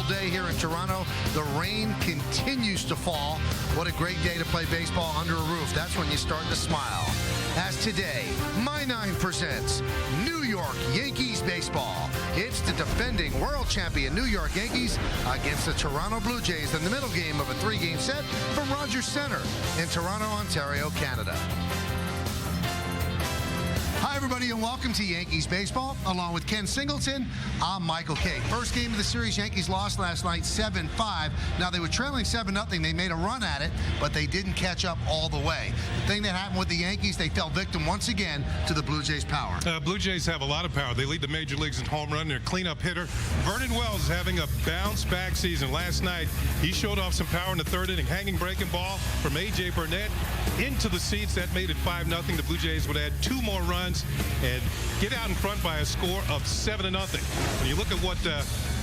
beautiful day here in Toronto. The rain continues to fall. What a great day to play baseball under a roof. That's when you start to smile. As today, My Nine presents New York Yankees baseball. It's the defending world champion New York Yankees against the Toronto Blue Jays in the middle game of a 3-game set from Rogers Centre in Toronto, Ontario, Canada. Hi, everybody, and welcome to Yankees baseball. Along with Ken Singleton, I'm Michael Kay. First game of the series, Yankees lost last night 7-5. Now, they were trailing 7-0. They made a run at it, but they didn't catch up all the way. The thing that happened with the Yankees, they fell victim once again to the Blue Jays' power. Blue Jays have a lot of power. They lead the major leagues in home run. They're a cleanup hitter. Vernon Wells is having a bounce-back season. Last night, he showed off some power in the third inning, hanging breaking ball from A.J. Burnett into the seats. That made it 5-0. The Blue Jays would add 2 more runs and get out in front by a score of 7-0. When you look at what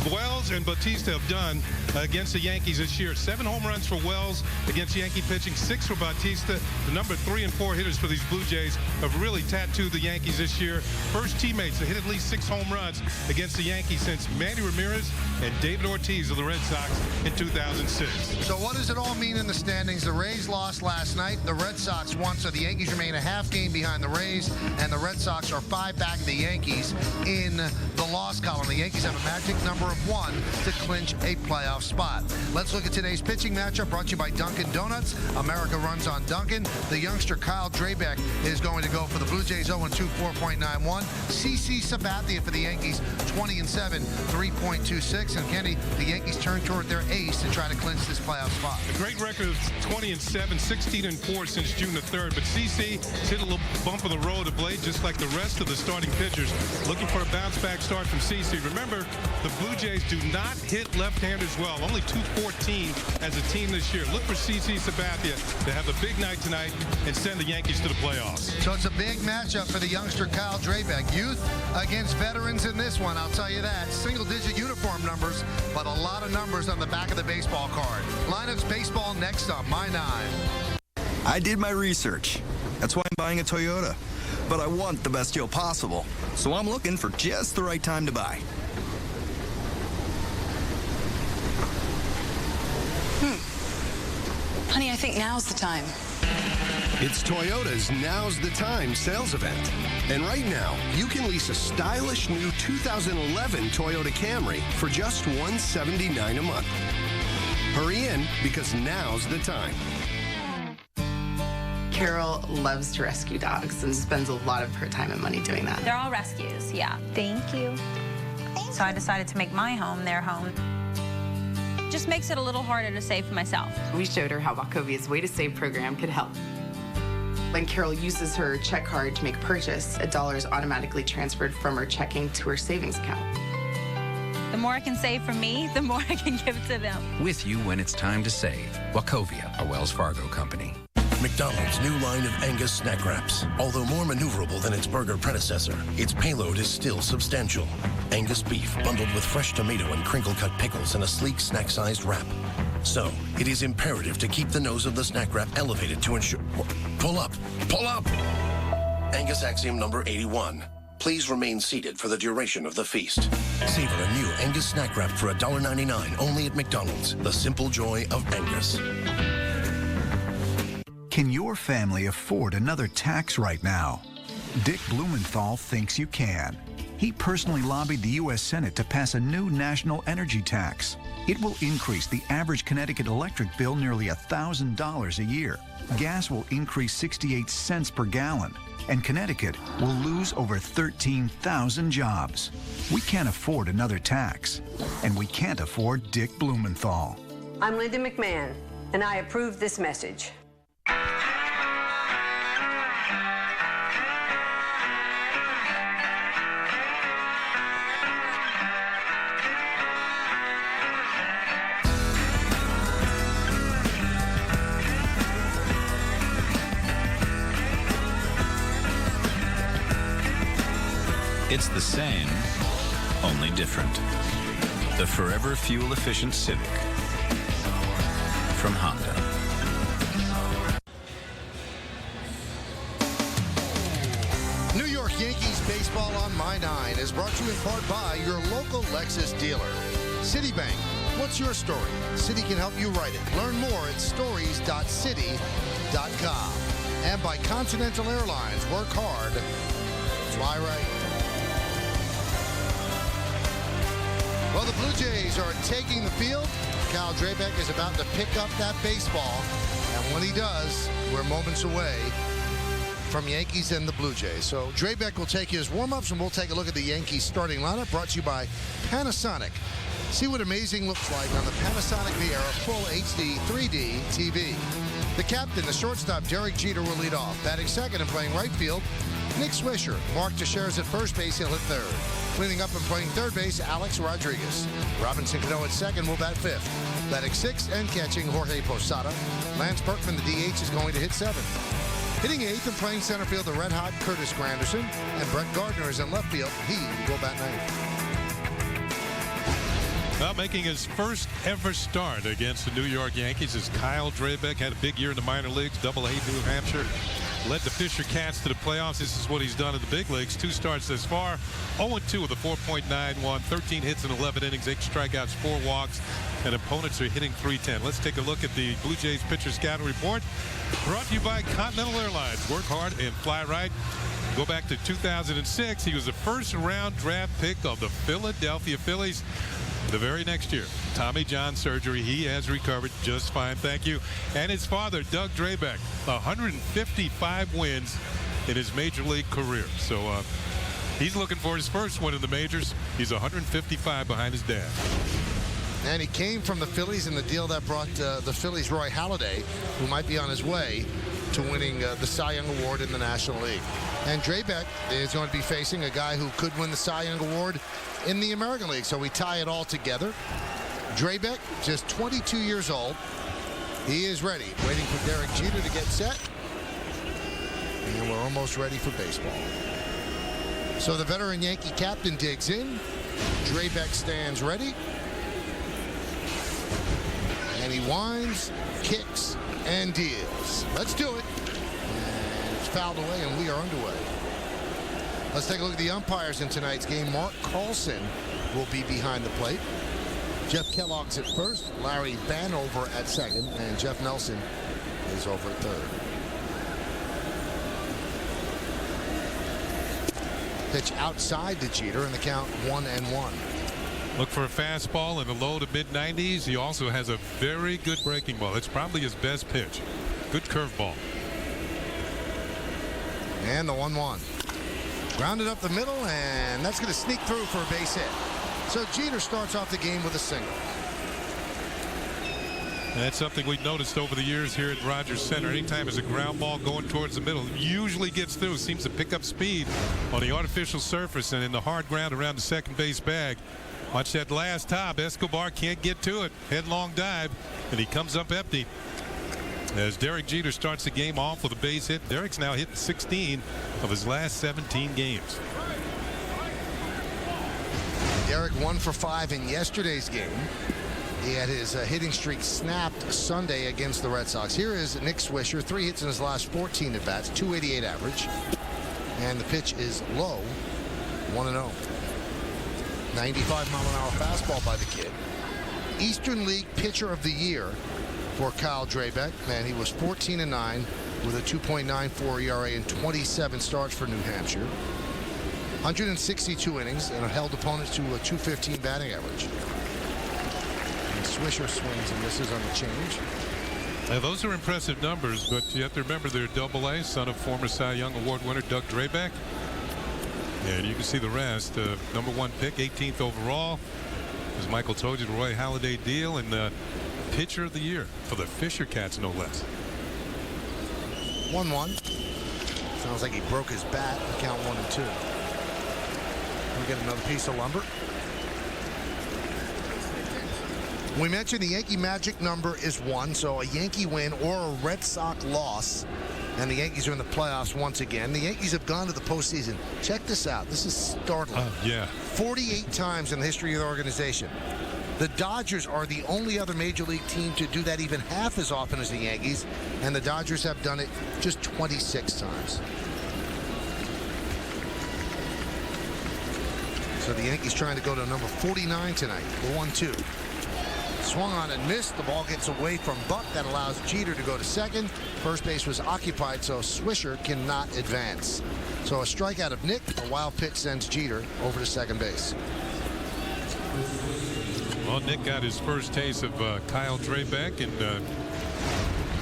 Wells and Bautista have done against the Yankees this year, 7 home runs for Wells against Yankee pitching, 6 for Bautista. The number 3 and 4 hitters for these Blue Jays have really tattooed the Yankees this year. First teammates to hit at least 6 home runs against the Yankees since Manny Ramirez and David Ortiz of the Red Sox in 2006. So what does it all mean in the standings? The Rays lost last night. The Red Sox won, so the Yankees remain a half game behind the Rays, and the Red Sox are 5 back of the Yankees in the loss column. The Yankees have a magic number of 1 to clinch a playoff spot. Let's look at today's pitching matchup brought to you by Dunkin' Donuts. America runs on Dunkin'. The youngster Kyle Drabeck is going to go for the Blue Jays 0-2, 4.91. CC Sabathia for the Yankees 20-7, 3.26. And Kenny, the Yankees turn toward their ace to try to clinch this playoff spot. A great record of 20-7, 16-4 since June the 3rd. But CC hit a little bump in the road of blade just like the rest of the starting pitchers. Looking for a bounce-back start from CC. Remember, the Blue Jays do not hit left-handers well. Only .214 as a team this year. Look for CC Sabathia to have a big night tonight and send the Yankees to the playoffs. So it's a big matchup for the youngster Kyle Drabeck. Youth against veterans in this one, I'll tell you that. Single-digit uniform numbers, but a lot of numbers on the back of the baseball card. Lineups baseball next on My Nine. I did my research. That's why I'm buying a Toyota. But I want the best deal possible, so I'm looking for just the right time to buy. Honey, I think now's the time. It's Toyota's Now's the Time sales event. And right now, you can lease a stylish new 2011 Toyota Camry for just $179 a month. Hurry in, because now's the time. Carol loves to rescue dogs and spends a lot of her time and money doing that. They're all rescues, yeah. Thank you. So I decided to make my home their home. Just makes it a little harder to save for myself. We showed her how Wachovya's Way to Save program could help. When Carol uses her check card to make a purchase, $1 is automatically transferred from her checking to her savings account. The more I can save for me, the more I can give to them. With you when it's time to save. Wachovia, a Wells Fargo company. McDonald's new line of Angus snack wraps. Although more maneuverable than its burger predecessor, its payload is still substantial. Angus beef bundled with fresh tomato and crinkle-cut pickles in a sleek snack-sized wrap. So, it is imperative to keep the nose of the snack wrap elevated to ensure... Pull up! Pull up! Angus axiom number 81. Please remain seated for the duration of the feast. Savor a new Angus snack wrap for $1.99 only at McDonald's. The simple joy of Angus. Can your family afford another tax right now? Dick Blumenthal thinks you can. He personally lobbied the U.S. Senate to pass a new national energy tax. It will increase the average Connecticut electric bill nearly $1,000 a year. Gas will increase 68 cents per gallon, and Connecticut will lose over 13,000 jobs. We can't afford another tax, and we can't afford Dick Blumenthal. I'm Linda McMahon, and I approve this message. It's the same, only different. The forever fuel-efficient Civic from Honda. New York Yankees baseball on My Nine is brought to you in part by your local Lexus dealer. Citibank, What's your story? City can help you write it. Learn more at stories.city.com. And by Continental Airlines. Work hard, fly right. Well, the Blue Jays are taking the field. Kyle Drabek is about to pick up that baseball. And when he does, we're moments away from Yankees and the Blue Jays. So Drabek will take his warm-ups, and we'll take a look at the Yankees starting lineup, brought to you by Panasonic. See what amazing looks like on the Panasonic Viera Full HD 3D TV. The captain, the shortstop, Derek Jeter, will lead off. Batting second and playing right field, Nick Swisher. Mark Teixeira's at first base, he'll hit third. Cleaning up and playing third base, Alex Rodriguez. Robinson Cano at second will bat fifth. Batting sixth and catching, Jorge Posada. Lance Berkman, the DH, is going to hit seventh. Hitting eighth and playing center field, the red-hot Curtis Granderson. And Brett Gardner is in left field. He will bat ninth. Well, making his first ever start against the New York Yankees is Kyle Drabek. Had a big year in the minor leagues, Double-A New Hampshire. Led the Fisher Cats to the playoffs. This is what he's done in the big leagues. 2 starts this far. 0-2 with a 4.91, 13 hits in 11 innings, 8 strikeouts, 4 walks, and opponents are hitting .310. Let's take a look at the Blue Jays pitcher scouting report. Brought to you by Continental Airlines. Work hard and fly right. Go back to 2006. He was the first-round draft pick of the Philadelphia Phillies. The very next year, Tommy John surgery. He has recovered just fine, thank you. And his father, Doug Drabek, 155 wins in his major league career. So he's looking for his first win in the majors. He's 155 behind his dad. And he came from the Phillies in the deal that brought the Phillies Roy Halladay, who might be on his way to winning the Cy Young Award in the National League. And Drabek is going to be facing a guy who could win the Cy Young Award in the American League. So we tie it all together. Drabek, just 22 years old. He is ready, waiting for Derek Jeter to get set. And we're almost ready for baseball. So the veteran Yankee captain digs in. Drabek stands ready. And he winds, kicks, and deals. Let's do it. And it's fouled away, and we are underway. Let's take a look at the umpires in tonight's game. Mark Carlson will be behind the plate. Jeff Kellogg's at first, Larry Vanover at second, and Jeff Nelson is over at third. Pitch outside to Jeter, and the count 1-1. Look for a fastball in the low to mid-90s. He also has a very good breaking ball. It's probably his best pitch. Good curveball. And the 1-1. Grounded up the middle, and that's going to sneak through for a base hit. So Jeter starts off the game with a single. And that's something we've noticed over the years here at Rogers Center. Anytime there's a ground ball going towards the middle, usually gets through. Seems to pick up speed on the artificial surface and in the hard ground around the second base bag. Watch that last hop. Escobar can't get to it. Headlong dive, and he comes up empty. As Derek Jeter starts the game off with a base hit. Derek's now hit 16 of his last 17 games. Derek 1 for 5 in yesterday's game. He had his hitting streak snapped Sunday against the Red Sox. Here is Nick Swisher, 3 hits in his last 14 at-bats, 288 average. And the pitch is low, 1-0. 95-mile-an-hour fastball by the kid. Eastern League Pitcher of the Year for Kyle Drabek. Man, he was 14-9 with a 2.94 ERA in 27 starts for New Hampshire. 162 innings and held opponents to a 215 batting average. And Swisher swings and misses on the change. Now, those are impressive numbers, but you have to remember they're Double-A, son of former Cy Young Award winner Doug Drabek. And you can see the rest. Number 1 pick, 18th overall. As Michael told you, the Roy Halladay deal, and the pitcher of the year for the Fisher Cats, no less. 1-1. Sounds like he broke his bat. Count 1-2. We get another piece of lumber. We mentioned the Yankee magic number is 1, so a Yankee win or a Red Sox loss, and the Yankees are in the playoffs once again. The Yankees have gone to the postseason. Check this out. This is startling. 48 times in the history of the organization. The Dodgers are the only other major league team to do that even half as often as the Yankees, and the Dodgers have done it just 26 times. So the Yankees trying to go to number 49 tonight. The 1-2. swung on and missed. The ball gets away from Buck. That allows Jeter to go to second. First base was occupied, so Swisher cannot advance. So a strikeout of Nick. A wild pitch sends Jeter over to second base. Well, Nick got his first taste of Kyle Drabek, and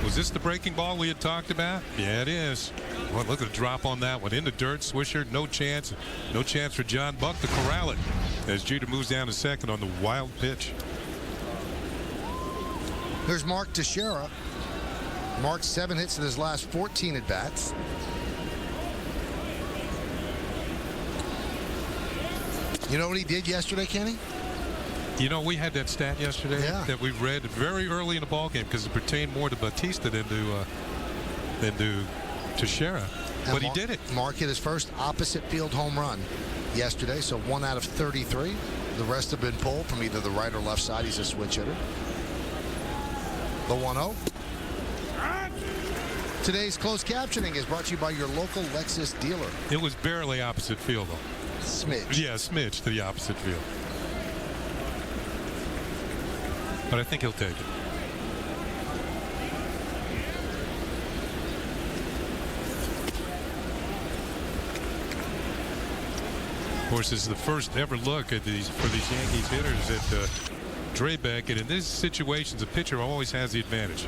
was this the breaking ball we had talked about? Yeah, it is. Well, look at the drop on that one. In the dirt, Swisher, no chance. No chance for John Buck to corral it as Jeter moves down to second on the wild pitch. Here's Mark Teixeira. Mark 7 hits in his last 14 at-bats. You know what he did yesterday, Kenny? You know, we had that stat yesterday that we read very early in the ballgame because it pertained more to Bautista than to Teixeira. But he did it. Mark hit his first opposite field home run yesterday, so 1 out of 33. The rest have been pulled from either the right or left side. He's a switch hitter. The 1-0. Today's closed captioning is brought to you by your local Lexus dealer. It was barely opposite field, though. Smidge. Yeah, smidge to the opposite field. But I think he'll take it. Of course, this is the first ever look at these Yankees hitters at Drabek, and in these situations, the pitcher always has the advantage.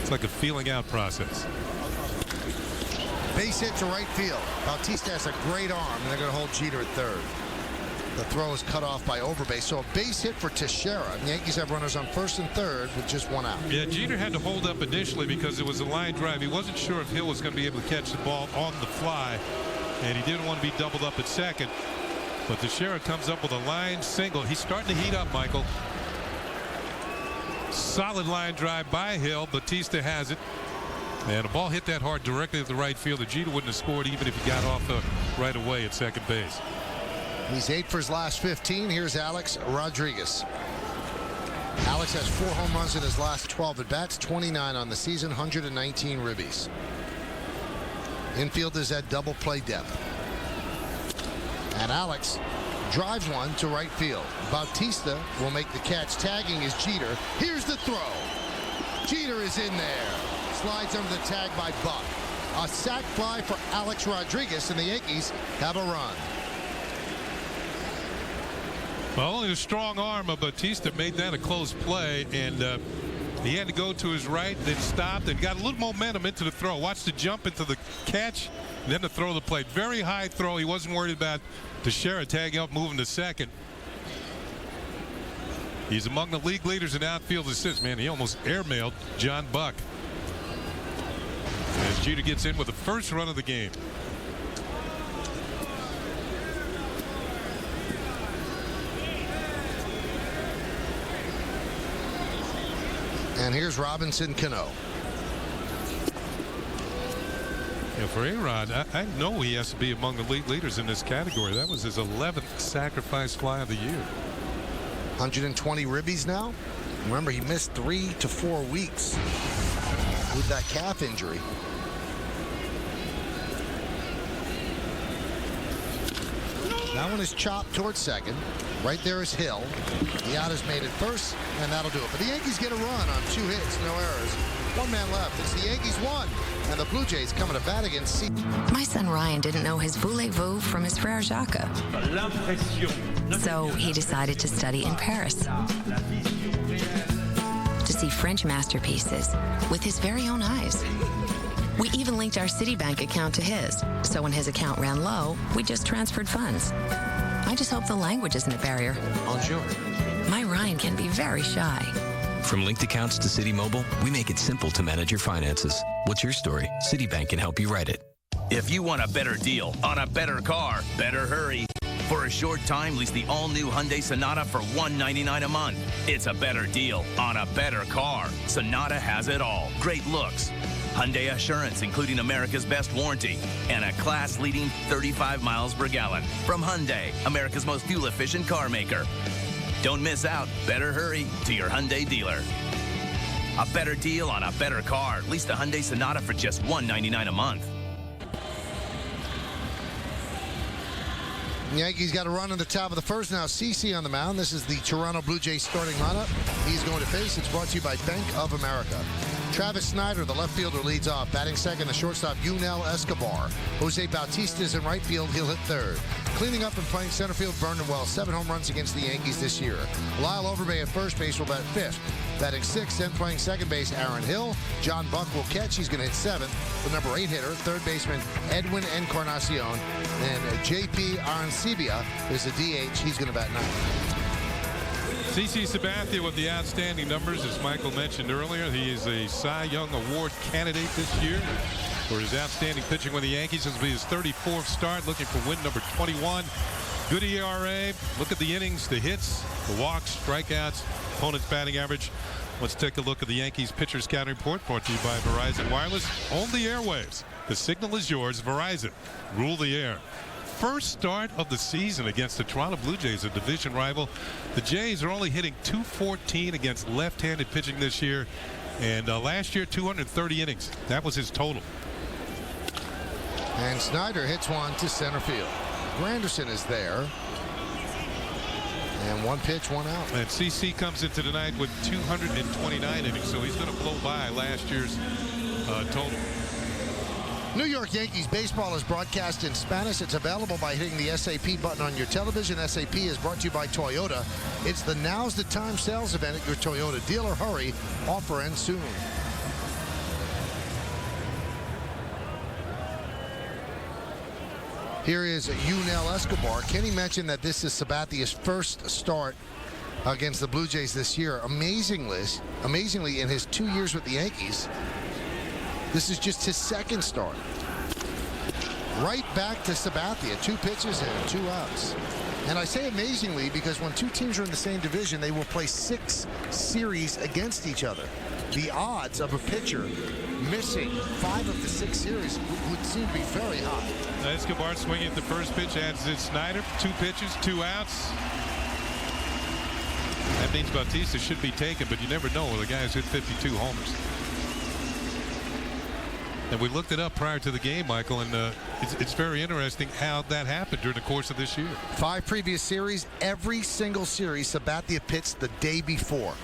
It's like a feeling out process. Base hit to right field. Bautista has a great arm, and they're going to hold Jeter at third. The throw is cut off by Overbase, so a base hit for Teixeira. The Yankees have runners on first and third with just 1 out. Yeah, Jeter had to hold up initially because it was a line drive. He wasn't sure if Hill was going to be able to catch the ball on the fly, and he didn't want to be doubled up at second. But Teixeira comes up with a line single. He's starting to heat up, Michael. Solid line drive by Hill. Bautista has it. And the ball hit that hard directly at the right field that Jeter wouldn't have scored even if he got off right away at second base. He's 8 for his last 15. Here's Alex Rodriguez. Alex has 4 home runs in his last 12 at-bats, 29 on the season, 119 ribbies. Infield is at double play depth. And Alex drives one to right field. Bautista will make the catch. Tagging is Jeter. Here's the throw. Jeter is in there. Slides under the tag by Buck. A sac fly for Alex Rodriguez, and the Yankees have a run. Well, only the strong arm of Bautista made that a close play, and he had to go to his right, then stopped and got a little momentum into the throw. Watch the jump into the catch, and then the throw of the plate. Very high throw. He wasn't worried about Teixeira tagging up, moving to second. He's among the league leaders in outfield assists. Man, he almost airmailed John Buck. As Jeter gets in with the first run of the game. And here's Robinson Cano. Yeah, for A-Rod, I know he has to be among the league leaders in this category. That was his 11th sacrifice fly of the year. 120 ribbies now. Remember, he missed 3 to 4 weeks with that calf injury. That one is chopped towards second. Right there is Hill. The out is made at first, and that'll do it. But the Yankees get a run on 2 hits, no errors. 1 man left. It's the Yankees 1, and the Blue Jays coming to bat against C. My son Ryan didn't know his voulez-vous from his frère Jacques. So he decided to study in Paris to see French masterpieces with his very own eyes. We even linked our Citibank account to his, so when his account ran low, we just transferred funds. I just hope the language isn't a barrier. Bonjour. My Ryan can be very shy. From linked accounts to Citi Mobile, we make it simple to manage your finances. What's your story? Citibank can help you write it. If you want a better deal on a better car, better hurry. For a short time, lease the all-new Hyundai Sonata for $199 a month. It's a better deal on a better car. Sonata has it all. Great looks, Hyundai Assurance, including America's best warranty, and a class-leading 35 miles per gallon. From Hyundai, America's most fuel-efficient car maker. Don't miss out. Better hurry to your Hyundai dealer. A better deal on a better car. Lease the Hyundai Sonata for just $199 a month. Yankees got a run in the top of the first. Now CC on the mound. This is the Toronto Blue Jays starting lineup. He's going to face. It's brought to you by Bank of America. Travis Snyder, the left fielder, leads off. Batting second, the shortstop, Yunel Escobar. Jose Bautista is in right field. He'll hit third. Cleaning up and playing center field, Vernon Wells. 7 home runs against the Yankees this year. Lyle Overbay at first base will bat fifth. Batting sixth, then playing second base, Aaron Hill. John Buck will catch. He's going to hit seventh. The number 8 hitter, third baseman, Edwin Encarnacion. And J.P. Arancibia is the DH. He's going to bat ninth. CC Sabathia with the outstanding numbers. As Michael mentioned earlier, he is a Cy Young Award candidate this year for his outstanding pitching with the Yankees. This will be his 34th start, looking for win number 21. Good ERA. Look at the innings, the hits, the walks, strikeouts, opponent's batting average. Let's take a look at the Yankees pitcher scouting report, brought to you by Verizon Wireless. Own the airwaves. The signal is yours. Verizon. Rule the air. First start of the season against the Toronto Blue Jays, a division rival. The Jays are only hitting .214 against left-handed pitching this year, and last year 230 innings. That was his total. And Snyder hits one to center field. Granderson is there. And one pitch, one out. And CC comes into tonight with 229 innings, so he's going to blow by last year's total. New York Yankees baseball is broadcast in Spanish. It's available by hitting the SAP button on your television. SAP is brought to you by Toyota. It's the Now's the Time sales event at your Toyota dealer. Hurry, offer ends soon. Here is Yunel Escobar. Kenny mentioned that this is Sabathia's first start against the Blue Jays this year. Amazingly, in his 2 years with the Yankees, this is just his second start. Right back to Sabathia. 2 pitches and 2 outs. And I say amazingly because when 2 teams are in the same division, they will play 6 series against each other. The odds of a pitcher missing 5 of the 6 series would seem to be very high. Escobar swinging at the first pitch, adds in Snyder. 2 pitches, 2 outs. That means Bautista should be taken, but you never know. The guy's hit 52 homers. And we looked it up prior to the game, Michael, and it's very interesting how that happened during the course of this year. 5 previous series, every single series, Sabathia pitched the day before.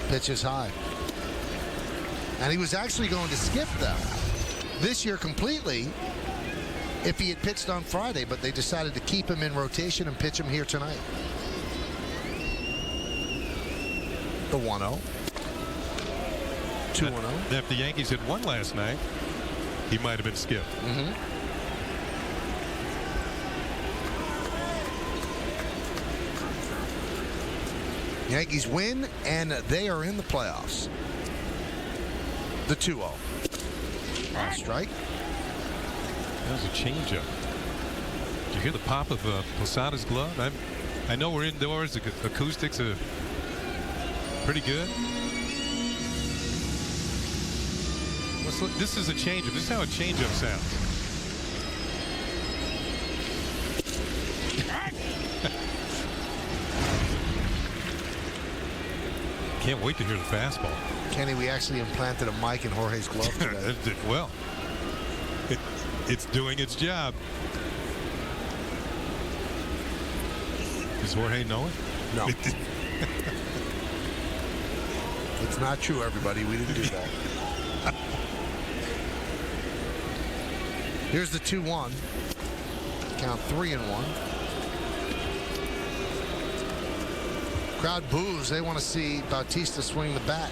Pitch is high. And he was actually going to skip them this year completely if he had pitched on Friday, but they decided to keep him in rotation and pitch him here tonight. The 1-0. 2-1-0. If the Yankees had won last night, he might have been skipped. Yankees win, and they are in the playoffs. The 2-0. On strike. That was a changeup. Did you hear the pop of Posada's glove? I know we're indoors. The acoustics are pretty good. This is a changeup. This is how a changeup sounds. Can't wait to hear the fastball. Kenny, we actually implanted a mic in Jorge's glove today. Well, it's doing its job. Does Jorge know it? No. It's not true, everybody. We didn't do that. Here's the 2-1. Count 3-1. Crowd boos. They want to see Bautista swing the bat.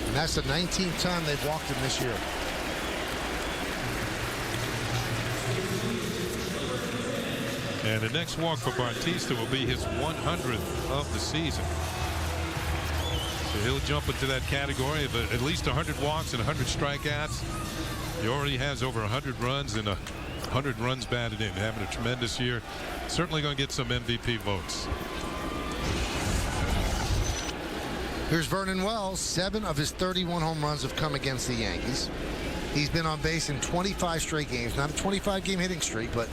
And that's the 19th time they've walked him this year. And the next walk for Bautista will be his 100th of the season. So he'll jump into that category of at least 100 walks and 100 strikeouts. He already has over 100 runs and 100 runs batted in, having a tremendous year. Certainly going to get some MVP votes. Here's Vernon Wells. 7 of his 31 home runs have come against the Yankees. He's been on base in 25 straight games. Not a 25-game hitting streak, but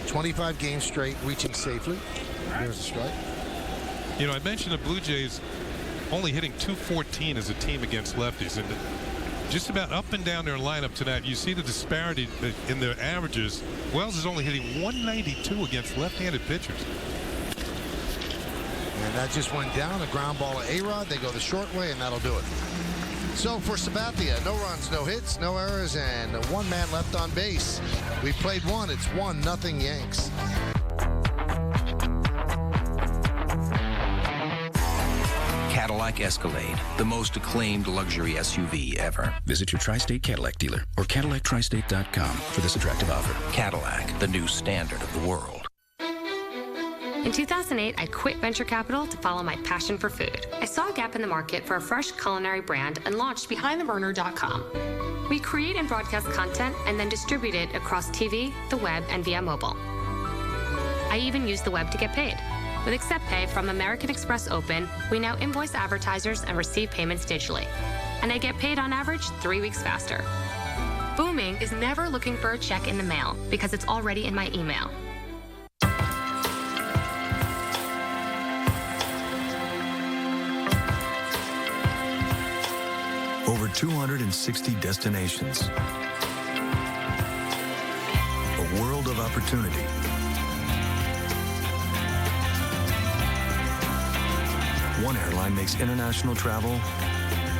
25 games straight, reaching safely. There's a strike. You know, I mentioned the Blue Jays only hitting .214 as a team against lefties, and just about up and down their lineup tonight, you see the disparity in their averages. Wells is only hitting .192 against left-handed pitchers. And that just went down. A ground ball to A-Rod. They go the short way, and that'll do it. So for Sabathia, no runs, no hits, no errors, and one man left on base. We played one. It's 1-0 Yanks. Cadillac Escalade, the most acclaimed luxury SUV ever. Visit your Tri-State Cadillac dealer or CadillacTriState.com for this attractive offer. Cadillac, the new standard of the world. In 2008, I quit venture capital to follow my passion for food. I saw a gap in the market for a fresh culinary brand and launched BehindTheBurner.com. We create and broadcast content and then distribute it across TV, the web, and via mobile. I even use the web to get paid. With AcceptPay from American Express Open, we now invoice advertisers and receive payments digitally. And I get paid on average 3 weeks faster. Booming is never looking for a check in the mail because it's already in my email. Over 260 destinations. A world of opportunity. One airline makes international travel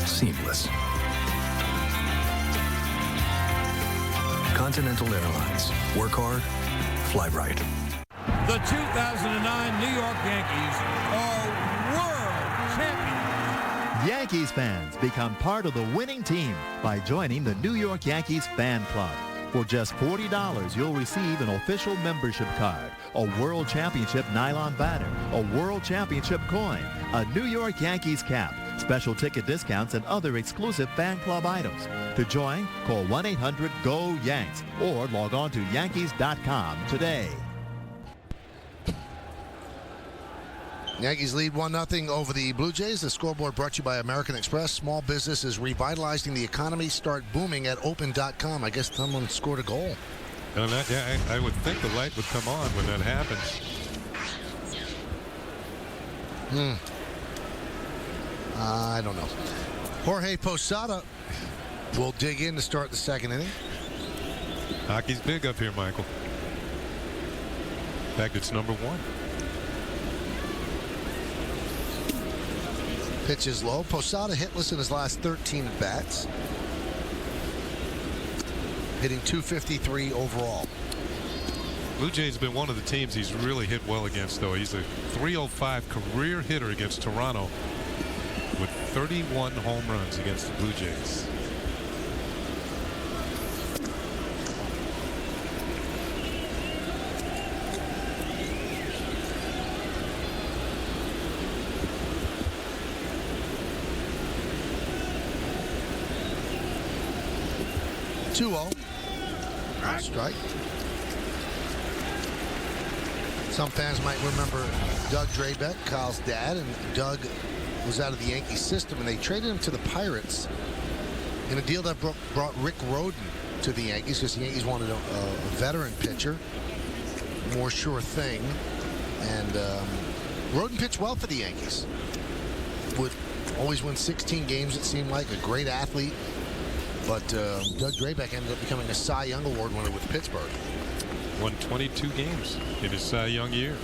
seamless. Continental Airlines. Work hard, fly right. The 2009 New York Yankees are world champions. Yankees fans become part of the winning team by joining the New York Yankees Fan Club. For just $40, you'll receive an official membership card, a World Championship nylon banner, a World Championship coin, a New York Yankees cap, special ticket discounts, and other exclusive fan club items. To join, call 1-800-GO-YANKS or log on to Yankees.com today. Yankees lead 1-0 over the Blue Jays. The scoreboard brought to you by American Express. Small business is revitalizing the economy. Start booming at open.com. I guess someone scored a goal. I would think the light would come on when that happens. I don't know. Jorge Posada will dig in to start the second inning. Hockey's big up here, Michael. In fact, it's number one. Pitch is low. Posada hitless in his last 13 at-bats. Hitting .253 overall. Blue Jays have been one of the teams he's really hit well against, though. He's a .305 career hitter against Toronto with 31 home runs against the Blue Jays. Strike. Some fans might remember Doug Drabek, Kyle's dad, and Doug was out of the Yankee system, and they traded him to the Pirates in a deal that brought Rick Rhoden to the Yankees because the Yankees wanted a veteran pitcher, more sure thing, and Rhoden pitched well for the Yankees. Would always win 16 games, it seemed like, a great athlete. But Doug Drabek ended up becoming a Cy Young Award winner with Pittsburgh. Won 22 games in his Cy Young year.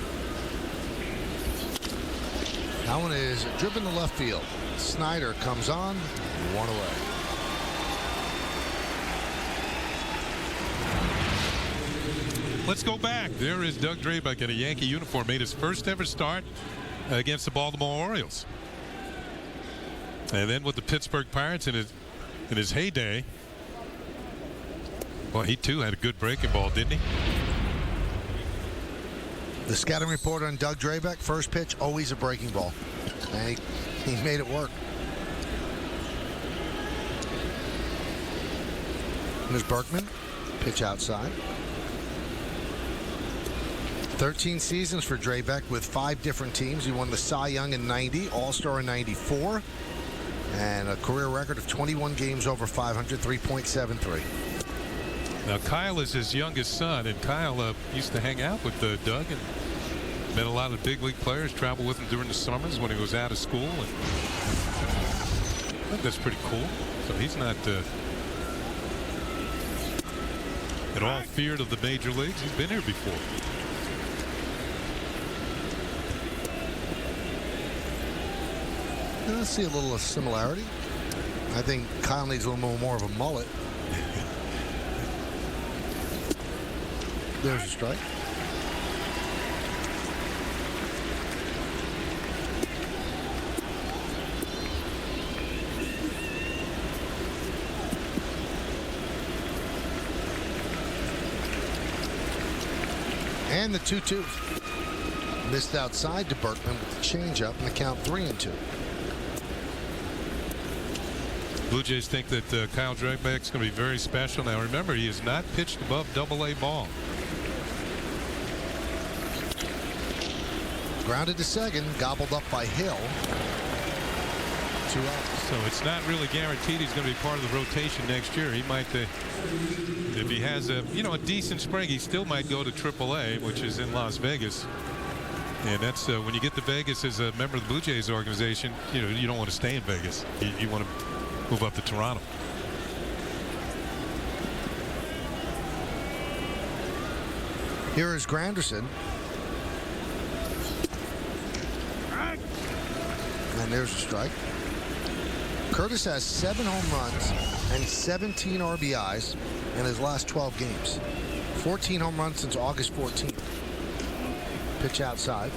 That one is driven to left field. Snyder comes on, one away. Let's go back. There is Doug Drabek in a Yankee uniform. Made his first ever start against the Baltimore Orioles. And then with the Pittsburgh Pirates in his heyday. Well, he too had a good breaking ball, didn't he? The scouting report on Doug Drabek, first pitch, always a breaking ball. And he made it work. There's Berkman, pitch outside. 13 seasons for Drabek with 5 different teams. He won the Cy Young in '90, All-Star in '94. And a career record of 21 games over 500, 3.73. Now, Kyle is his youngest son, and Kyle used to hang out with Doug, and Met a lot of big league players, traveled with him during the summers when he was out of school. And I think that's pretty cool. So he's not at all feared of the major leagues. He's been here before. I see a little similarity. I think Kyle needs a little more of a mullet. There's a strike. And the 2-2. Missed outside to Berkman with the changeup and the count 3-2. Blue Jays think that Kyle Dragback's going to be very special. Now remember, he has not pitched above Double-A ball. Grounded to second, gobbled up by Hill. 2 outs. So it's not really guaranteed he's going to be part of the rotation next year. He might, if he has a decent spring, he still might go to Triple-A, which is in Las Vegas. And that's when you get to Vegas as a member of the Blue Jays organization, you don't want to stay in Vegas. You want to move up to Toronto. Here is Granderson. And there's a strike. Curtis has 7 home runs and 17 RBIs in his last 12 games. 14 home runs since August 14th. Pitch outside.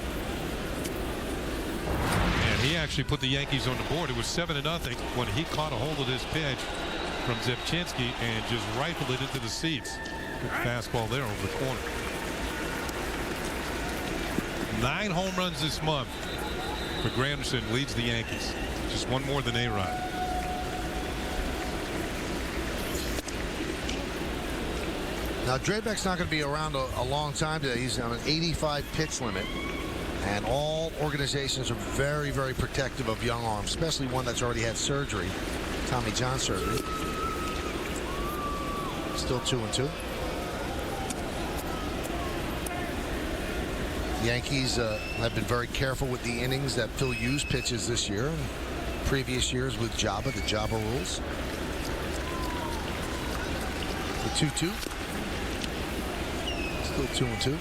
And he actually put the Yankees on the board. It was 7-0 when he caught a hold of this pitch from Zepchinski and just rifled it into the seats. Good fastball there over the corner. 9 home runs this month for Granderson, leads the Yankees. Just one more than A-Rod. Now, Drabek's not going to be around a long time today. He's on an 85 pitch limit. And all organizations are very, very protective of young arms, especially one that's already had surgery, Tommy John surgery. Still 2-2. The Yankees have been very careful with the innings that Phil Hughes pitches this year and previous years with Jabba, the Jabba rules. The 2-2. Still 2-2.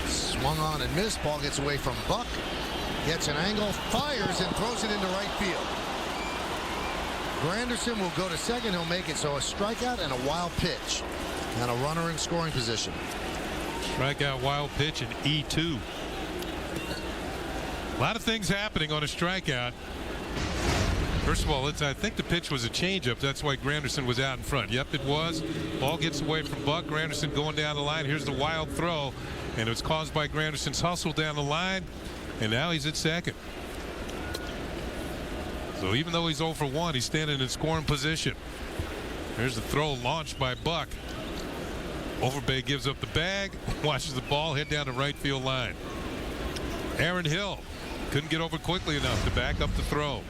Swung on and missed. Ball gets away from Buck. Gets an angle, fires, and throws it into right field. Granderson will go to second. He'll make it. So a strikeout and a wild pitch. And a runner in scoring position. Strikeout, wild pitch, and E2. A lot of things happening on a strikeout. First of all, I think the pitch was a changeup. That's why Granderson was out in front. Yep, it was. Ball gets away from Buck. Granderson going down the line. Here's the wild throw. And it was caused by Granderson's hustle down the line. And now he's at second. So even though he's 0 for 1, he's standing in scoring position. Here's the throw launched by Buck. Overbay gives up the bag, watches the ball hit down the right field line. Aaron Hill couldn't get over quickly enough to back up the throw.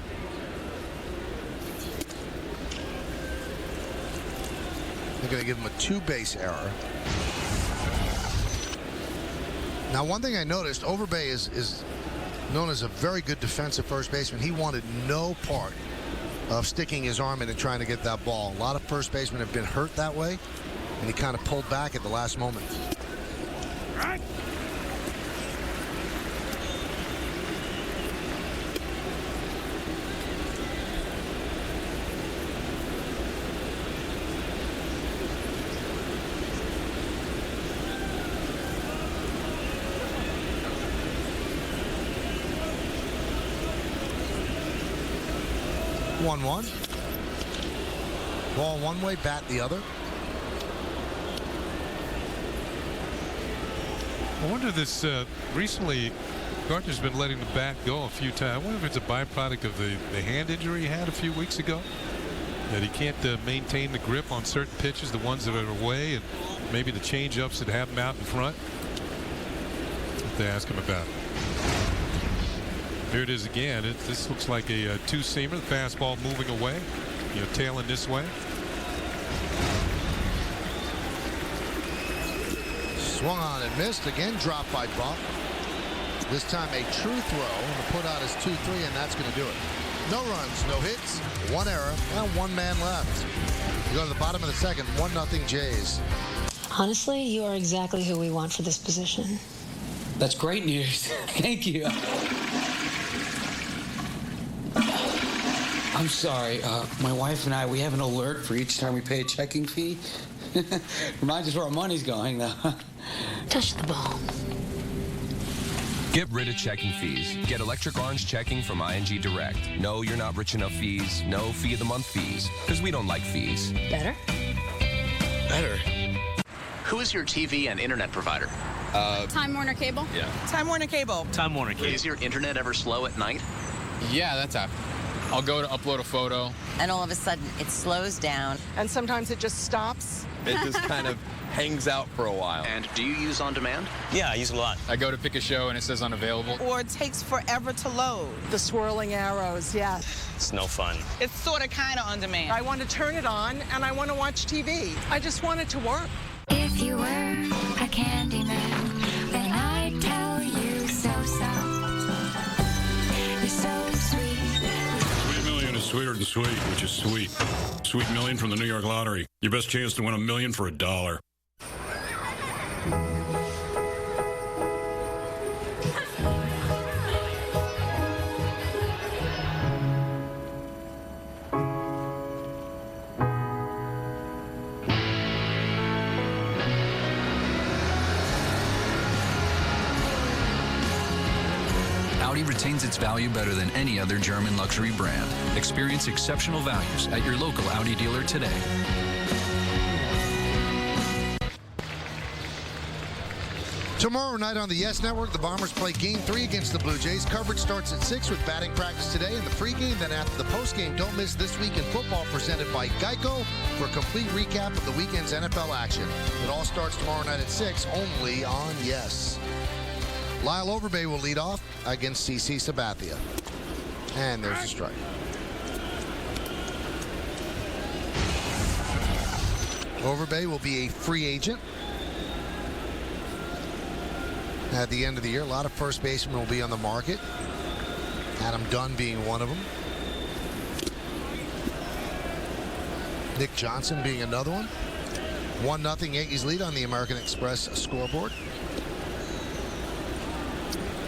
They're going to give him a 2-base error. Now, one thing I noticed, Overbay is known as a very good defensive first baseman. He wanted no part of sticking his arm in and trying to get that ball. A lot of first basemen have been hurt that way, and he kind of pulled back at the last moment. Right. 1-1. Ball one way, bat the other. I wonder if this recently Gardner's been letting the bat go a few times. I wonder if it's a byproduct of the hand injury he had a few weeks ago, that he can't maintain the grip on certain pitches, the ones that are away, and maybe the change-ups that have him out in front. Have to ask him about it. Here it is again. This looks like a two-seamer. The fastball moving away, tailing this way. Swung on and missed. Again, dropped by Buck. This time a true throw. And the put out is 2-3, and that's going to do it. No runs, no hits, one error, and one man left. We go to the bottom of the second, 1-0 Jays. Honestly, you are exactly who we want for this position. That's great news. Thank you. I'm sorry. My wife and I, we have an alert for each time we pay a checking fee. Reminds us where our money's going, though. Touch the ball. Get rid of checking fees. Get Electric Orange checking from ING Direct. No, you're not rich enough fees. No fee of the month fees. Because we don't like fees. Better? Better. Who is your TV and internet provider? Time Warner Cable. Yeah. Time Warner Cable. Time Warner Cable. Is your internet ever slow at night? Yeah, that's happened. I'll go to upload a photo. And all of a sudden, it slows down. And sometimes it just stops. It just kind of hangs out for a while. And do you use on demand? Yeah, I use a lot. I go to pick a show and it says unavailable. Or it takes forever to load. The swirling arrows, yes. It's no fun. It's sort of kind of on demand. I want to turn it on and I want to watch TV. I just want it to work. If you were a candy man, then I'd tell you so. You're so sweet. Sweet Million is sweeter than sweet, which is sweet. Sweet Million from the New York Lottery. Your best chance to win $1 million for $1. Audi retains its value better than any other German luxury brand. Experience exceptional values at your local Audi dealer today. Tomorrow night on the Yes Network, the Bombers play Game 3 against the Blue Jays. Coverage starts at 6 with batting practice today and the pregame. Then after the postgame, don't miss This Week in Football presented by Geico for a complete recap of the weekend's NFL action. It all starts tomorrow night at 6, only on Yes. Lyle Overbay will lead off against CC Sabathia. And there's a strike. Overbay will be a free agent at the end of the year. A lot of first basemen will be on the market. Adam Dunn being one of them. Nick Johnson being another one. 1-0 Yankees lead on the American Express scoreboard.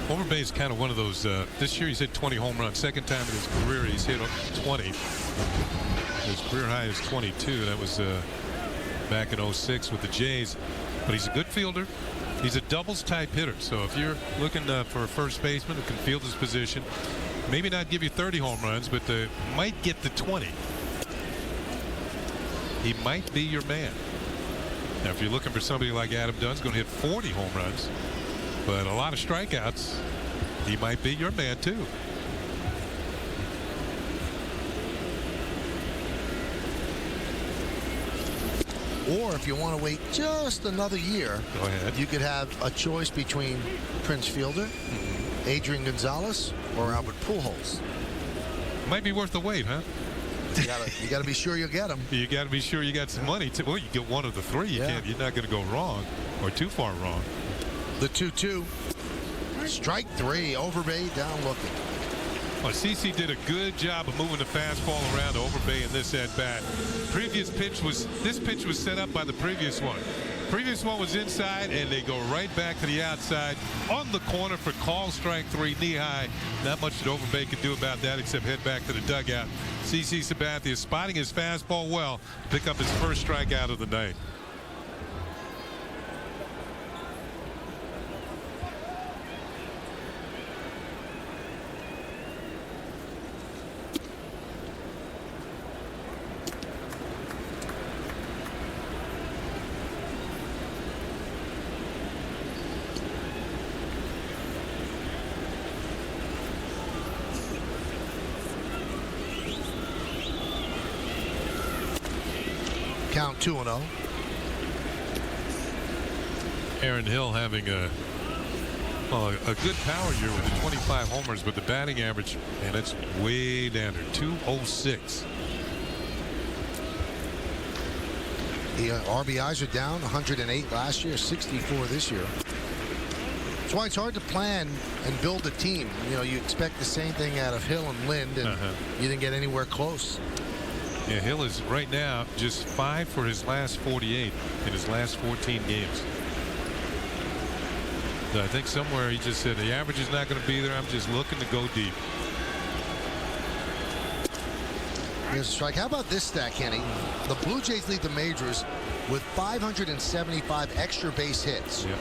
Overbay is kind of one of those. This year he's hit 20 home runs. Second time in his career he's hit 20. His career high is 22. That was back in 06 with the Jays. But he's a good fielder. He's a doubles type hitter. So if you're looking for a first baseman who can field his position, maybe not give you 30 home runs, but might get to 20. He might be your man. Now, if you're looking for somebody like Adam Dunn's going to hit 40 home runs, but a lot of strikeouts, he might be your man too. Or if you want to wait just another year, go ahead. You could have a choice between Prince Fielder, Adrian Gonzalez, or Albert Pujols. Might be worth the wait, huh? You gotta be sure you get them. You got to be sure you got some money too. Well, you get one of the three. You're not going to go wrong or too far wrong. The 2-2. Strike 3. Overbay down looking. Well, CC did a good job of moving the fastball around to Overbay in this at bat. This pitch was set up by the previous one. Previous one was inside, and they go right back to the outside on the corner for call strike 3, knee high. Not much that Overbay could do about that except head back to the dugout. CC Sabathia spotting his fastball well to pick up his first strikeout of the night. Count 2-0. Aaron Hill having a Well, a good power year with the 25 homers, but the batting average, man, it's way down there, 206. The RBIs are down, 108 last year, 64 this year. That's why it's hard to plan and build a team. You know, you expect the same thing out of Hill and Lind, and you didn't get anywhere close. Yeah, Hill is right now just 5 for his last 48 in his last 14 games. So I think somewhere he just said the average is not going to be there. I'm just looking to go deep. Here's a strike. How about this stat, Kenny? The Blue Jays lead the majors with 575 extra base hits. Yep.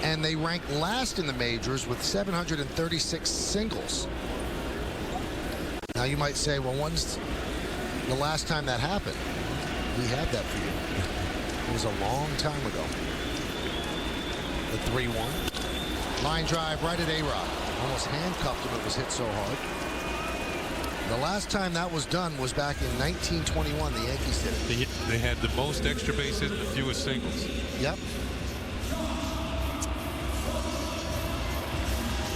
And they rank last in the majors with 736 singles. Now you might say, well, when's the last time that happened? We had that for you. It was a long time ago. The 3-1. Line drive right at A-Rod. Almost handcuffed him. It was hit so hard. The last time that was done was back in 1921. The Yankees did it. They had the most extra base hits and the fewest singles. Yep.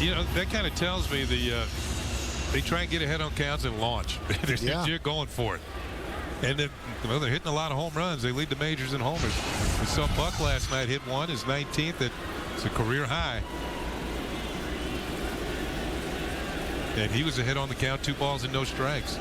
You know, that kind of tells me they try and get ahead on counts and launch. They're going for it. And they're hitting a lot of home runs. They lead the majors in homers. We saw Buck last night hit one, his 19th. It's a career high. And he was ahead on the count, 2 balls and no strikes.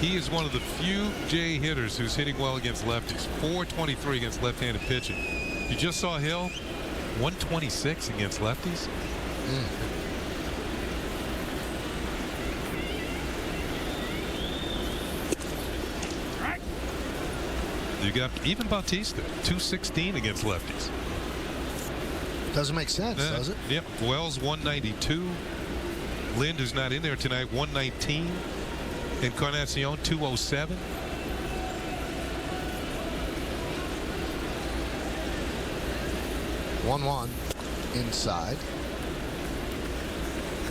He is one of the few Jay hitters who's hitting well against lefties. 423 against left-handed pitching. You just saw Hill, 126 against lefties. You got even Bautista, 216 against lefties. Doesn't make sense, does it? Yep. Wells, 192. Lind, who's not in there tonight, 119. Encarnacion, 207. One inside.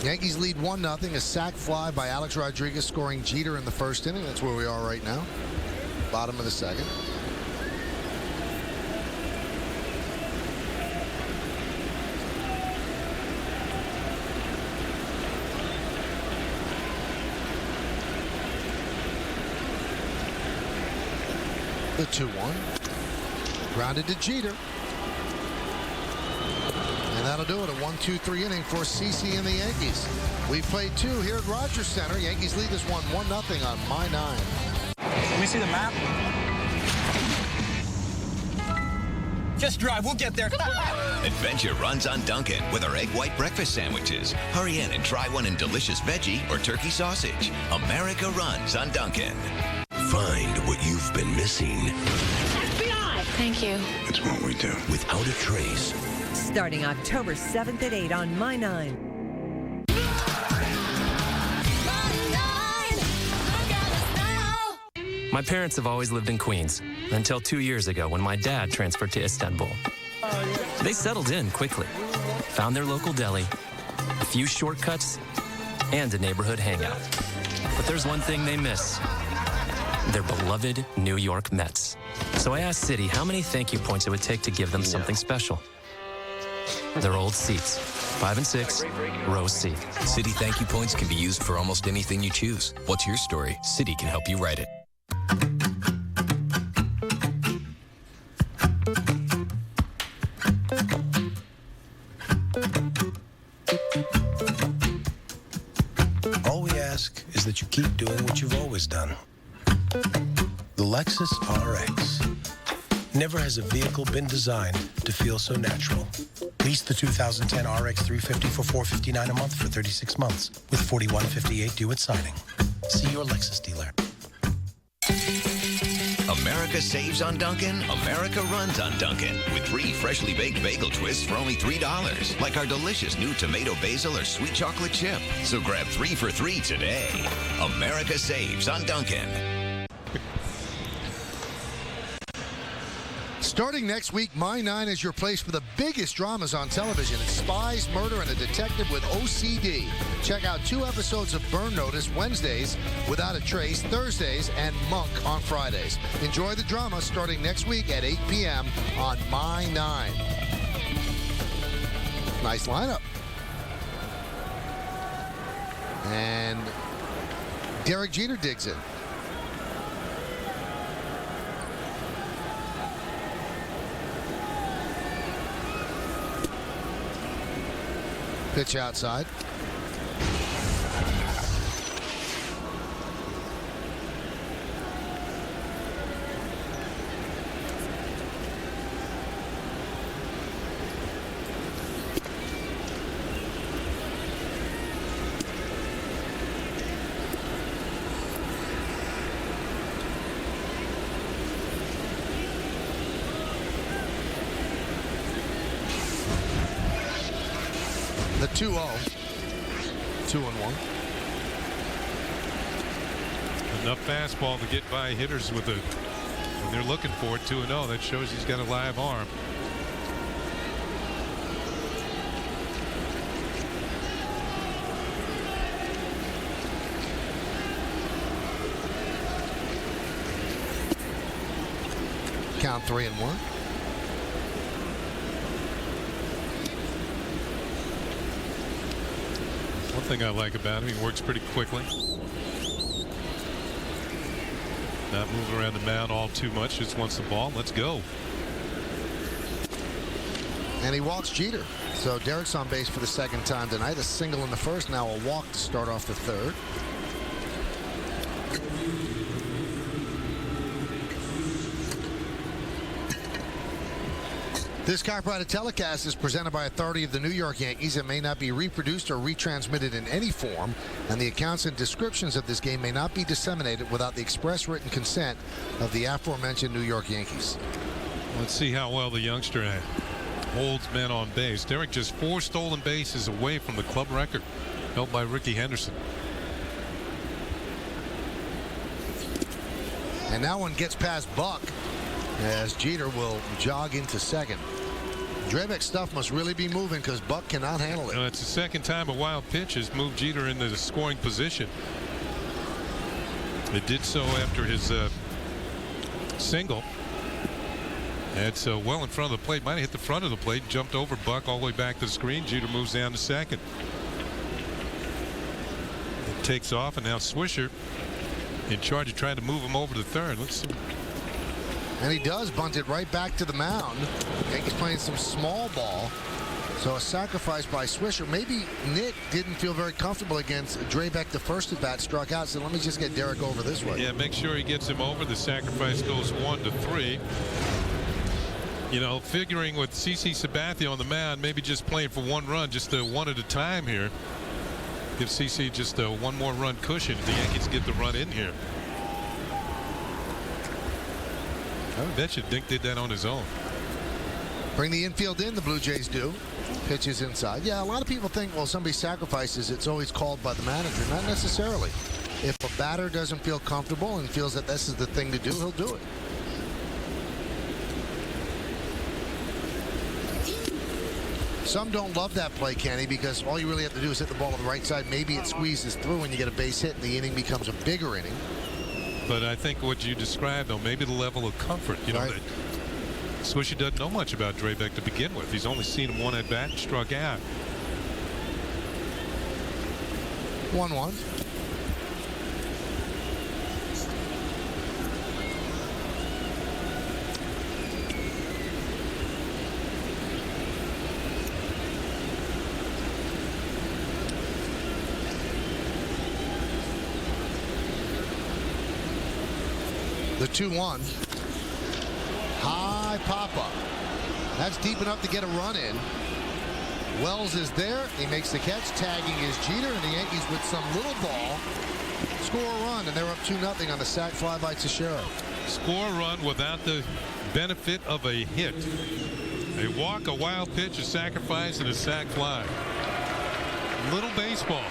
Yankees lead 1-0. A sac fly by Alex Rodriguez scoring Jeter in the first inning. That's where we are right now. Bottom of the second. The 2-1. Grounded to Jeter. And that'll do it. A 1-2-3 inning for CC and the Yankees. We've played 2 here at Rogers Center. Yankees lead this one 1-0 on My 9. Let me see the map. Just drive, we'll get there. Adventure runs on Dunkin' with our egg white breakfast sandwiches. Hurry in and try one in delicious veggie or turkey sausage. America runs on Dunkin'. Find what you've been missing. FBI! Thank you. It's what we do. Without a trace. Starting October 7th at 8 on My 9. My parents have always lived in Queens, until 2 years ago when my dad transferred to Istanbul. They settled in quickly, found their local deli, a few shortcuts, and a neighborhood hangout. But there's one thing they miss: their beloved New York Mets. So I asked Citi how many thank you points it would take to give them something special. Their old seats, 5 and 6, row C. Citi thank you points can be used for almost anything you choose. What's your story? Citi can help you write it. All we ask is that you keep doing what you've always done. The Lexus RX. Never has a vehicle been designed to feel so natural. Lease the 2010 RX 350 for $459 a month for 36 months with $41.58 due at signing. See your Lexus dealer. America saves on Dunkin', America runs on Dunkin', with 3 freshly baked bagel twists for only $3, like our delicious new tomato basil or sweet chocolate chip. So grab 3 for $3 today. America saves on Dunkin'. Starting next week, My 9 is your place for the biggest dramas on television. It's spies, murder, and a detective with OCD. Check out 2 episodes of Burn Notice Wednesdays, Without a Trace Thursdays, and Monk on Fridays. Enjoy the drama starting next week at 8 p.m. on My 9. Nice lineup. And Derek Jeter digs in. Pitch outside. The 2-0. 2-1. Enough fastball to get by hitters with a when they're looking for it. 2-0. That shows he's got a live arm. Count 3-1. One thing I like about him, he works pretty quickly. Not moving around the mound all too much, just wants the ball. Let's go. And he walks Jeter. So Derek's on base for the second time tonight. A single in the first, now a walk to start off the third. This copyrighted telecast is presented by authority of the New York Yankees and may not be reproduced or retransmitted in any form, and the accounts and descriptions of this game may not be disseminated without the express written consent of the aforementioned New York Yankees. Let's see how well the youngster holds men on base. Derek just 4 stolen bases away from the club record held by Ricky Henderson. And that one gets past Buck as Jeter will jog into second. Drabek's stuff must really be moving because Buck cannot handle it. It's the second time a wild pitch has moved Jeter into the scoring position. It did so after his single. It's well in front of the plate. Might have hit the front of the plate. Jumped over Buck all the way back to the screen. Jeter moves down to second. It takes off, and now Swisher in charge of trying to move him over to third. Let's see. And he does bunt it right back to the mound. Yankees playing some small ball. So a sacrifice by Swisher. Maybe Nick didn't feel very comfortable against Drabek. The first at bat struck out. So let me just get Derek over this way. Yeah, make sure he gets him over. The sacrifice goes 1-3. You know, figuring with CC Sabathia on the mound, maybe just playing for 1 run, just one at a time here. Give CC just a 1 more run cushion if the Yankees get the run in here. I bet you Dick did that on his own. Bring the infield in, the Blue Jays do. Pitches inside. Yeah, a lot of people think, well, somebody sacrifices, it's always called by the manager. Not necessarily. If a batter doesn't feel comfortable and feels that this is the thing to do, he'll do it. Some don't love that play, Kenny, because all you really have to do is hit the ball on the right side. Maybe it squeezes through and you get a base hit and the inning becomes a bigger inning. But I think what you described, though, maybe the level of comfort. You know, that Swisher doesn't know much about Drabek to begin with. He's only seen him 1 at bat and struck out. 1-1. The 2-1. High pop-up. That's deep enough to get a run in. Wells is there. He makes the catch. Tagging is Jeter. And the Yankees, with some little ball, score a run. And they're up 2-0 on the sac fly by Teixeira. Score a run without the benefit of a hit. A walk, a wild pitch, a sacrifice, and a sac fly. Little baseball.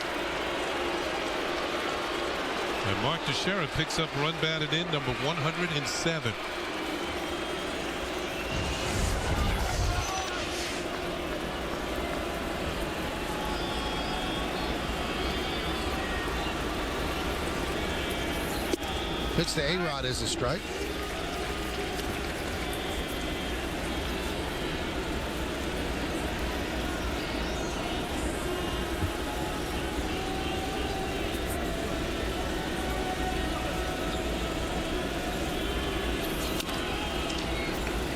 And Mark Teixeira picks up run batted in number 107. Pitch to A-Rod is a strike.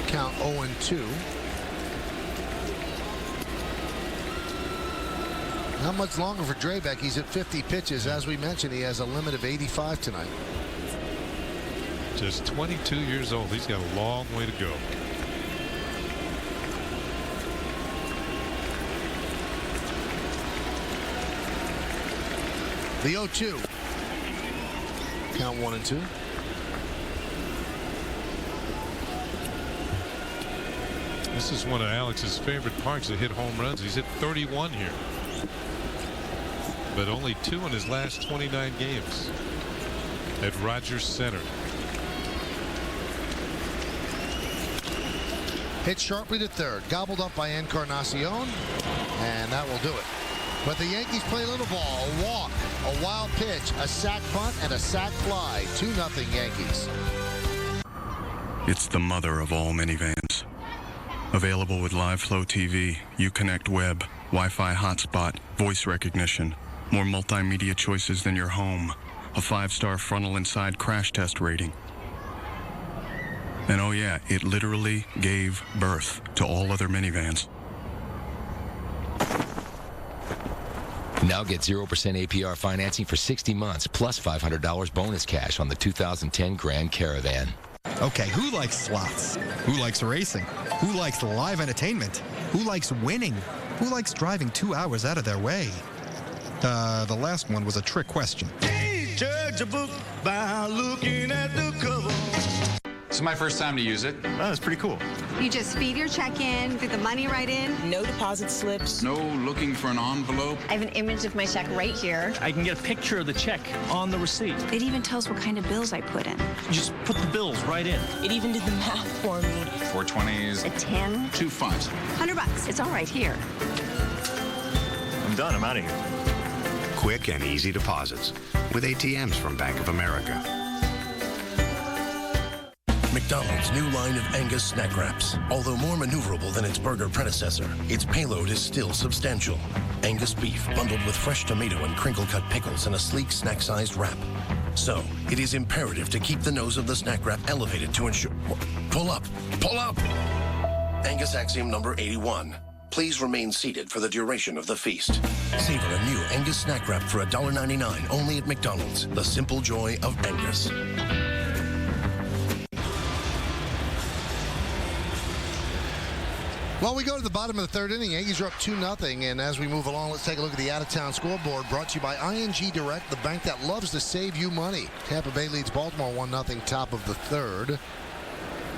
Count 0-2. Not much longer for Drabek. He's at 50 pitches. As we mentioned, he has a limit of 85 tonight. Just 22 years old. He's got a long way to go. The 0-2. Count 1-2. This is one of Alex's favorite parks to hit home runs. He's hit 31 here, but only 2 in his last 29 games at Rogers Center. Hit sharply to third. Gobbled up by Encarnacion, and that will do it. But the Yankees play a little ball, a walk, a wild pitch, a sac bunt, and a sac fly. 2-0 Yankees. It's the mother of all minivans. Available with Live Flow TV, Uconnect Web, Wi-Fi hotspot, voice recognition, more multimedia choices than your home, a 5-star frontal and side crash test rating. And oh yeah, it literally gave birth to all other minivans. Now get 0% APR financing for 60 months plus $500 bonus cash on the 2010 Grand Caravan. Okay, who likes slots? Who likes racing? Who likes live entertainment? Who likes winning? Who likes driving 2 hours out of their way? The last one was a trick question. Judge a book by looking at the cover. This is my first time to use it. Oh, that's pretty cool. You just feed your check in, put the money right in. No deposit slips. No looking for an envelope. I have an image of my check right here. I can get a picture of the check on the receipt. It even tells what kind of bills I put in. Just put the bills right in. It even did the math for me. 4 20s. A 10. 2 5s. $100. It's all right here. I'm done. I'm out of here. Quick and easy deposits with ATMs from Bank of America. McDonald's new line of Angus snack wraps. Although more maneuverable than its burger predecessor, its payload is still substantial. Angus beef bundled with fresh tomato and crinkle-cut pickles in a sleek snack-sized wrap. So, it is imperative to keep the nose of the snack wrap elevated to ensure... Pull up! Pull up! Angus Axiom number 81. Please remain seated for the duration of the feast. Savor a new Angus snack wrap for $1.99 only at McDonald's. The simple joy of Angus. Well, we go to the bottom of the third inning. Yankees are up 2-0, and as we move along, let's take a look at the out-of-town scoreboard, brought to you by ING Direct, the bank that loves to save you money. Tampa Bay leads Baltimore 1-0, top of the third,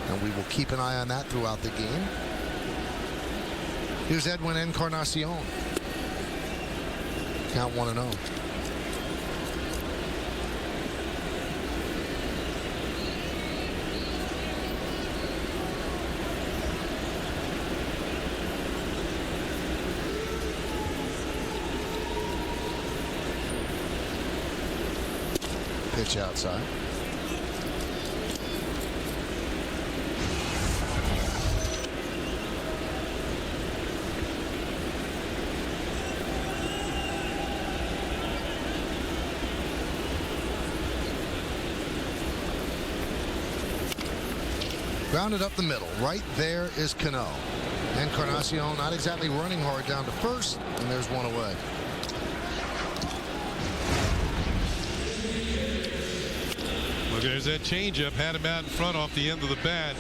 and we will keep an eye on that throughout the game. Here's Edwin Encarnacion. Count 1-0. Pitch outside. Grounded up the middle. Right there is Cano. Encarnacion not exactly running hard down to first, and there's one away. There's that changeup, had him out in front off the end of the bat.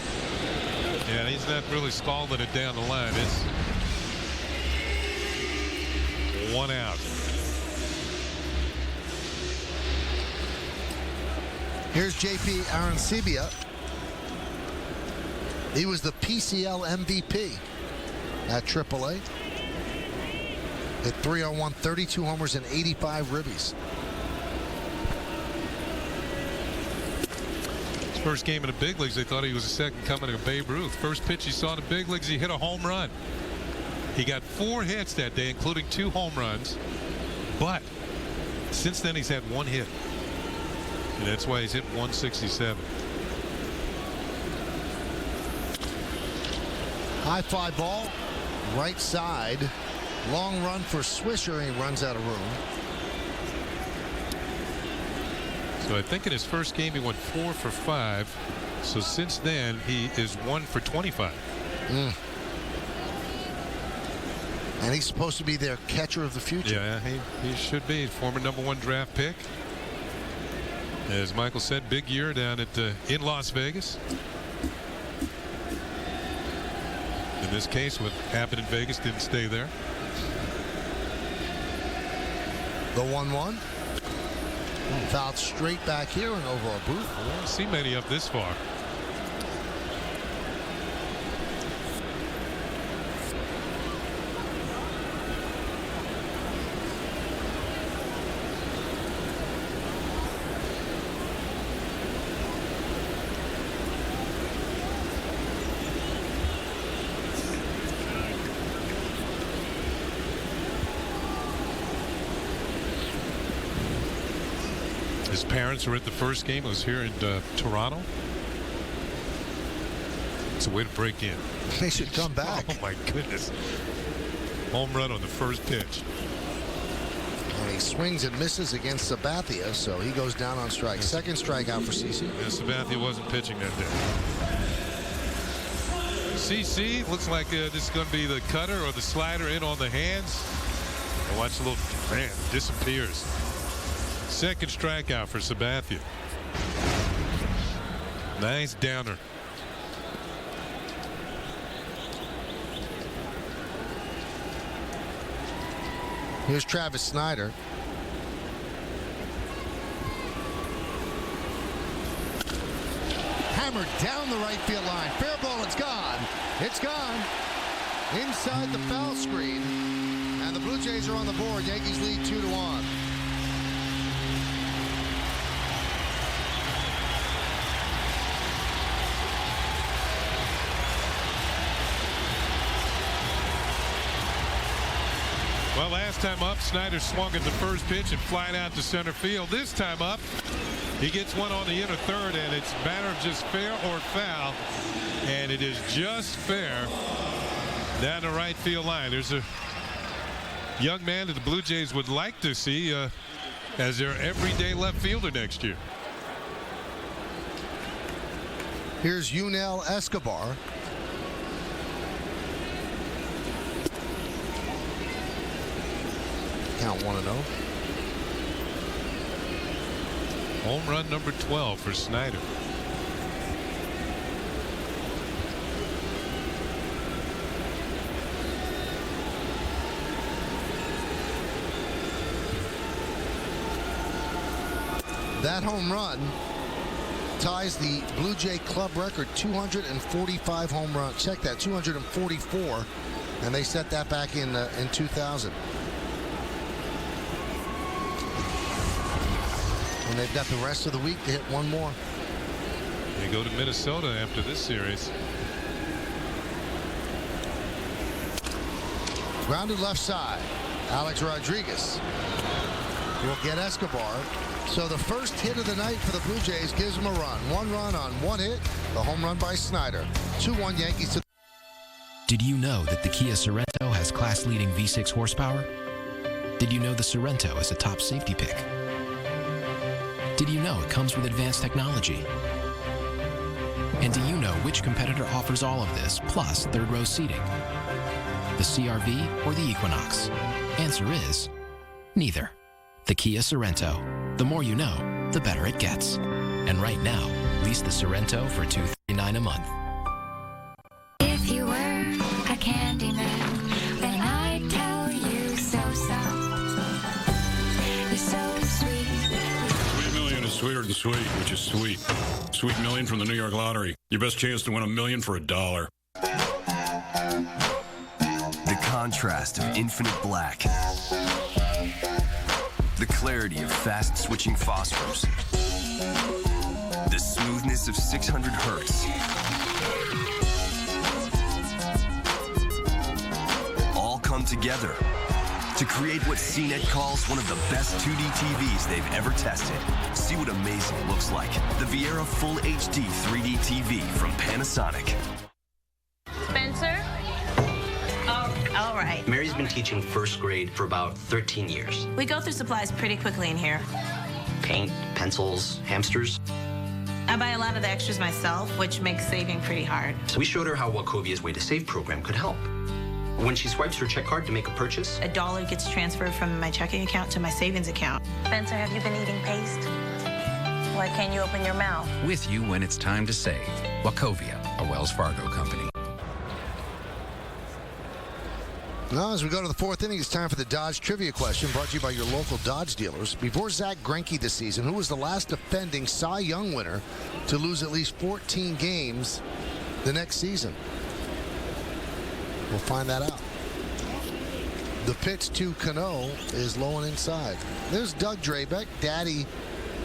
Yeah, he's not really scalding it down the line. It's 1 out. Here's JP Arancibia. He was the PCL MVP at AAA. Hit 301, 32 homers, and 85 ribbies. First game in the big leagues, they thought he was the second coming of Babe Ruth. First pitch he saw in the big leagues, he hit a home run. He got 4 hits that day, including 2 home runs. But since then, he's had 1 hit. And that's why he's hit 167. High fly ball, right side. Long run for Swisher, and he runs out of room. So I think in his first game he went 4 for 5. So since then he is 1 for 25. And he's supposed to be their catcher of the future. Yeah, he should be. Former #1 draft pick. As Michael said, big year down at in Las Vegas. In this case, what happened in Vegas didn't stay there. The 1-1. Fouled straight back here and over our booth. I don't see many up this far. His parents were at the first game. It was here in Toronto. It's a way to break in. They should come back. Oh my goodness. Home run on the first pitch. And he swings and misses against Sabathia, so he goes down on strike. Second strikeout for CC. Yeah, Sabathia wasn't pitching that day. CC looks like this is going to be the cutter or the slider in on the hands. And watch the little man disappears. Second strikeout for Sabathia. Nice downer. Here's Travis Snyder. Hammered down the right field line. Fair ball, it's gone. It's gone. Inside the foul screen. And the Blue Jays are on the board. Yankees lead 2-1. Well, last time up, Snyder swung at the first pitch and flied out to center field. This time up, he gets one on the inner third, and it's a matter of just fair or foul. And it is just fair down the right field line. There's a young man that the Blue Jays would like to see as their everyday left fielder next year. Here's Yunel Escobar. Count 1-0. Home run number 12 for Snyder. That home run ties the Blue Jay club record, 245 home runs. Check that, 244, and they set that back in 2000. And they've got the rest of the week to hit one more. They go to Minnesota after this series. Grounded left side. Alex Rodriguez will get Escobar. So the first hit of the night for the Blue Jays gives them a run. One run on one hit. The home run by Snyder. 2-1 Yankees to. Did you know that the Kia Sorento has class-leading V6 horsepower? Did you know the Sorento is a top safety pick? Did you know it comes with advanced technology? And do you know which competitor offers all of this, plus third-row seating? The CR-V or the Equinox? Answer is neither. The Kia Sorento. The more you know, the better it gets. And right now, lease the Sorento for $239 a month. If you were a candy man, then I'd tell you so soft. You're so sweet. $3 million is sweeter than sweet, which is sweet. Sweet million from the New York Lottery. Your best chance to win $1 million for $1. The contrast of infinite black. The clarity of fast-switching phosphors. The smoothness of 600 hertz. All come together to create what CNET calls one of the best 2D TVs they've ever tested. See what amazing looks like. The Viera Full HD 3D TV from Panasonic. Spencer? All right. Mary's been teaching first grade for about 13 years. We go through supplies pretty quickly in here. Paint, pencils, hamsters. I buy a lot of the extras myself, which makes saving pretty hard. So we showed her how Wachovia's Way to Save program could help. When she swipes her check card to make a purchase, $1 gets transferred from my checking account to my savings account. Spencer, have you been eating paste? Why can't you open your mouth? With you when it's time to save. Wachovia, a Wells Fargo company. Now, as we go to the fourth inning, it's time for the Dodge Trivia question brought to you by your local Dodge dealers. Before Zach Greinke this season, who was the last defending Cy Young winner to lose at least 14 games the next season? We'll find that out. The pitch to Cano is low and inside. There's Doug Drabeck, daddy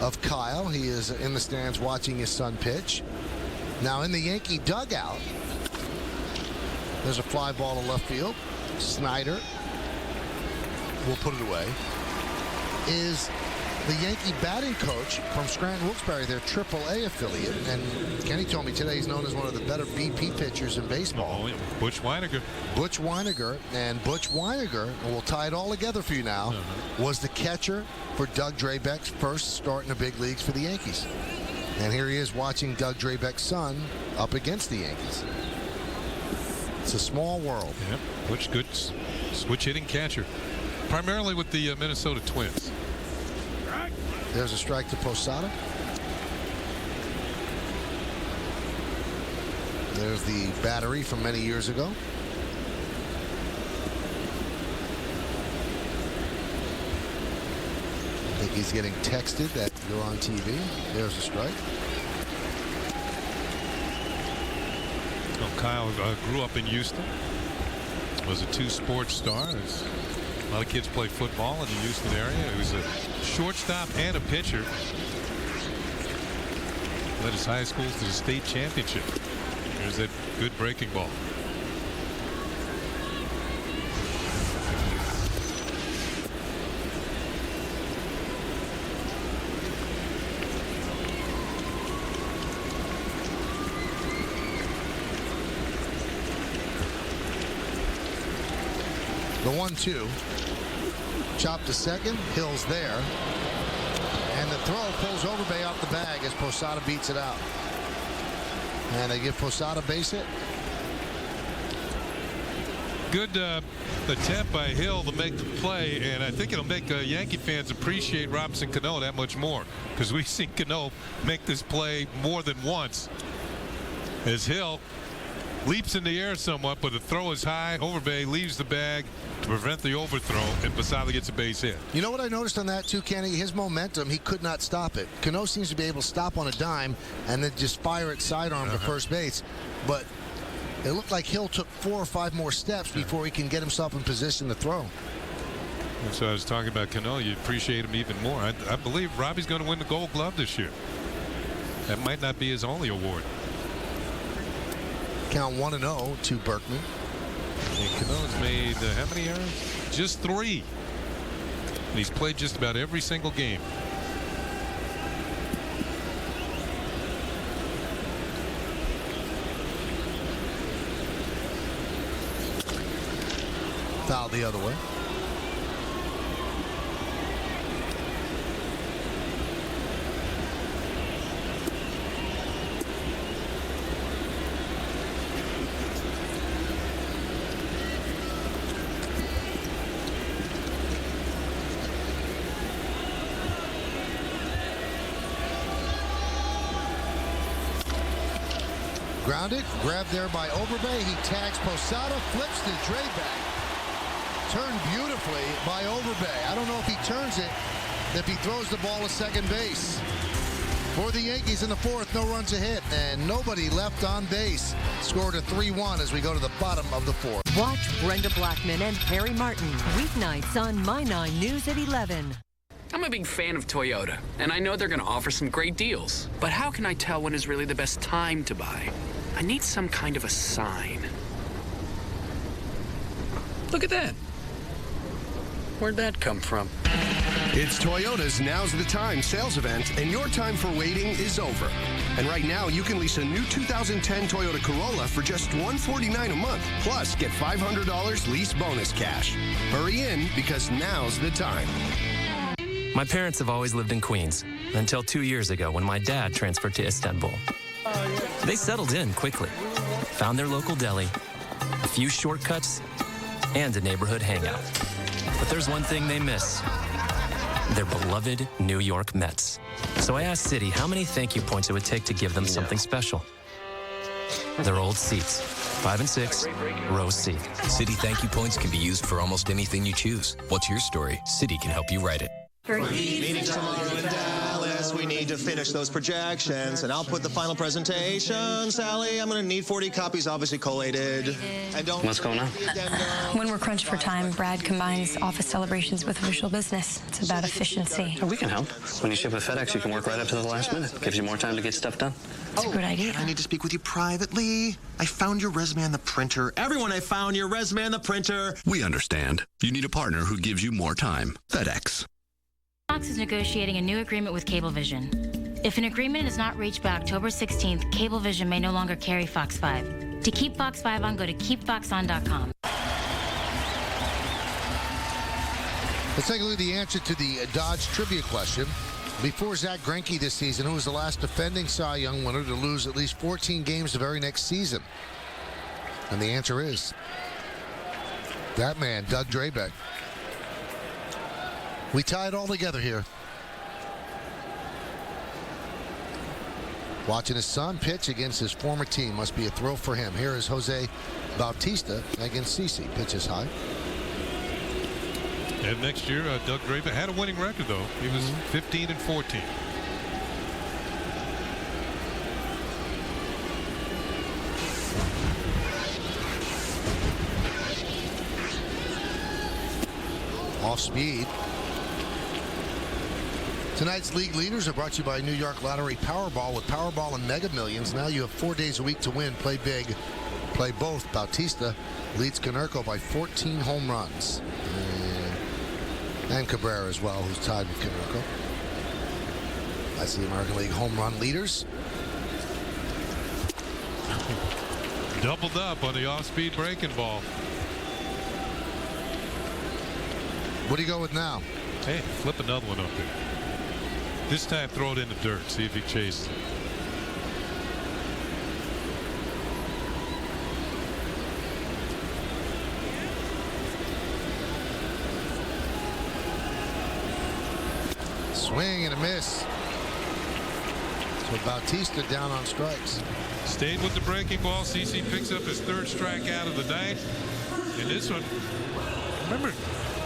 of Kyle. He is in the stands watching his son pitch. Now in the Yankee dugout, there's a fly ball to left field. Snyder will put it away. Is the Yankee batting coach from Scranton Wilkes-Barre, their AAA affiliate, and Kenny told me today he's known as one of the better BP pitchers in baseball. Butch Weiniger. Butch Weiniger, and Butch Weiniger, and we'll tie it all together for you now, was the catcher for Doug Drabeck's first start in the big leagues for the Yankees. And here he is watching Doug Drabeck's son up against the Yankees. It's a small world. Yep. Butch, good switch hitting catcher, primarily with the Minnesota Twins. There's a strike to Posada. There's the battery from many years ago. I think he's getting texted that you're on TV. There's a strike. Well, Kyle grew up in Houston. Was a two-sport star. A lot of kids play football in the Houston area. He was a shortstop and a pitcher. Led his high schools to the state championship. There's that good breaking ball. The 1-2. Chop to second. Hill's there. And the throw pulls Overbay off the bag as Posada beats it out. And they give Posada base hit. Good attempt by Hill to make the play, and I think it'll make Yankee fans appreciate Robinson Cano that much more, because we've seen Cano make this play more than once. As Hill leaps in the air somewhat, but the throw is high. Overbay leaves the bag to prevent the overthrow, and Posada gets a base hit. You know what I noticed on that too, Kenny? His momentum, he could not stop it. Cano seems to be able to stop on a dime and then just fire it sidearm to first base. But it looked like Hill took 4 or 5 more steps before he can get himself in position to throw. And so I was talking about Cano. You appreciate him even more. I believe Robbie's going to win the Gold Glove this year. That might not be his only award. Count 1-0 to Berkman. And Cano's made how many errors? Just 3. And he's played just about every single game. Foul the other way. Grounded, grabbed there by Overbay. He tags Posada, flips to Drabeck. Turned beautifully by Overbay. I don't know if he turns it, if he throws the ball to second base. For the Yankees in the fourth, no runs ahead, and nobody left on base. Scored a 3-1 as we go to the bottom of the fourth. Watch Brenda Blackman and Harry Martin weeknights on My 9 News at 11. I'm a big fan of Toyota, and I know they're going to offer some great deals. But how can I tell when is really the best time to buy? I need some kind of a sign. Look at that. Where'd that come from? It's Toyota's Now's the Time sales event, and your time for waiting is over. And right now, you can lease a new 2010 Toyota Corolla for just $149 a month, plus get $500 lease bonus cash. Hurry in, because now's the time. My parents have always lived in Queens, until 2 years ago when my dad transferred to Istanbul. They settled in quickly, found their local deli, a few shortcuts, and a neighborhood hangout. But there's one thing they miss: their beloved New York Mets. So I asked Citi how many thank you points it would take to give them something special. Their old seats, 5 and 6, row C. Citi thank you points can be used for almost anything you choose. What's your story? Citi can help you write it. Meeting tomorrow in Dallas. We need to finish those projections and output the final presentation. Sally, I'm going to need 40 copies, obviously collated. And don't. What's going on? When we're crunched for time, Brad combines office celebrations with official business. It's about efficiency. We can help. When you ship with FedEx, you can work right up to the last minute. Gives you more time to get stuff done. It's a good idea. I need to speak with you privately. I found your resume on the printer. Everyone, I found your resume on the printer. We understand. You need a partner who gives you more time. FedEx. Fox is negotiating a new agreement with Cablevision. If an agreement is not reached by October 16th, Cablevision may no longer carry Fox 5. To keep Fox 5 on, go to keepfoxon.com. Let's take a look at the answer to the Dodge trivia question. Before Zach Greinke this season, who was the last defending Cy Young winner to lose at least 14 games the very next season? And the answer is that man, Doug Drabeck. We tie it all together here. Watching his son pitch against his former team must be a thrill for him. Here is Jose Bautista against CeCe. Pitches high. And next year, Doug Drabeck had a winning record, though. He was 15 and 14. Off speed. Tonight's league leaders are brought to you by New York Lottery Powerball. With Powerball and Mega Millions, now you have 4 days a week to win. Play big, play both. Bautista leads Konerko by 14 home runs. And Cabrera as well, who's tied with Konerko. That's the American League home run leaders. Doubled up on the off-speed breaking ball. What do you go with now? Hey, flip another one up there. This time throw it in the dirt. See if he chases it. Swing and a miss. So Bautista down on strikes. Stayed with the breaking ball. CeCe picks up his third strikeout of the night. And this one, remember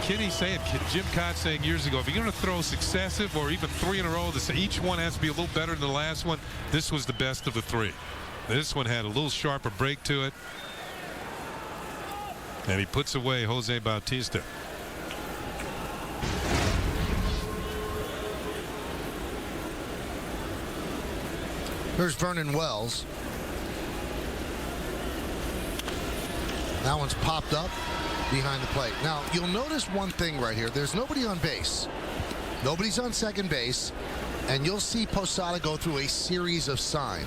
Kenny saying, Jim Cott saying years ago, if you're going to throw successive or even 3 in a row, each one has to be a little better than the last one. This was the best of the 3. This one had a little sharper break to it. And he puts away Jose Bautista. Here's Vernon Wells. That one's popped up behind the plate. Now, you'll notice one thing right here. There's nobody on base. Nobody's on second base. And you'll see Posada go through a series of signs.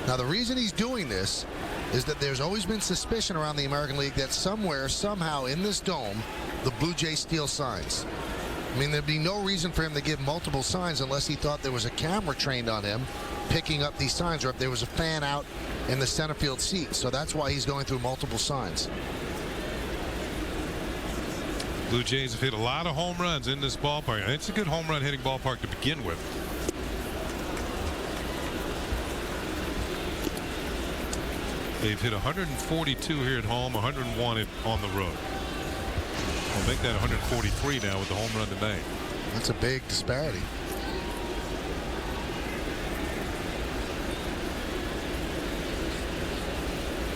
Now, the reason he's doing this is that there's always been suspicion around the American League that somewhere, somehow in this dome, the Blue Jays steal signs. I mean, there'd be no reason for him to give multiple signs unless he thought there was a camera trained on him picking up these signs, or if there was a fan out in the center field seat. So that's why he's going through multiple signs. Blue Jays have hit a lot of home runs in this ballpark. It's a good home run hitting ballpark to begin with. They've hit 142 here at home, 101 on the road. We'll make that 143 now with the home run tonight. That's a big disparity.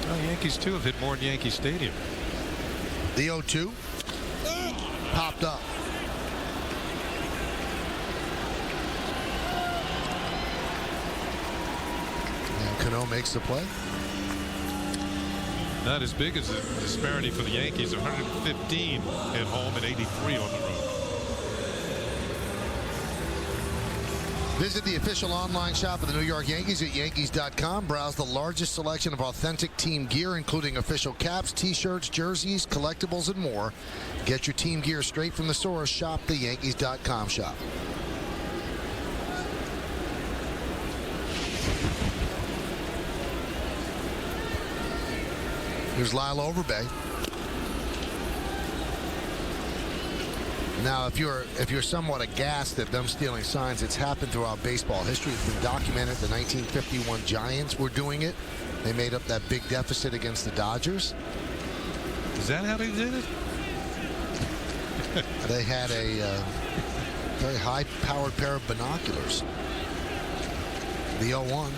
Well, Yankees too have hit more in Yankee Stadium. The 0-2 popped up. And Cano makes the play. Not as big as the disparity for the Yankees. 115 at home and 83 on the road. Visit the official online shop of the New York Yankees at Yankees.com. Browse the largest selection of authentic team gear, including official caps, t-shirts, jerseys, collectibles, and more. Get your team gear straight from the source. Shop the Yankees.com shop. Here's Lyle Overbay. Now, if you're somewhat aghast at them stealing signs, it's happened throughout baseball history. It's been documented. The 1951 Giants were doing it. They made up that big deficit against the Dodgers. Is that how they did it? They had a very high-powered pair of binoculars. The 01.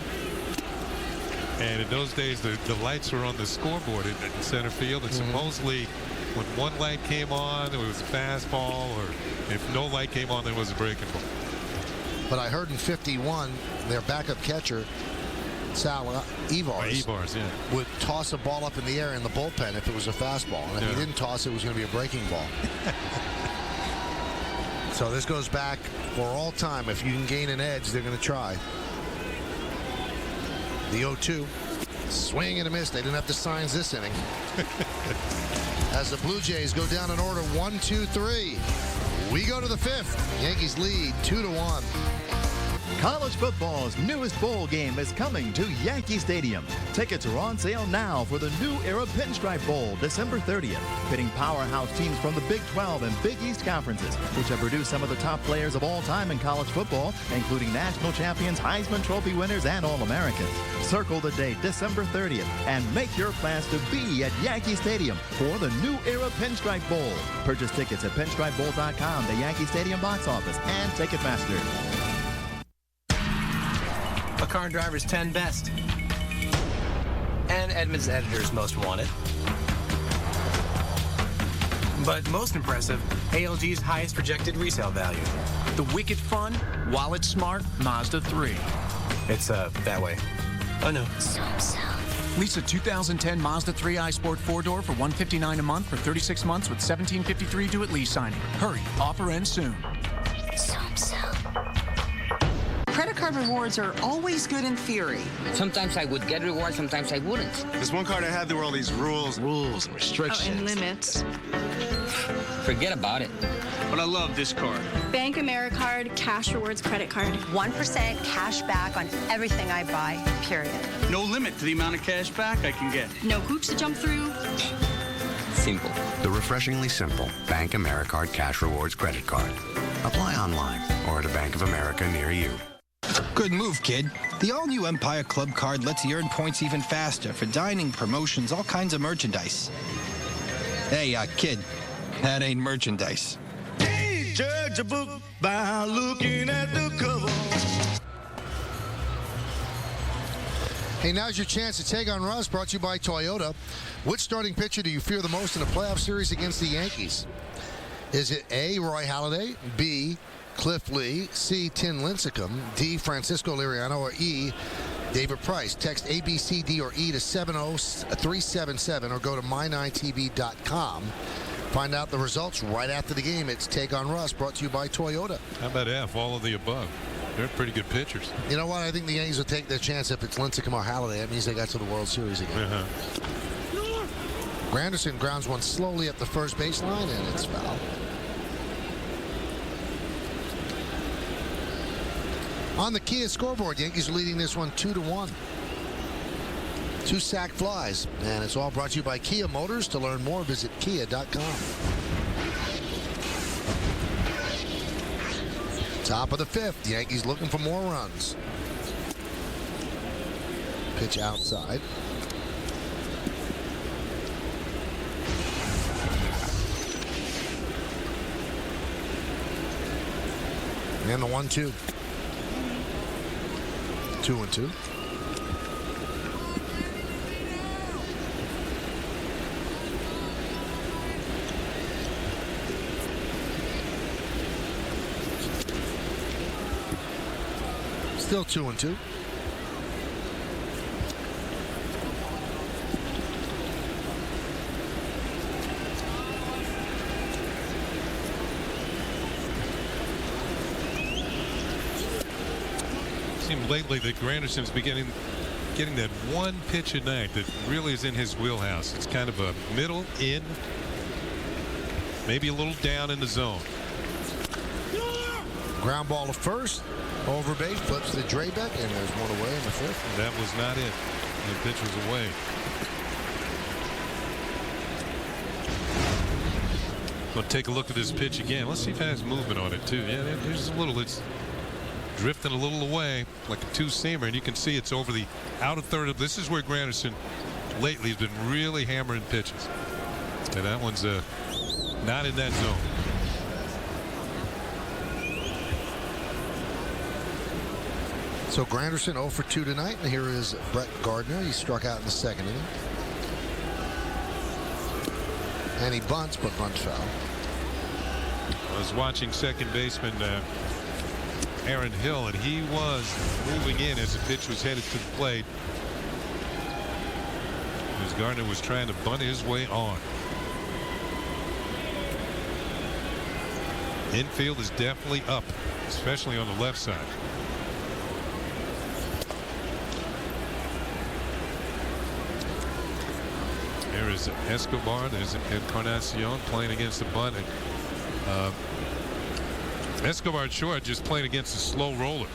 And in those days, the lights were on the scoreboard in center field, and supposedly when one light came on, it was a fastball, or if no light came on, there was a breaking ball. But I heard in 51, their backup catcher, Sal Evars, would toss a ball up in the air in the bullpen if it was a fastball. And if he didn't toss it, it was going to be a breaking ball. So this goes back for all time. If you can gain an edge, they're going to try. The 0-2. Swing and a miss. They didn't have the signs this inning. As the Blue Jays go down in order 1, 2, 3. We go to the 5th. Yankees lead 2-1. College football's newest bowl game is coming to Yankee Stadium. Tickets are on sale now for the New Era Pinstripe Bowl, December 30th, pitting powerhouse teams from the Big 12 and Big East conferences, which have produced some of the top players of all time in college football, including national champions, Heisman Trophy winners, and All-Americans. Circle the date, December 30th, and make your plans to be at Yankee Stadium for the New Era Pinstripe Bowl. Purchase tickets at pinstripebowl.com, the Yankee Stadium box office, and Ticketmaster. A car driver's 10 best. And Edmunds' editor's most wanted. But most impressive, ALG's highest projected resale value. The wicked fun, wallet smart Mazda 3. It's, that way. Oh, no. Lease a 2010 Mazda 3 iSport 4-door for $159 a month for 36 months with $1,753 due at lease signing. Hurry, offer ends soon. Credit card rewards are always good in theory. Sometimes I would get rewards, sometimes I wouldn't. There's one card I had, there were all these rules and restrictions. Oh, and limits. Forget about it. But I love this card. Bank AmeriCard Cash Rewards Credit Card. 1% cash back on everything I buy, period. No limit to the amount of cash back I can get. No hoops to jump through. Simple. The refreshingly simple Bank AmeriCard Cash Rewards Credit Card. Apply online or at a Bank of America near you. Good move, kid. The all-new Empire Club card lets you earn points even faster for dining, promotions, all kinds of merchandise. Hey, kid, that ain't merchandise. Hey, judge a book by looking at the cover. Hey, now's your chance to take on Russ, brought to you by Toyota. Which starting pitcher do you fear the most in a playoff series against the Yankees? Is it A, Roy Halladay, B, Cliff Lee, C, Tim Lincecum, D, Francisco Liriano, or E, David Price? Text A, B, C, D, or E to 70377 or go to my9tv.com. Find out the results right after the game. It's Take on Russ, brought to you by Toyota. How about F, all of the above? They're pretty good pitchers. You know what? I think the Yankees will take their chance if it's Lincecum or Halladay. That means they got to the World Series again. Granderson grounds one slowly up the first baseline, and it's foul. On the Kia scoreboard, Yankees are leading this one 2-1. 2 sack flies, and it's all brought to you by Kia Motors. To learn more, visit kia.com. Top of the 5th, Yankees looking for more runs. Pitch outside. And the 1-2. 2-2. Still 2-2. Seems lately that Granderson's getting that one pitch a night that really is in his wheelhouse. It's kind of a middle in, maybe a little down in the zone. Ground ball to first. Over base, flips to Draybeck, and there's one away in the fifth. That was not it. The pitch was away. We'll take a look at this pitch again. Let's see if it has movement on it, too. Yeah, there's a little. It's drifting a little away, like a two-seamer, and you can see it's over the outer third of. This is where Granderson lately has been really hammering pitches. And that one's not in that zone. So Granderson 0 for 2 tonight, and here is Brett Gardner. He struck out in the second inning. And he bunts, but bunts foul. I was watching second baseman Aaron Hill, and he was moving in as the pitch was headed to the plate, as Gardner was trying to bunt his way on. Infield is definitely up, especially on the left side. There is Escobar. There's Encarnacion playing against the bunt. Escobar at short, just playing against a slow roller.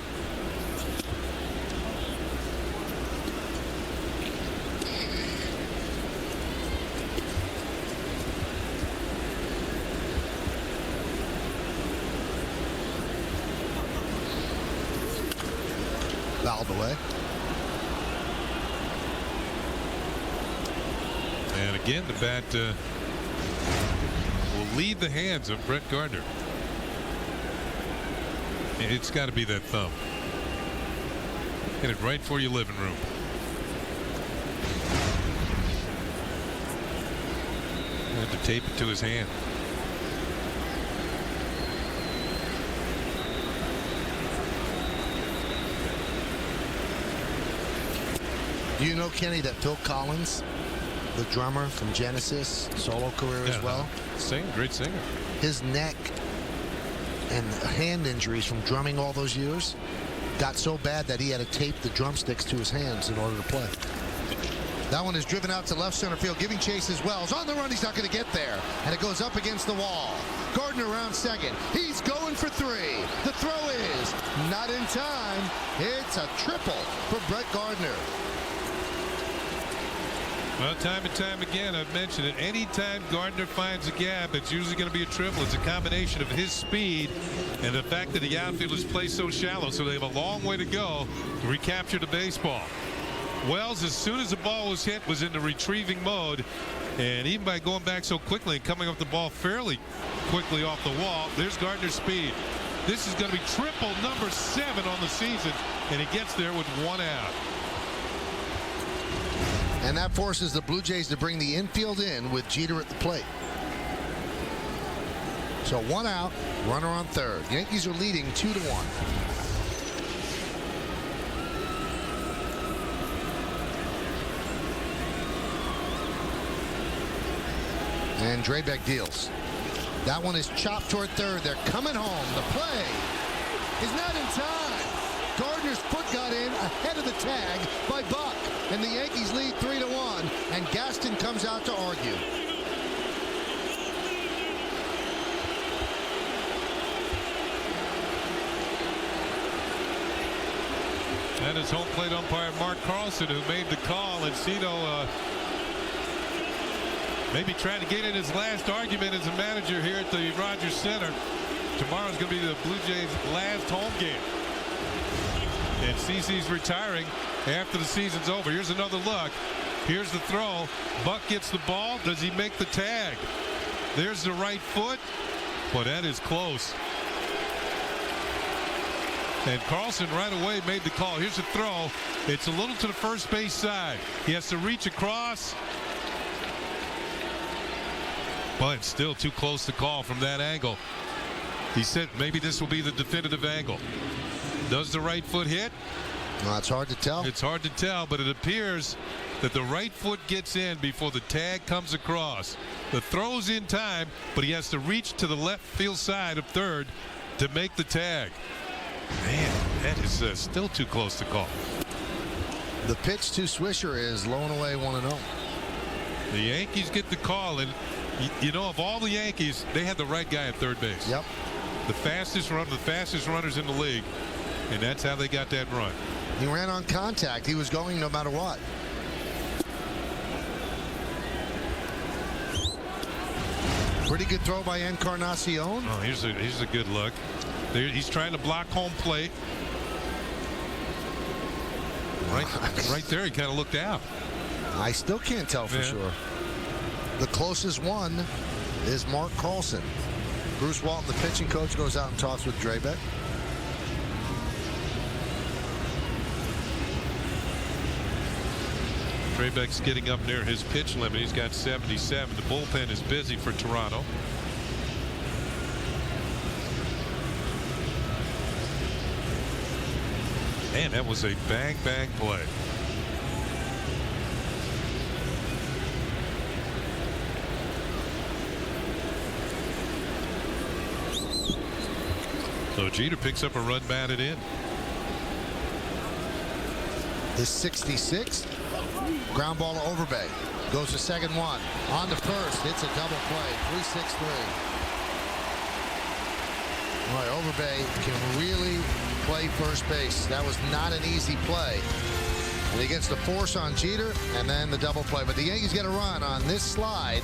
Fouled away. And again, the bat will leave the hands of Brett Gardner. It's got to be that thumb. Hit it right for your living room. Had to tape it to his hand. Do you know, Kenny, that Phil Collins, the drummer from Genesis, solo career as well? Great singer. His neck and hand injuries from drumming all those years got so bad that he had to tape the drumsticks to his hands in order to play. That one is driven out to left center field, giving chase as Wells. On the run, he's not going to get there. And it goes up against the wall. Gardner around second. He's going for 3. The throw is not in time. It's a triple for Brett Gardner. Well, time and time again, I've mentioned it. Anytime Gardner finds a gap, it's usually going to be a triple. It's a combination of his speed and the fact that the outfielders play so shallow, so they have a long way to go to recapture the baseball. Wells, as soon as the ball was hit, was in the retrieving mode, and even by going back so quickly and coming up the ball fairly quickly off the wall, there's Gardner's speed. This is going to be triple number 7 on the season, and he gets there with 1 out. And that forces the Blue Jays to bring the infield in with Jeter at the plate. So 1 out, runner on third. Yankees are leading 2-1. And Draybeck deals. That one is chopped toward third. They're coming home. The play is not in time. Gardner's foot got in ahead of the tag by Buck. And the Yankees lead 3-1. And Gaston comes out to argue. And his home plate umpire Mark Carlson, who made the call, and Cito maybe trying to get in his last argument as a manager here at the Rogers Center. Tomorrow's going to be the Blue Jays' last home game. And CeCe's retiring after the season's over. Here's another look. Here's the throw. Buck gets the ball. Does he make the tag? There's the right foot. But that is close. And Carlson right away made the call. Here's the throw. It's a little to the first base side. He has to reach across. But still too close to call from that angle. He said maybe this will be the definitive angle. Does the right foot hit? No, it's hard to tell. It's hard to tell, but it appears that the right foot gets in before the tag comes across. The throw's in time, but he has to reach to the left field side of third to make the tag. Man, that is still too close to call. The pitch to Swisher is low and away 1-0. The Yankees get the call, and you know, of all the Yankees, they had the right guy at third base. Yep. The fastest runners in the league, and that's how they got that run. He ran on contact. He was going no matter what. Pretty good throw by Encarnacion. Oh, here's a good look. He's trying to block home plate. Right there, he kind of looked out. I still can't tell for sure. The closest one is Mark Carlson. Bruce Walton, the pitching coach, goes out and talks with Drabek. Drabek's getting up near his pitch limit. He's got 77. The bullpen is busy for Toronto. Man, that was a bang play. So Jeter picks up a run batted in. The 66th ground ball to Overbay. Goes to second one. On to first. It's a double play. 3-6-3. Boy, Overbay can really play first base. That was not an easy play. And he gets the force on Jeter and then the double play. But the Yankees get a run on this slide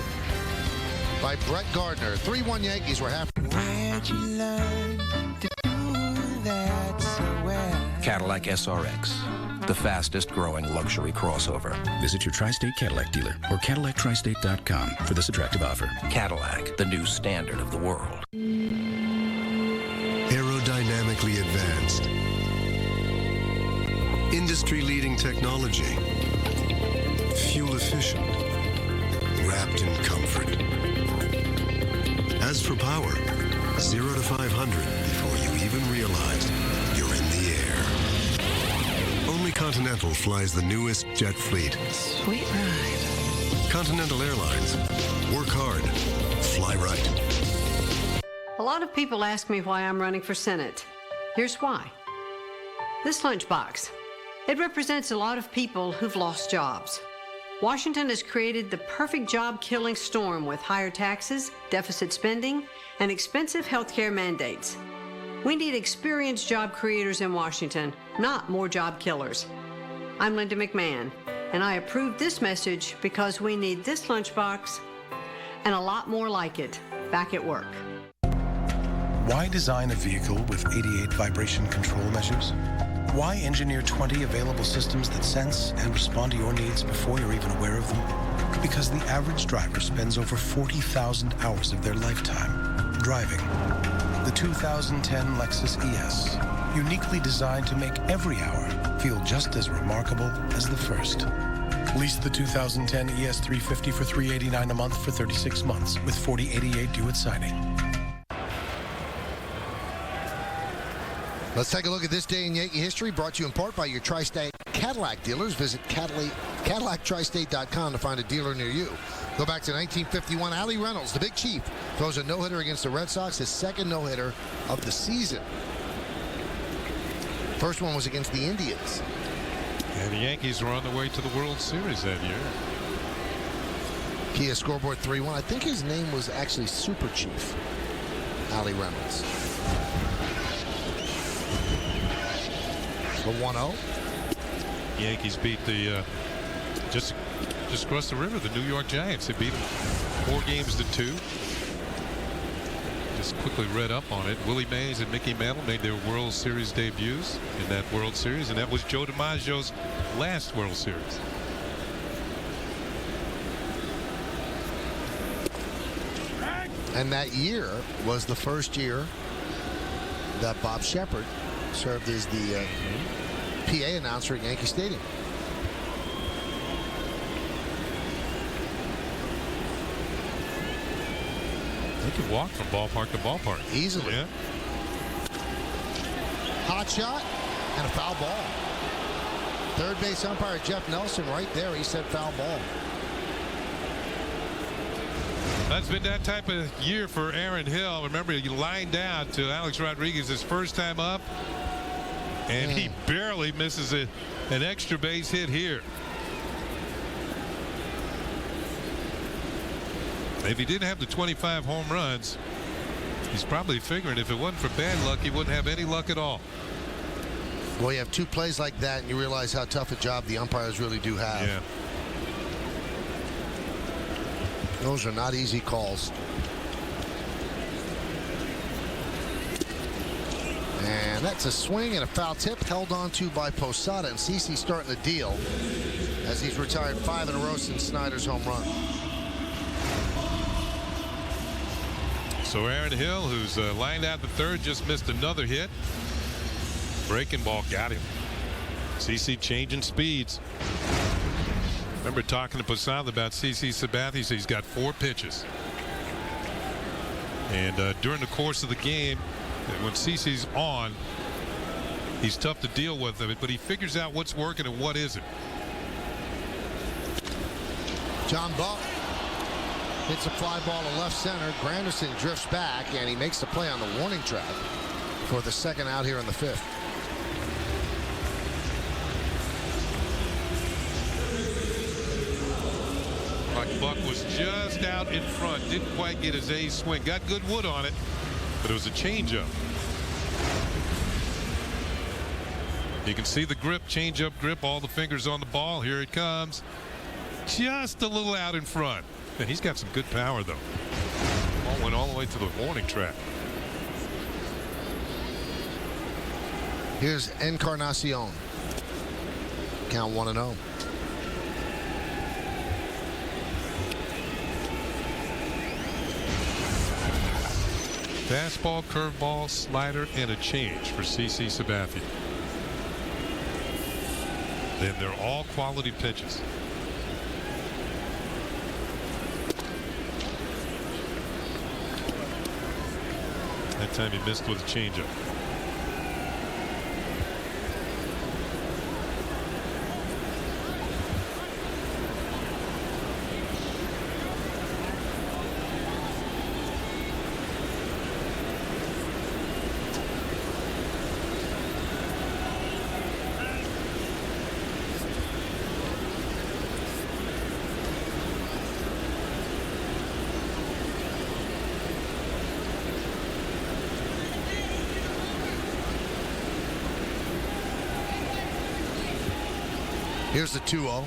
by Brett Gardner. 3-1 Yankees. We're half. Where'd you learn to do that so well? Cadillac SRX, the fastest growing luxury crossover. Visit your Tri-State Cadillac dealer or CadillacTristate.com for this attractive offer. Cadillac, the new standard of the world. Aerodynamically advanced. Industry-leading technology. Fuel efficient. Wrapped in comfort. As for power, 0 to 500 before you even realize you're in the air. Only Continental flies the newest jet fleet. Sweet ride. Continental Airlines. Work hard. Fly right. A lot of people ask me why I'm running for Senate. Here's why. This lunchbox. It represents a lot of people who've lost jobs. Washington has created the perfect job-killing storm with higher taxes, deficit spending, and expensive healthcare mandates. We need experienced job creators in Washington, not more job killers. I'm Linda McMahon, and I approve this message because we need this lunchbox and a lot more like it back at work. Why design a vehicle with 88 vibration control measures? Why engineer 20 available systems that sense and respond to your needs before you're even aware of them? Because the average driver spends over 40,000 hours of their lifetime driving. The 2010 Lexus ES, uniquely designed to make every hour feel just as remarkable as the first. Lease the 2010 ES 350 for $389 a month for 36 months with $40.88 due at signing. Let's take a look at this day in Yankee history, brought to you in part by your Tri-State Cadillac dealers. Visit CadillacTristate.com to find a dealer near you. Go back to 1951. Allie Reynolds, the Big Chief, throws a no-hitter against the Red Sox, his second no-hitter of the season. First one was against the Indians. And the Yankees were on the way to the World Series that year. Kia scoreboard 3-1. I think his name was actually Super Chief, Allie Reynolds. The 1-0. Yankees beat the just across the river, the New York Giants. They beat them 4-2. Just quickly read up on it. Willie Mays and Mickey Mantle made their World Series debuts in that World Series, and that was Joe DiMaggio's last World Series. And that year was the first year that Bob Shepard served as the PA announcer at Yankee Stadium. They could walk from ballpark to ballpark easily. Yeah. Hot shot and a foul ball. Third base umpire Jeff Nelson right there. He said foul ball. That's been that type of year for Aaron Hill. Remember, he lined out to Alex Rodriguez his first time up, and he barely misses an extra base hit here. If he didn't have the 25 home runs, he's probably figuring if it wasn't for bad luck, he wouldn't have any luck at all. Well, you have two plays like that, and you realize how tough a job the umpires really do have. Yeah. Those are not easy calls. And that's a swing and a foul tip held on to by Posada, and CeCe starting the deal as he's retired 5 in a row since Snyder's home run. So Aaron Hill, who's lined out the third, just missed another hit. Breaking ball got him. CeCe changing speeds. Remember talking to Posada about CeCe Sabathia. So he's got 4 pitches. And during the course of the game, when CeCe's on, he's tough to deal with him, but he figures out what's working and what isn't. John Buck hits a fly ball to left center. Granderson drifts back, and he makes the play on the warning track for the second out here in the 5th. Buck was just out in front, didn't quite get his A swing, got good wood on it, but it was a changeup. You can see the grip, changeup grip, all the fingers on the ball. Here it comes, just a little out in front, and he's got some good power though. Ball went all the way to the warning track. Here's Encarnacion. Count 1-0. Fastball, curveball, slider, and a change for CeCe Sabathia. Then they're all quality pitches. That time he missed with a changeup. Here's the 2-0.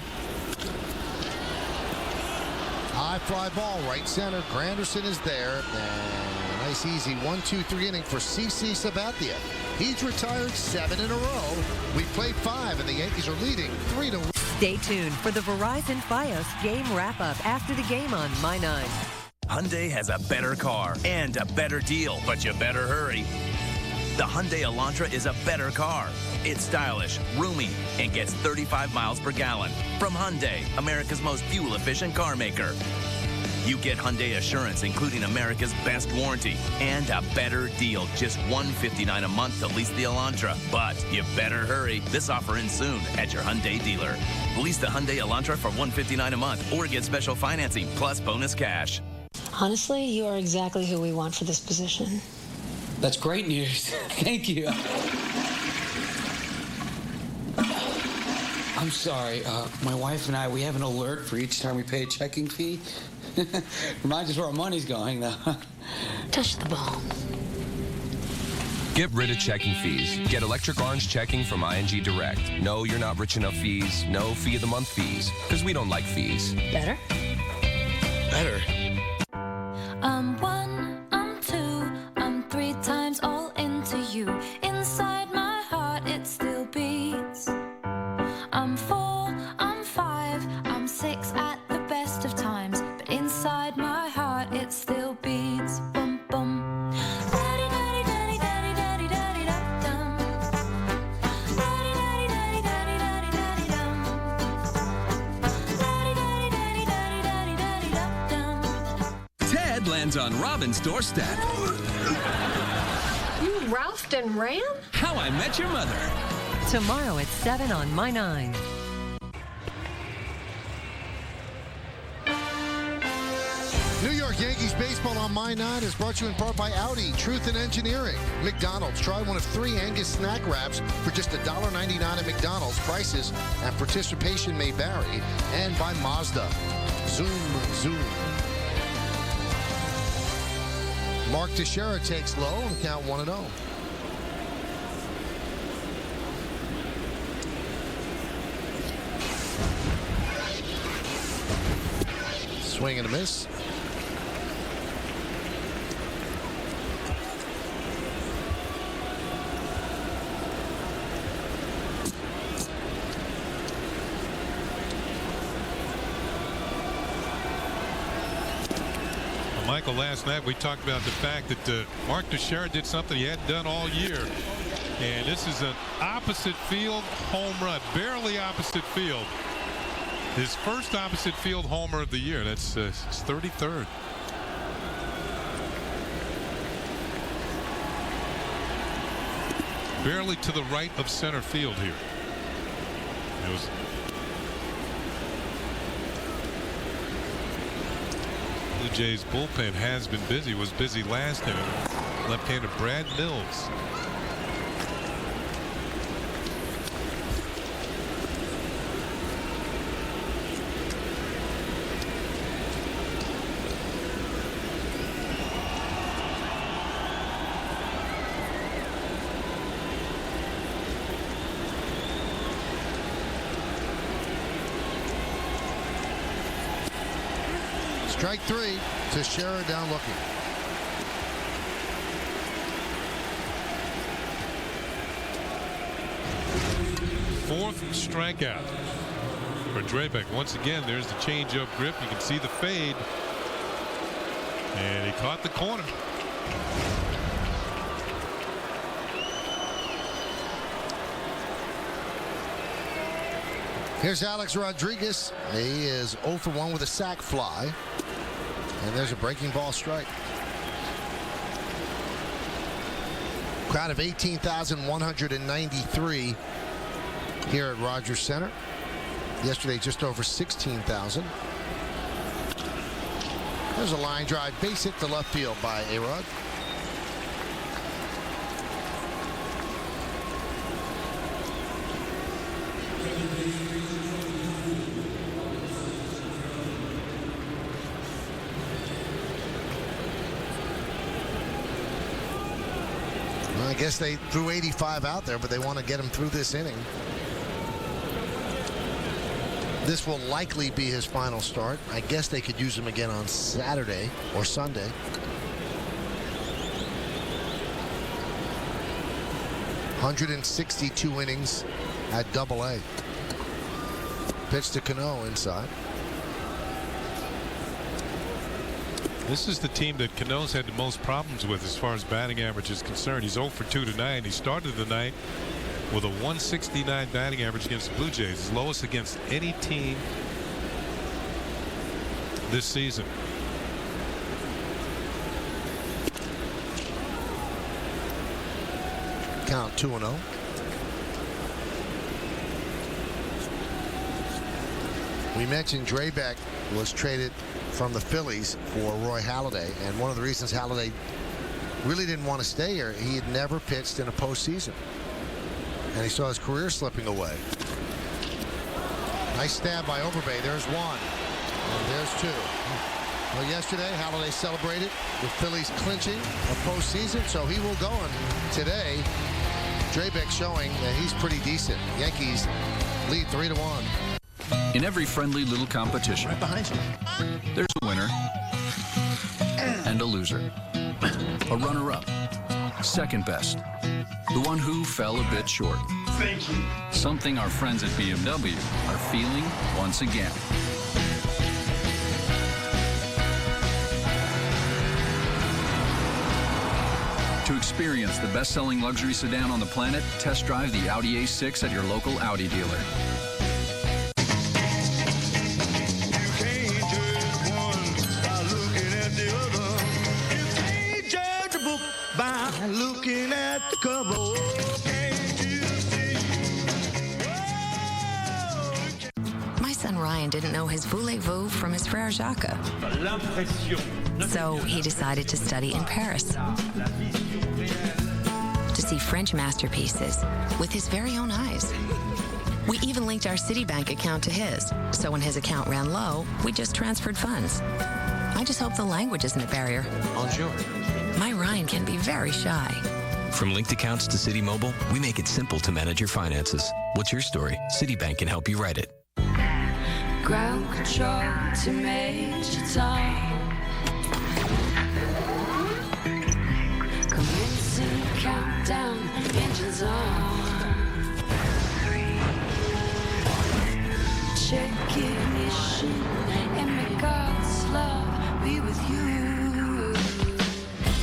High fly ball, right center. Granderson is there. And nice, easy 1-2-3 inning for CeCe Sabathia. He's retired 7 in a row. We played 5, and the Yankees are leading 3-1. Stay tuned for the Verizon Fios game wrap-up after the game on My 9. Hyundai has a better car and a better deal, but you better hurry. The Hyundai Elantra is a better car. It's stylish, roomy, and gets 35 miles per gallon. From Hyundai, America's most fuel-efficient car maker. You get Hyundai Assurance, including America's best warranty, and a better deal, just $159 a month to lease the Elantra. But you better hurry. This offer ends soon at your Hyundai dealer. Lease the Hyundai Elantra for $159 a month or get special financing plus bonus cash. Honestly, you are exactly who we want for this position. That's great news. Thank you. I'm sorry. My wife and I, we have an alert for each time we pay a checking fee. Reminds us where our money's going, though. Touch the ball. Get rid of checking fees. Get Electric Orange checking from ING Direct. No, you're not rich enough fees. No fee of the month fees. Because we don't like fees. Better? Better. I'm 1, I'm 2, I'm 3 times all into you. Inside my heart it still beats. I'm 4, I'm 5, I'm 6 at the best of times. But inside my heart it still beats. Bum bum. Daddy daddy daddy daddy daddy daddy dum dum. Daddy daddy daddy daddy daddy daddy dum. Daddy daddy daddy daddy daddy daddy dum dum. Ted lands on Robin's doorstep. You Ralphed and ran? How I Met Your Mother. Tomorrow at 7 on My 9. New York Yankees baseball on My 9 is brought to you in part by Audi, Truth in Engineering, McDonald's. Try one of 3 Angus snack wraps for just $1.99 at McDonald's. Prices and participation may vary. And by Mazda. Zoom, zoom. Mark Teixeira takes low and count 1-0. Swing and a miss. Michael, last night we talked about the fact that Mark Teixeira did something he hadn't done all year. And this is an opposite field home run, barely opposite field. His first opposite field homer of the year. That's his 33rd. Barely to the right of center field here. It was Blue Jays bullpen has been busy, was busy last inning. Left-hander Brad Mills. Strike 3. Teixeira down looking. Fourth strikeout for Drabek. Once again, there's the change-up grip. You can see the fade. And he caught the corner. Here's Alex Rodriguez. He is 0 for 1 with a sac fly. And there's a breaking ball strike. Crowd of 18,193 here at Rogers Center. Yesterday, just over 16,000. There's a line drive base hit to left field by A-Rod. I guess they threw 85 out there, but they want to get him through this inning. This will likely be his final start. I guess they could use him again on Saturday or Sunday. $162 innings at AA. Pitch to Cano inside. This is the team that Cano's had the most problems with as far as batting average is concerned. He's 0 for 2 tonight. He started the night with a 169 batting average against the Blue Jays, his lowest against any team this season. Count 2-0. We mentioned Drabek was traded from the Phillies for Roy Halladay, and one of the reasons Halladay really didn't want to stay here, he had never pitched in a postseason, and he saw his career slipping away. Nice stab by Overbay. There's one, and there's two. Well, yesterday Halladay celebrated with Phillies clinching a postseason, so he will go. And today, Drabek showing that he's pretty decent. Yankees lead 3-1. In every friendly little competition, right behind you, there's a winner and a loser, a runner-up, second best, the one who fell a bit short. Thank you. Something our friends at BMW are feeling once again. To experience the best-selling luxury sedan on the planet, test drive the Audi A6 at your local Audi dealer. Looking at the cover. My son Ryan Ryan didn't know his voulez-vous from his frère Jacques. So he decided to study in Paris, to see French masterpieces with his very own eyes. We even linked our Citibank account to his, so when his account ran low, we just transferred funds. I just hope the language isn't a barrier. Bonjour. My Ryan can be very shy. From linked accounts to Citi Mobile, we make it simple to manage your finances. What's your story? Citibank can help you write it. Ground control to Major Tom. Commencing countdown, engines on. Check ignition and may God's love be with you.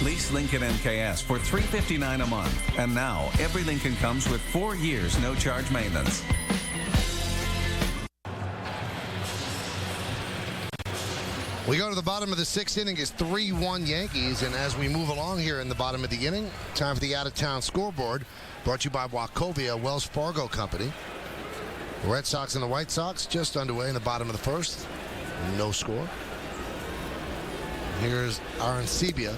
Lease Lincoln MKS for $359 a month. And now, every Lincoln comes with 4 years no-charge maintenance. We go to the bottom of the sixth inning. It's 3-1 Yankees. And as we move along here in the bottom of the inning, time for the out-of-town scoreboard. Brought to you by Wachovia Wells Fargo Company. The Red Sox and the White Sox just underway in the bottom of the first. No score. Here's Arancibia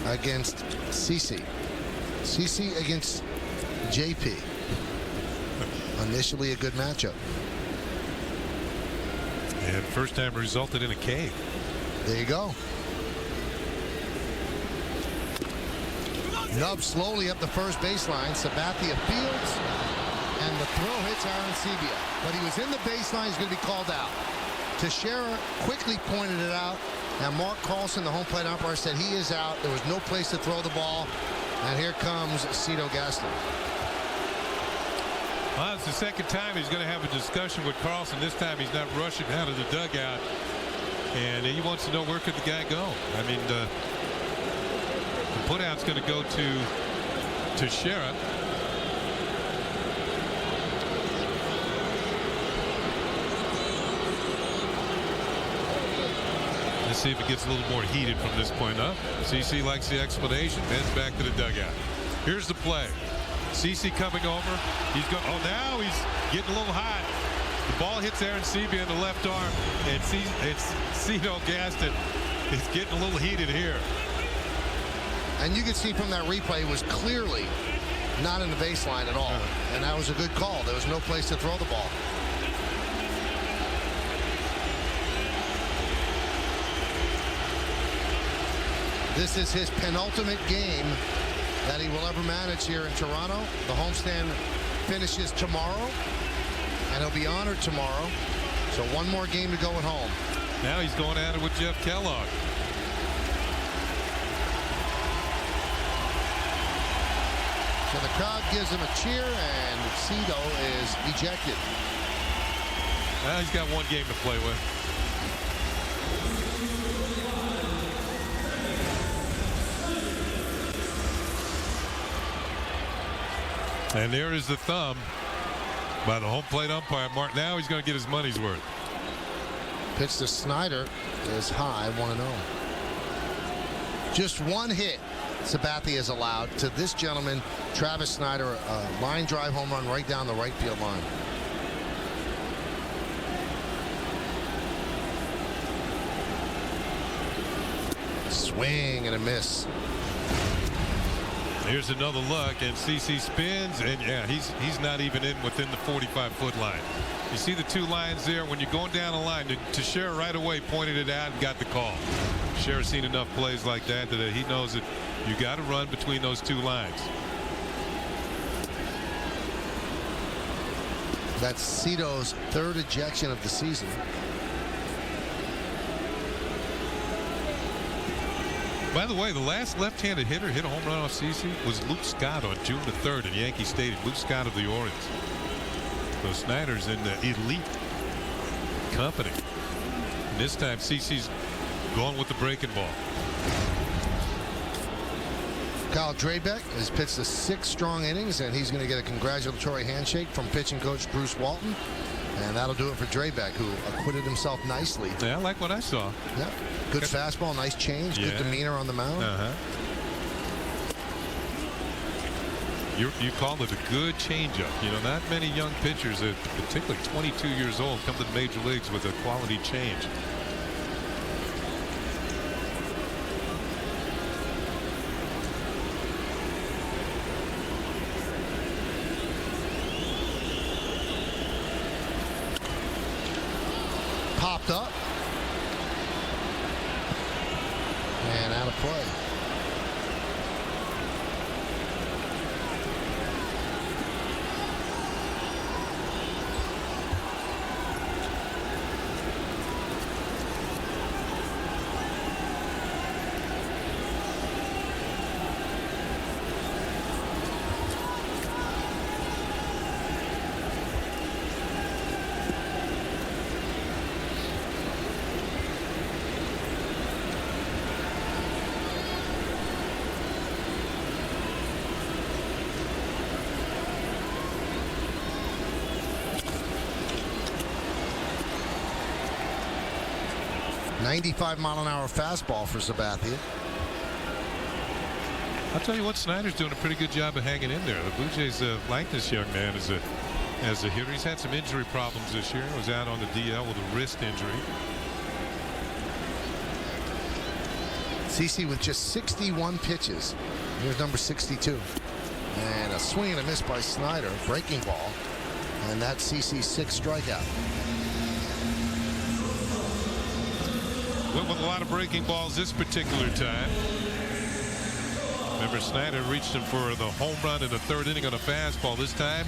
against CC. CC against JP. Initially a good matchup. And first time resulted in a K. There you go. Nub slowly up the first baseline. Sabathia fields. And the throw hits Arancibia. But he was in the baseline. He's going to be called out. Teixeira quickly pointed it out. And Mark Carlson, the home plate umpire, said he is out. There was no place to throw the ball. And here comes Cito Gaston. Well, it's the second time he's going to have a discussion with Carlson. This time he's not rushing out of the dugout. And he wants to know where could the guy go. I mean, the putout's going to go to Teixeira. Let's see if it gets a little more heated from this point up. CC likes the explanation. Heads back to the dugout. Here's the play. CC coming over. He's going. Oh, now he's getting a little hot. The ball hits Arancibia in the left arm, and it's Cito Gaston. He's getting a little heated here. And you can see from that replay, it was clearly not in the baseline at all. And that was a good call. There was no place to throw the ball. This is his penultimate game that he will ever manage here in Toronto. The homestand finishes tomorrow, and he'll be honored tomorrow. So one more game to go at home. Now he's going at it with Jeff Kellogg. So the crowd gives him a cheer, and Cito is ejected. Now he's got one game to play with. And there is the thumb by the home plate umpire, Mark. Now he's going to get his money's worth. Pitch to Snyder is high, 1-0. Just one hit Sabathia is allowed to this gentleman, Travis Snyder, a line drive home run right down the right field line. Swing and a miss. Here's another look, and CC spins, and yeah, he's not even in within the 45-foot line. You see the two lines there. When you're going down a line, Teixeira right away pointed it out and got the call. Teixeira's seen enough plays like that that he knows that you got to run between those two lines. That's Cito's third ejection of the season. By the way, the last left-handed hitter hit a home run off CC was Luke Scott on June the 3rd in Yankee Stadium. Luke Scott of the Orioles. So Snyder's in the elite company. And this time CC's going with the breaking ball. Kyle Drabek has pitched the 6 strong innings, and he's going to get a congratulatory handshake from pitching coach Bruce Walton. And that'll do it for Drabek, who acquitted himself nicely. Yeah, I like what I saw. Yeah, good fastball, nice change, good demeanor on the mound. You call it a good changeup. You know, not many young pitchers, particularly 22 years old, come to the major leagues with a quality change. Popped up. And out of play. .95-mile-an-hour fastball for Sabathia. I'll tell you what, Snyder's doing a pretty good job of hanging in there. The Blue Jays like this young man as a hitter. He's had some injury problems this year. Was out on the DL with a wrist injury. CC with just 61 pitches. Here's number 62. And a swing and a miss by Snyder. Breaking ball. And that's CC's 6th strikeout. Went with a lot of breaking balls this particular time. Remember, Snyder reached him for the home run in the 3rd inning on a fastball. This time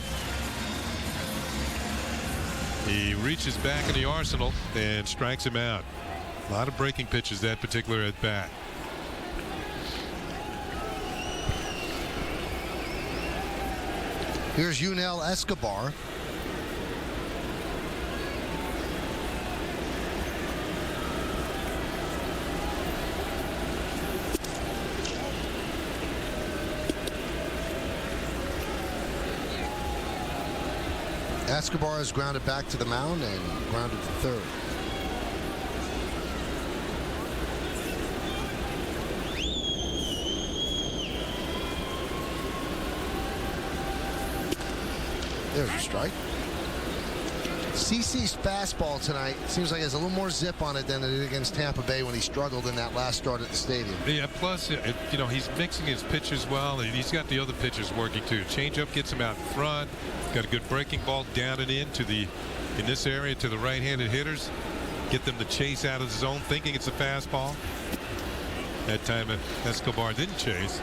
he reaches back in the arsenal and strikes him out. A lot of breaking pitches that particular at bat. Here's Yunel Escobar. Escobar is grounded back to the mound and grounded to third. There's a strike. CC's fastball tonight seems like it has a little more zip on it than it did against Tampa Bay when he struggled in that last start at the stadium. Yeah, plus, you know, he's mixing his pitches well, and he's got the other pitchers working too. Changeup gets him out in front. Got a good breaking ball down and in this area to the right-handed hitters. Get them to chase out of the zone, thinking it's a fastball. That time, Escobar didn't chase.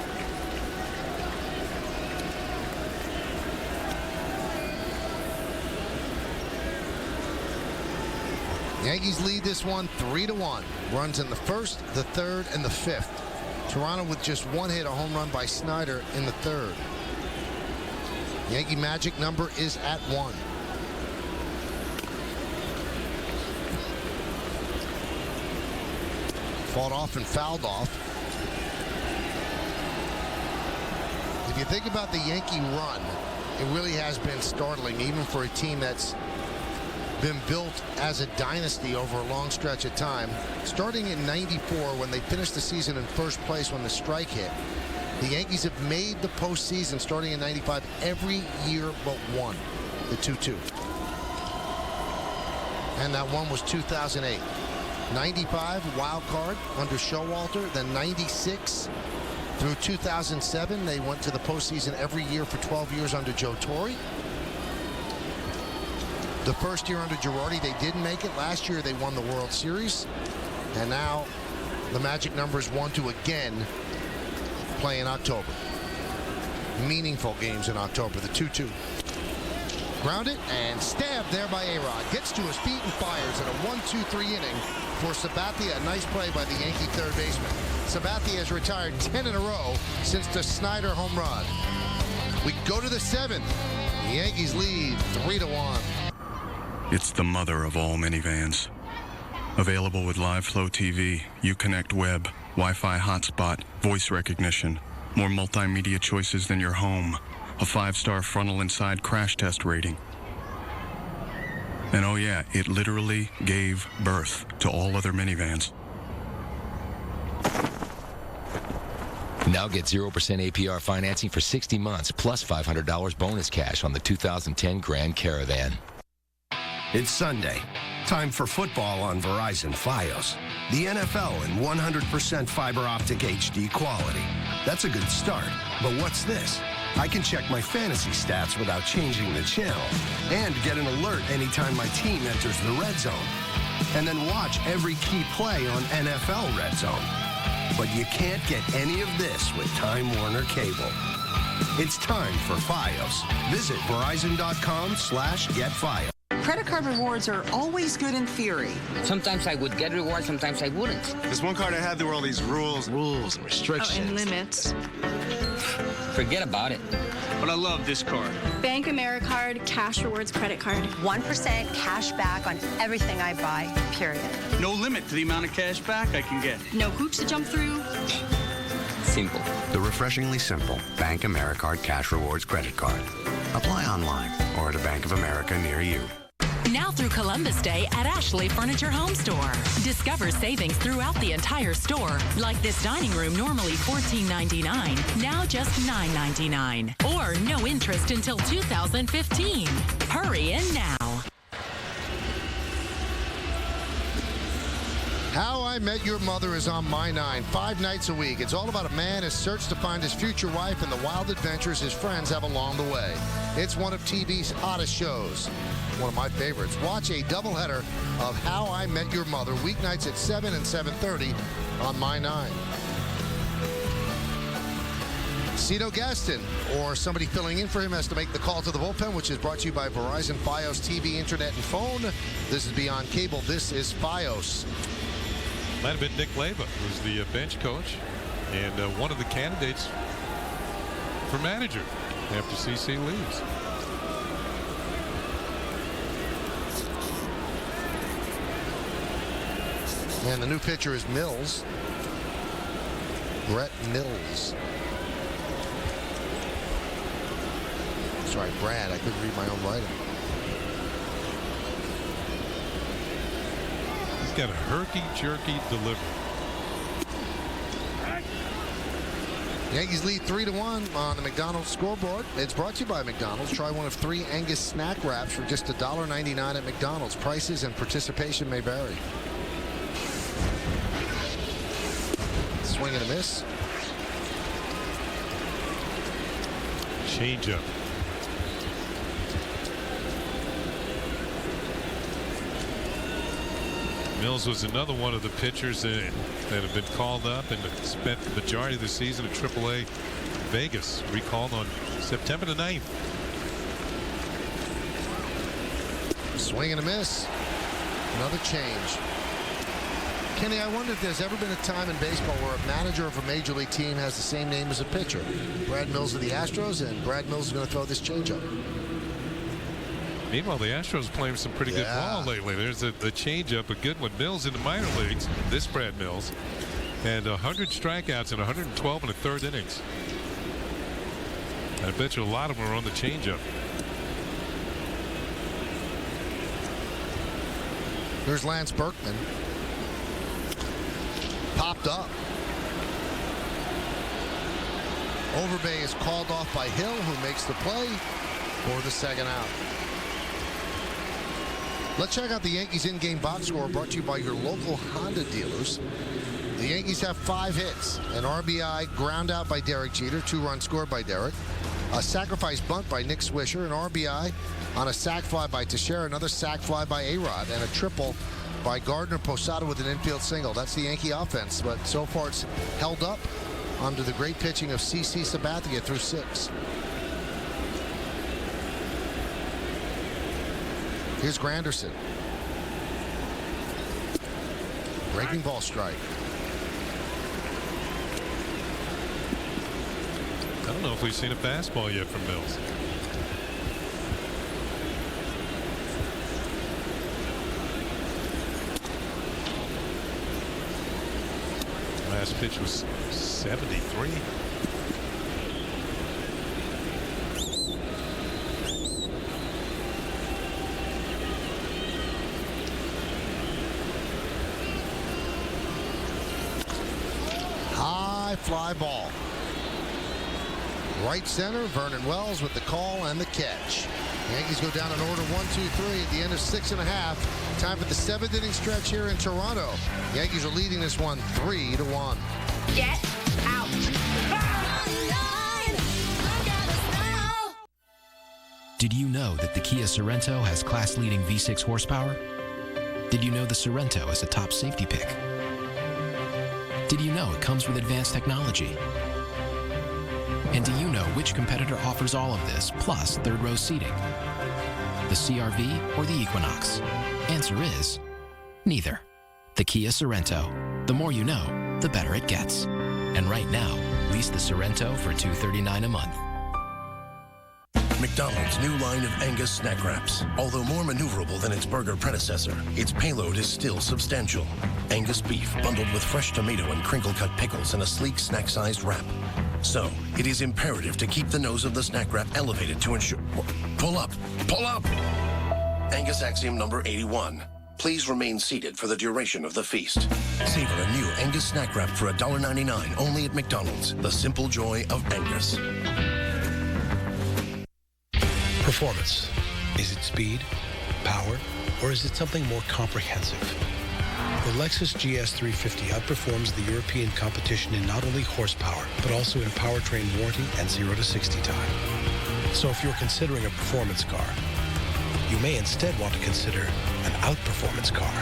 Yankees lead this one 3-1. Runs in the 1st, the 3rd, and the 5th. Toronto with just one hit, a home run by Snyder in the 3rd. Yankee magic number is at 1. Fought off and fouled off. If you think about the Yankee run, it really has been startling, even for a team that's been built as a dynasty over a long stretch of time. Starting in '94, when they finished the season in 1st place when the strike hit, the Yankees have made the postseason starting in '95 every year but one, the 2-2. And that one was 2008. '95 wild card under Showalter, then '96 through 2007 they went to the postseason every year for 12 years under Joe Torre. The first year under Girardi, they didn't make it. Last year, they won the World Series. And now the magic number is 1 to again play in October. Meaningful games in October, the 2-2. Grounded and stabbed there by A-Rod. Gets to his feet and fires in a 1-2-3 inning for Sabathia. A nice play by the Yankee 3rd baseman. Sabathia has retired 10 in a row since the Snyder home run. We go to the 7th. The Yankees lead 3-1. It's the mother of all minivans. Available with Live Flow TV, Uconnect Web, Wi-Fi hotspot, voice recognition, more multimedia choices than your home, a 5-star frontal and side crash test rating. And oh yeah, it literally gave birth to all other minivans. Now get 0% APR financing for 60 months plus $500 bonus cash on the 2010 Grand Caravan. It's Sunday. Time for football on Verizon Fios. The NFL in 100% fiber optic HD quality. That's a good start. But what's this? I can check my fantasy stats without changing the channel and get an alert anytime my team enters the red zone. And then watch every key play on NFL Red Zone. But you can't get any of this with Time Warner Cable. It's time for Fios. Visit Verizon.com/getFios. Credit card rewards are always good in theory. Sometimes I would get rewards, sometimes I wouldn't. This one card I had, there were all these rules and restrictions. And limits. Forget about it. But I love this card. Bank AmeriCard Cash Rewards Credit Card. 1% cash back on everything I buy, period. No limit to the amount of cash back I can get. No hoops to jump through. Simple. The refreshingly simple Bank AmeriCard Cash Rewards Credit Card. Apply online or at a Bank of America near you. Now through Columbus Day at Ashley Furniture Home Store. Discover savings throughout the entire store, like this dining room normally $14.99, now just $9.99. Or no interest until 2015. Hurry in now. How I Met Your Mother is on My 9, 5 nights a week. It's all about a man his search to find his future wife and the wild adventures his friends have along the way. It's one of TV's hottest shows. One of my favorites. Watch a doubleheader of How I Met Your Mother weeknights at 7 and 7:30 on My 9. Cito Gaston, or somebody filling in for him, has to make the call to the bullpen, which is brought to you by Verizon Fios TV, Internet, and Phone. This is Beyond Cable. This is Fios. Might have been Nick Leyva, who's the bench coach and one of the candidates for manager after CC leaves. And the new pitcher is Mills. Brett Mills. Sorry, Brad. I couldn't read my own writing. He's got a herky-jerky delivery. Yankees lead 3-1 on the McDonald's scoreboard. It's brought to you by McDonald's. Try one of 3 Angus snack wraps for just $1.99 at McDonald's. Prices and participation may vary. Swing and a miss. Changeup. Mills was another one of the pitchers that have been called up and spent the majority of the season at AAA Vegas. Recalled on September the 9th. Swing and a miss. Another change. Kenny, I wonder if there's ever been a time in baseball where a manager of a major league team has the same name as a pitcher. Brad Mills of the Astros, and Brad Mills is going to throw this changeup. Meanwhile, the Astros playing some pretty good ball lately. There's a changeup, a good one. Mills in the minor leagues, this Brad Mills, and 100 strikeouts in 112 in the third innings. I bet you a lot of them are on the changeup. There's Lance Berkman. Popped up. Overbay is called off by Hill, who makes the play for the second out. Let's check out the Yankees in-game box score, brought to you by your local Honda dealers. The Yankees have 5 hits, an RBI ground out by Derek Jeter, 2-run scored by Derek, a sacrifice bunt by Nick Swisher, an RBI on a sac fly by Teixeira, another sac fly by A-Rod, and a triple by Gardner Posada with an infield single. That's the Yankee offense, but so far it's held up under the great pitching of CC Sabathia through 6. Here's Granderson. Breaking ball strike. I don't know if we've seen a fastball yet from Mills. Last pitch was 73. High fly ball. right center. Vernon Wells with the call and the catch. Yankees go down in order 1-2-3 at the end of 6.5. Time for the 7th inning stretch here in Toronto. Yankees are leading this one 3-1. Get out. Did you know that the Kia Sorento has class-leading V6 horsepower? Did you know the Sorento is a top safety pick? Did you know it comes with advanced technology? And do you know which competitor offers all of this, plus third-row seating? The CR-V or the Equinox? Answer is neither. The Kia Sorento. The more you know, the better it gets. And right now, lease the Sorento for $239 a month. McDonald's new line of Angus snack wraps. Although more maneuverable than its burger predecessor, its payload is still substantial. Angus beef bundled with fresh tomato and crinkle-cut pickles in a sleek snack-sized wrap. So, it is imperative to keep the nose of the snack wrap elevated to ensure... Pull up! Pull up! Angus Axiom number 81. Please remain seated for the duration of the feast. Savor a new Angus snack wrap for $1.99 only at McDonald's. The simple joy of Angus. Performance. Is it speed, power, or is it something more comprehensive? The Lexus GS350 outperforms the European competition in not only horsepower, but also in powertrain warranty and 0 to 60 time. So if you're considering a performance car, you may instead want to consider an outperformance car.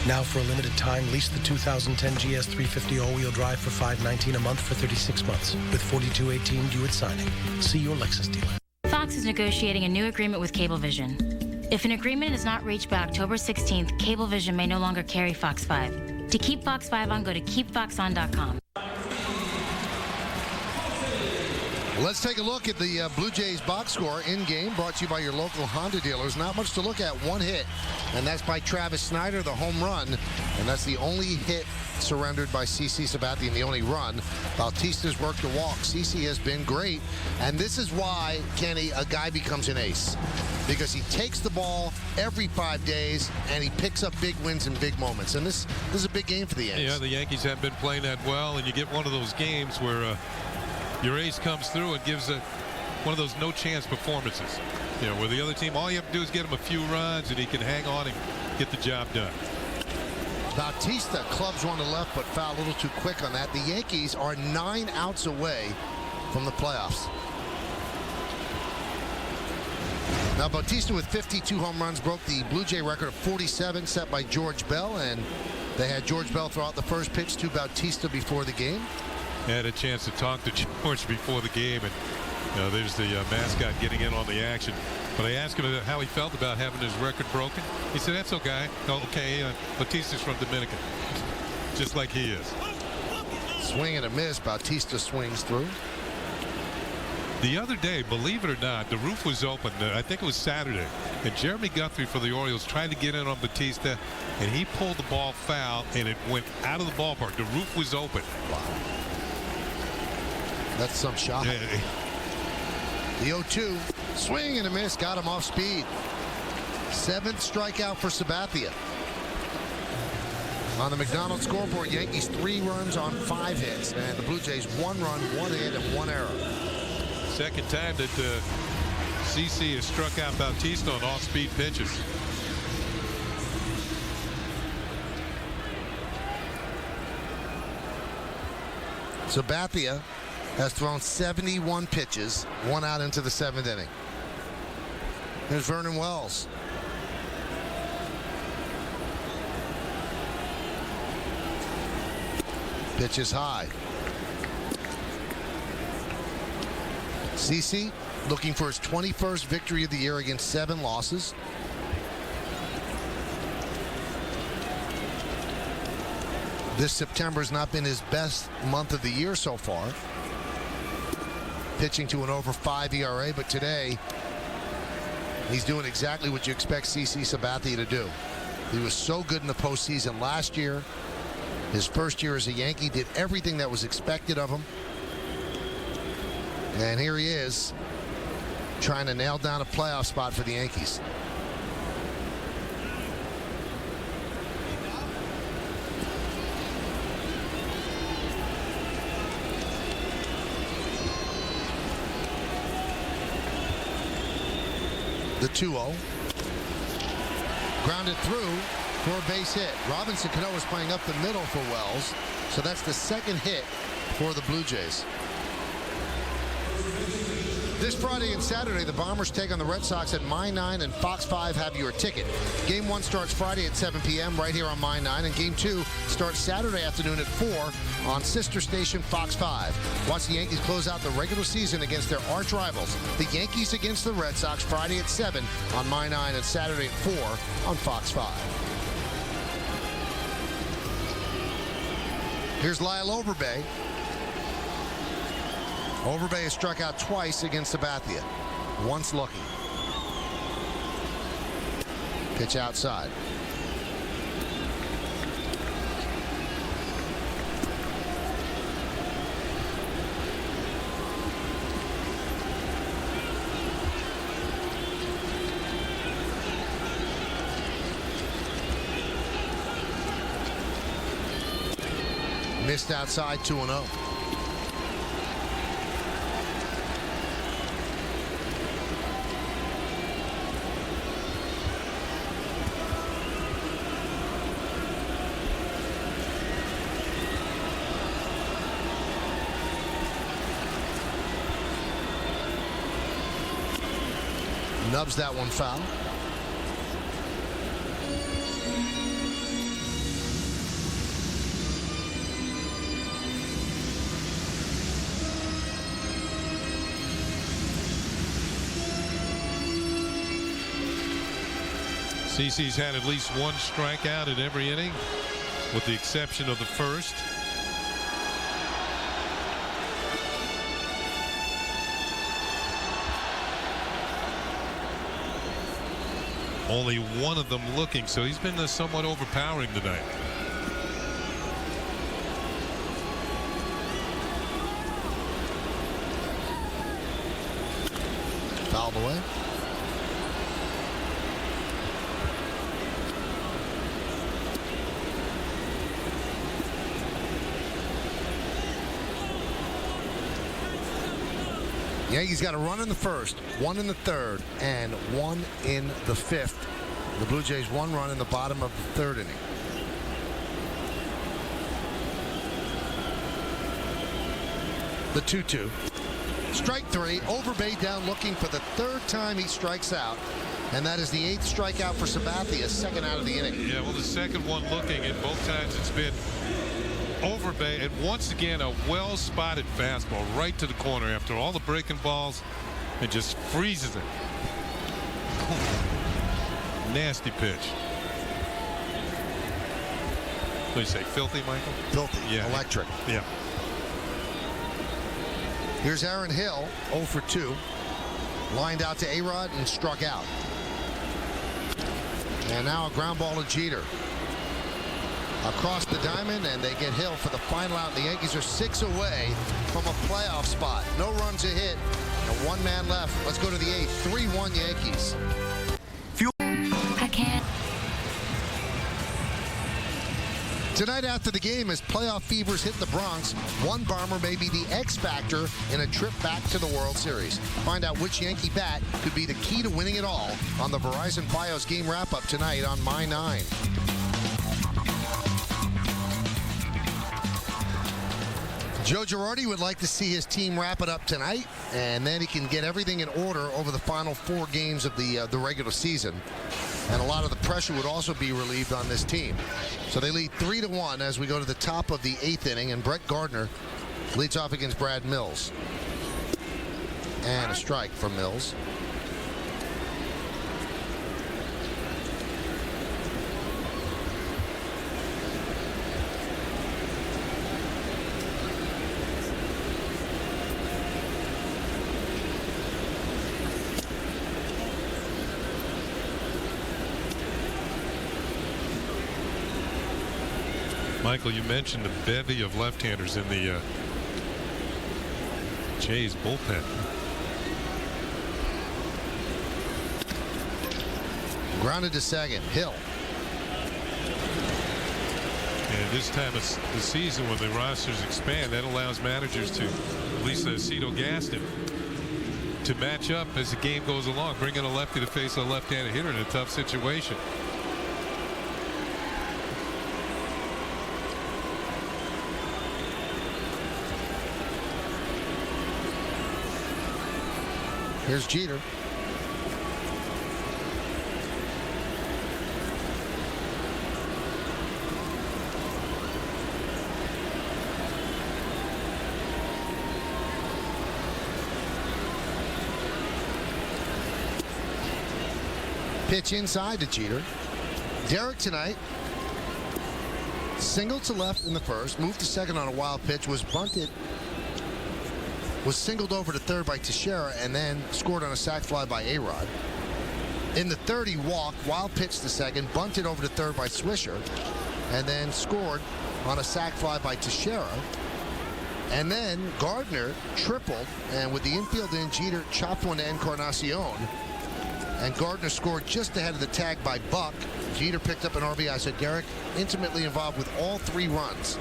Now for a limited time, lease the 2010 GS350 all-wheel drive for $519 a month for 36 months, with $42.18 due at signing. See your Lexus dealer. Fox is negotiating a new agreement with Cablevision. If an agreement is not reached by October 16th, Cablevision may no longer carry Fox 5. To keep Fox 5 on, go to keepfoxon.com. Let's take a look at the Blue Jays box score in-game, brought to you by your local Honda dealers. Not much to look at, one hit, and that's by Travis Snyder, the home run, and that's the only hit surrendered by CC Sabathia, the only run. Bautista's worked the walk. CC has been great, and this is why, Kenny, a guy becomes an ace, because he takes the ball every 5 days, and he picks up big wins in big moments, and this is a big game for the Yankees. Yeah, the Yankees haven't been playing that well, and you get one of those games where your ace comes through and gives one of those no-chance performances. You know, where the other team, all you have to do is get him a few runs, and he can hang on and get the job done. Bautista clubs one to left, but fouled a little too quick on that. The Yankees are 9 outs away from the playoffs. Now, Bautista with 52 home runs broke the Blue Jay record of 47 set by George Bell, and they had George Bell throw out the first pitch to Bautista before the game. Had a chance to talk to George before the game, and there's the mascot getting in on the action. But I asked him how he felt about having his record broken. He said, that's okay. Bautista's from Dominican, just like he is. Swing and a miss. Bautista swings through. The other day, believe it or not, the roof was open. I think it was Saturday. And Jeremy Guthrie for the Orioles tried to get in on Bautista, and he pulled the ball foul, and it went out of the ballpark. The roof was open. Wow. That's some shot. The 0-2. Swing and a miss. Got him off speed. 7th strikeout for Sabathia. On the McDonald's scoreboard, Yankees 3 runs on 5 hits. And the Blue Jays 1 run, 1 hit, and 1 error. Second time that CC has struck out Bautista on off-speed pitches. Sabathia has thrown 71 pitches, 1 out into the 7th inning. There's Vernon Wells. Pitch is high. CC looking for his 21st victory of the year against 7 losses. This September has not been his best month of the year so far. Pitching to an over 5 ERA, but today he's doing exactly what you expect CC Sabathia to do. He was so good in the postseason last year. His first year as a Yankee, did everything that was expected of him. And here he is, trying to nail down a playoff spot for the Yankees. The 2-0. Grounded through for a base hit. Robinson Cano is playing up the middle for Wells, so that's the second hit for the Blue Jays. This Friday and Saturday, the Bombers take on the Red Sox at My 9, and Fox 5 have your ticket. Game 1 starts Friday at 7 p.m. right here on My 9, and Game 2 starts Saturday afternoon at 4 on sister station Fox 5. Watch the Yankees close out the regular season against their arch rivals, the Yankees against the Red Sox, Friday at 7 on My 9 and Saturday at 4 on Fox 5. Here's Lyle Overbay. Overbay has struck out twice against Sabathia. Once looking. Pitch outside. Missed outside, 2-0. Nubs that one foul. CC's had at least one strikeout in every inning, with the exception of the first. Only one of them looking, so he's been somewhat overpowering tonight. Fouled away. Yankees got a run in the first, one in the third, and one in the fifth. The Blue Jays 1 run in the bottom of the third inning. The 2-2. Strike 3. Overbay down looking for the third time he strikes out. And that is the 8th strikeout for Sabathia, second out of the inning. Yeah, well, the second one looking, and both times it's been Overbay, and once again a well-spotted fastball right to the corner after all the breaking balls, and just freezes it. Nasty pitch. What do you say, filthy, Michael? Filthy. Yeah. Electric. Yeah. Here's Aaron Hill, 0 for 2. Lined out to A-Rod and struck out. And now a ground ball to Jeter. Across the diamond, and they get Hill for the final out. The Yankees are 6 away from a playoff spot. No runs a hit, and 1 man left. Let's go to the 8th. 3-1 Yankees. I can't. Tonight after the game, as playoff fevers hit the Bronx, one Bomber may be the X factor in a trip back to the World Series. Find out which Yankee bat could be the key to winning it all on the Verizon Fios game wrap-up tonight on My 9. Joe Girardi would like to see his team wrap it up tonight, and then he can get everything in order over the final 4 games of the regular season. And a lot of the pressure would also be relieved on this team. So they lead 3-1 as we go to the top of the 8th inning, and Brett Gardner leads off against Brad Mills. And a strike from Mills. Michael, you mentioned the bevy of left-handers in the Jays bullpen. Grounded to second. Hill. And this time of the season, when the rosters expand, that allows managers to, at least Cito Gaston, to match up as the game goes along, bringing a lefty to face a left-handed hitter in a tough situation. Here's Jeter. Pitch inside to Jeter. Derek tonight singled to left in the first, moved to second on a wild pitch, was bunted, was singled over to third by Teixeira, and then scored on a sac fly by A-Rod. In the third, he walked, wild pitch to second, bunted over to third by Swisher, and then scored on a sac fly by Teixeira. And then Gardner tripled, and with the infield in, Jeter chopped one to Encarnacion. And Gardner scored just ahead of the tag by Buck. Jeter picked up an RBI. So Derek intimately involved with all 3 runs.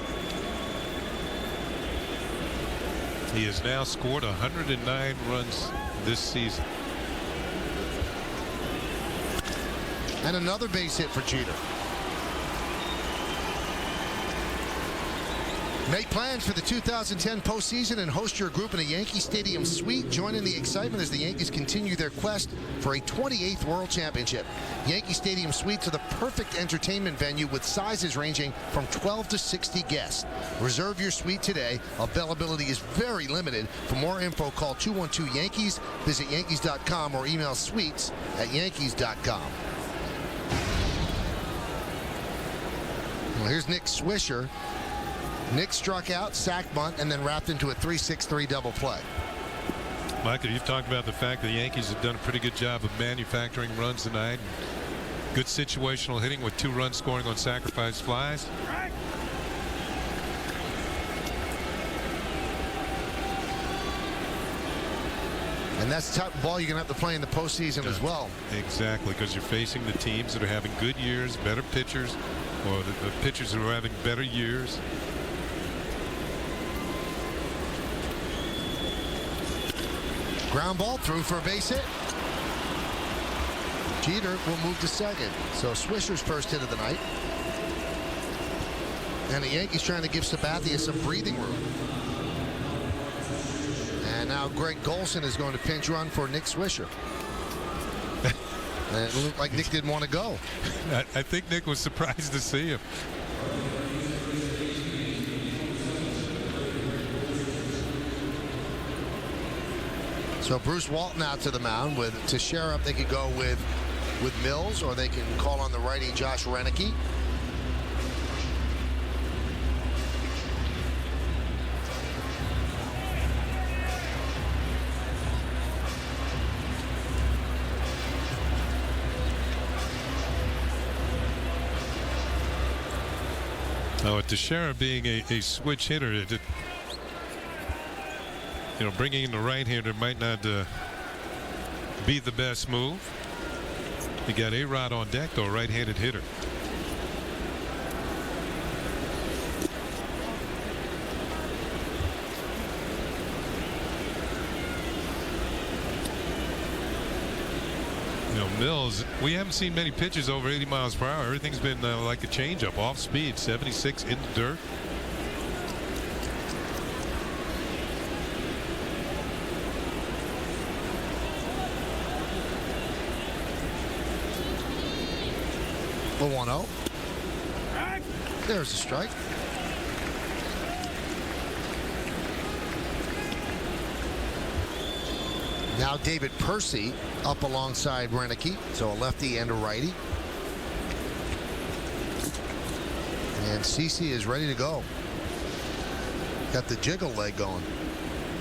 He has now scored 109 runs this season. And another base hit for Jeter. Make plans for the 2010 postseason and host your group in a Yankee Stadium suite. Join in the excitement as the Yankees continue their quest for a 28th World Championship. Yankee Stadium suites are the perfect entertainment venue with sizes ranging from 12 to 60 guests. Reserve your suite today. Availability is very limited. For more info, call 212-YANKEES, visit Yankees.com, or email suites@Yankees.com. Well, here's Nick Swisher. Nick struck out, sack bunt, and then wrapped into a 3-6-3 double play. Michael, you've talked about the fact that the Yankees have done a pretty good job of manufacturing runs tonight. Good situational hitting with 2 runs scoring on sacrifice flies. And that's the type of ball you're going to have to play in the postseason as well. Exactly, because you're facing the teams that are having good years, better pitchers, or the pitchers who are having better years. Ground ball through for a base hit. Jeter will move to second. So Swisher's first hit of the night. And the Yankees trying to give Sabathia some breathing room. And now Greg Golson is going to pinch run for Nick Swisher. And it looked like Nick didn't want to go. I think Nick was surprised to see him. So Bruce Walton out to the mound with Teixeira up. They could go with Mills, or they can call on the righty Josh Renicky. Oh, Teixeira being a switch hitter, bringing in the right-hander might not be the best move. You got A-Rod on deck, though, right-handed hitter. Mills, we haven't seen many pitches over 80 miles per hour. Everything's been like a changeup, off speed, 76 in the dirt. The 1-0. There's a strike. Now David Percy up alongside Renicky, so a lefty and a righty. And CeCe is ready to go. Got the jiggle leg going.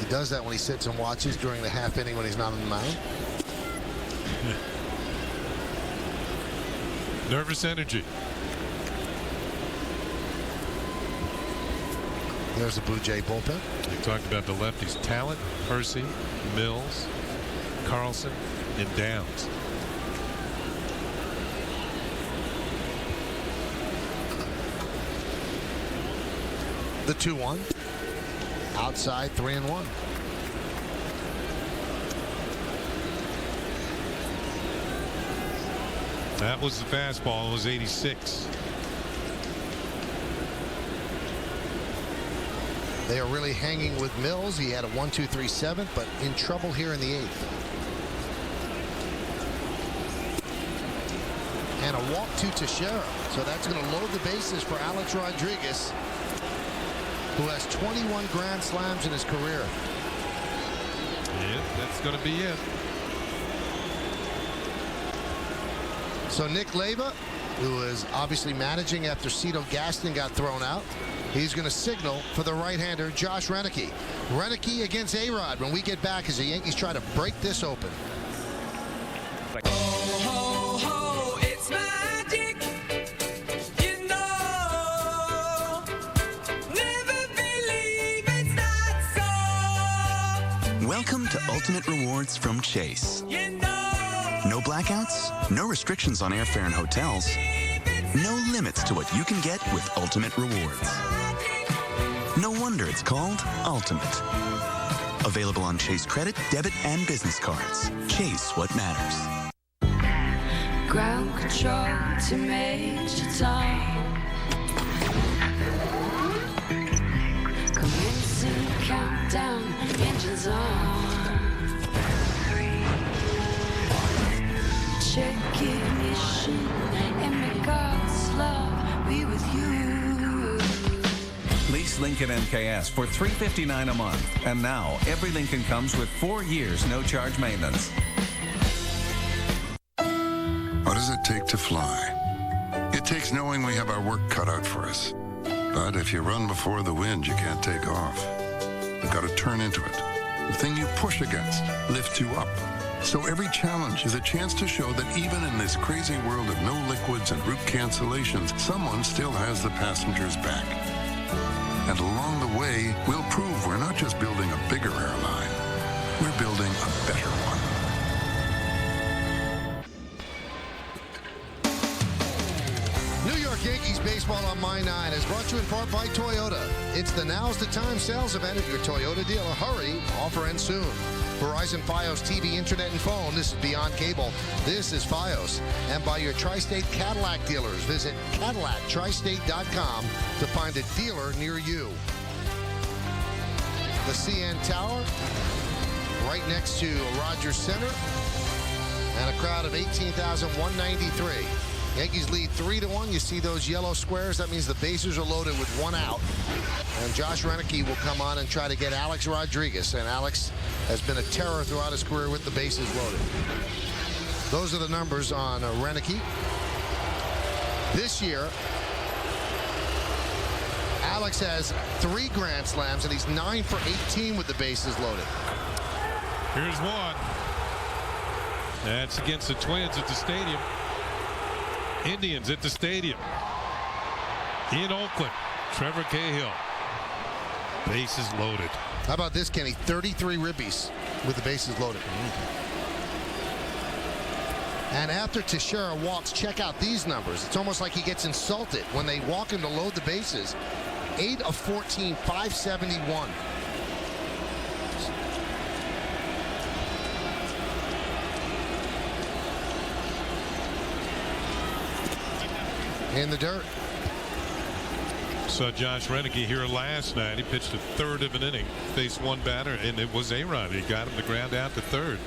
He does that when he sits and watches during the half inning when he's not on the mound. Nervous energy. There's the Blue Jay bullpen. We talked about the lefties: Talent, Percy, Mills, Carlson, and Downs. The 2-1. Outside, 3-1. That was the fastball. It was 86. They are really hanging with Mills. He had a 1-2-3 7th, but in trouble here in the 8th. And a walk to Teixeira. So that's going to load the bases for Alex Rodriguez, who has 21 grand slams in his career. Yeah, that's going to be it. So Nick Leyva, who is obviously managing after Cito Gaston got thrown out, he's going to signal for the right-hander, Josh Renicky. Renicky against A-Rod when we get back as the Yankees try to break this open. Welcome to Ultimate Rewards from Chase. No blackouts, no restrictions on airfare and hotels, no limits to what you can get with Ultimate Rewards. No wonder it's called Ultimate. Available on Chase credit, debit, and business cards. Chase what matters. Ground control to Major Tom. Commencing countdown, engines on. Check ignition and may God's love be with you. Lease Lincoln MKS for $359 a month. And now, every Lincoln comes with 4 years no-charge maintenance. What does it take to fly? It takes knowing we have our work cut out for us. But if you run before the wind, you can't take off. You've got to turn into it. The thing you push against lifts you up. So every challenge is a chance to show that even in this crazy world of no liquids and route cancellations, someone still has the passengers back. And along the way, we'll prove we're not just building a bigger airline, we're building a better one. New York Yankees baseball on My 9 is brought to you in part by Toyota. It's the Now's the Time sales event at your Toyota dealer. Hurry, offer ends soon. Verizon, Fios, TV, Internet, and phone. This is Beyond Cable. This is Fios. And by your Tri-State Cadillac dealers. Visit CadillacTristate.com to find a dealer near you. The CN Tower, right next to Rogers Center, and a crowd of 18,193. Yankees lead 3-1. You see those yellow squares? That means the bases are loaded with one out. And Josh Renicky will come on and try to get Alex Rodriguez. And Alex has been a terror throughout his career with the bases loaded. Those are the numbers on Renicky. This year, Alex has 3 grand slams, and he's 9 for 18 with the bases loaded. Here's one. That's against the Twins at the stadium. Indians at the stadium. In Oakland, Trevor Cahill. Bases loaded. How about this, Kenny? 33 ribbies with the bases loaded. And after Teixeira walks, check out these numbers. It's almost like he gets insulted when they walk him to load the bases. 8 of 14, 571. In the dirt. Saw Josh Renicky here last night. He pitched a third of an inning, faced one batter, and it was A-Rod. He got him to ground out to third.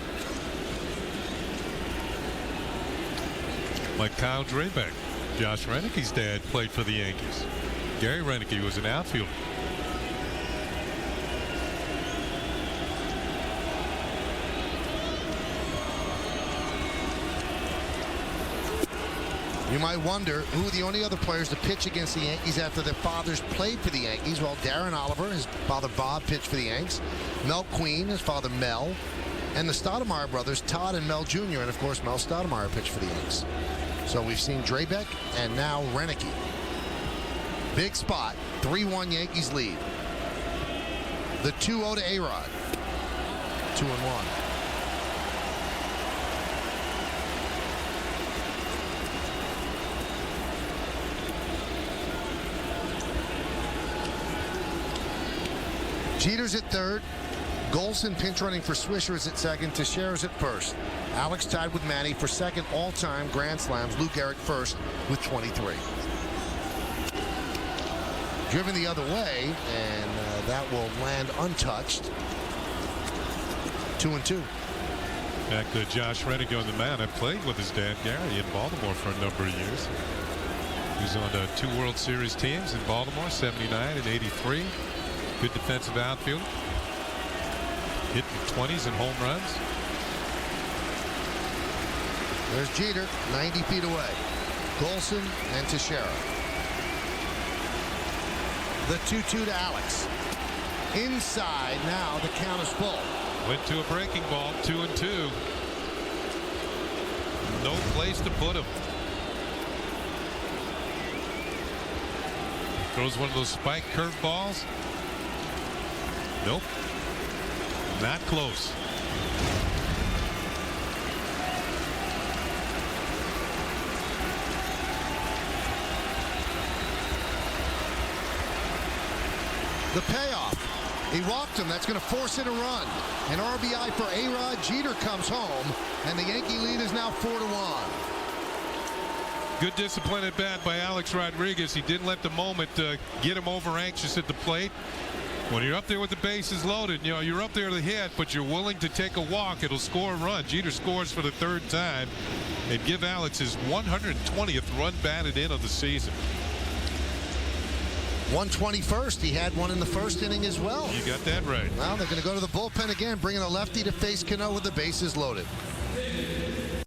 Like Kyle Draybeck. Josh Renicky's dad played for the Yankees. Gary Renicky was an outfielder. You might wonder who the only other players to pitch against the Yankees after their fathers played for the Yankees. Well, Darren Oliver, his father Bob, pitched for the Yanks. Mel Queen, his father Mel. And the Stoudemire brothers, Todd and Mel Jr. And, of course, Mel Stoudemire pitched for the Yanks. So we've seen Draybeck and now Renicky. Big spot. 3-1 Yankees lead. The 2-0 to A-Rod. 2-1. Jeter's at third. Golson pinch running for Swisher is at second. Teixeira's at first. Alex tied with Manny for second all-time Grand Slams. Lou Gehrig first with 23. Driven the other way, and that will land untouched. 2-2. Back to Josh Reddick on the mound. I played with his dad, Gary, in Baltimore for a number of years. He was on 2 World Series teams in Baltimore, 79 and 83. Good defensive outfield. Hitting 20s and home runs. There's Jeter, 90 feet away. Golson and Teixeira. The 2-2 to Alex. Inside now, the count is full. Went to a breaking ball, 2-2. No place to put him. Throws one of those spike curve balls. Nope. Not close. The payoff. He walked him. That's going to force in a run. An RBI for A-Rod. Jeter comes home, and the Yankee lead is now 4-1. Good discipline at bat by Alex Rodriguez. He didn't let the moment get him over anxious at the plate. When you're up there with the bases loaded, you know, you're up there to hit, but you're willing to take a walk. It'll score a run. Jeter scores for the 3rd time and give Alex his 120th run batted in of the season. 121st. He had one in the first inning as well. You got that right. Well, they're going to go to the bullpen again, bringing a lefty to face Cano with the bases loaded.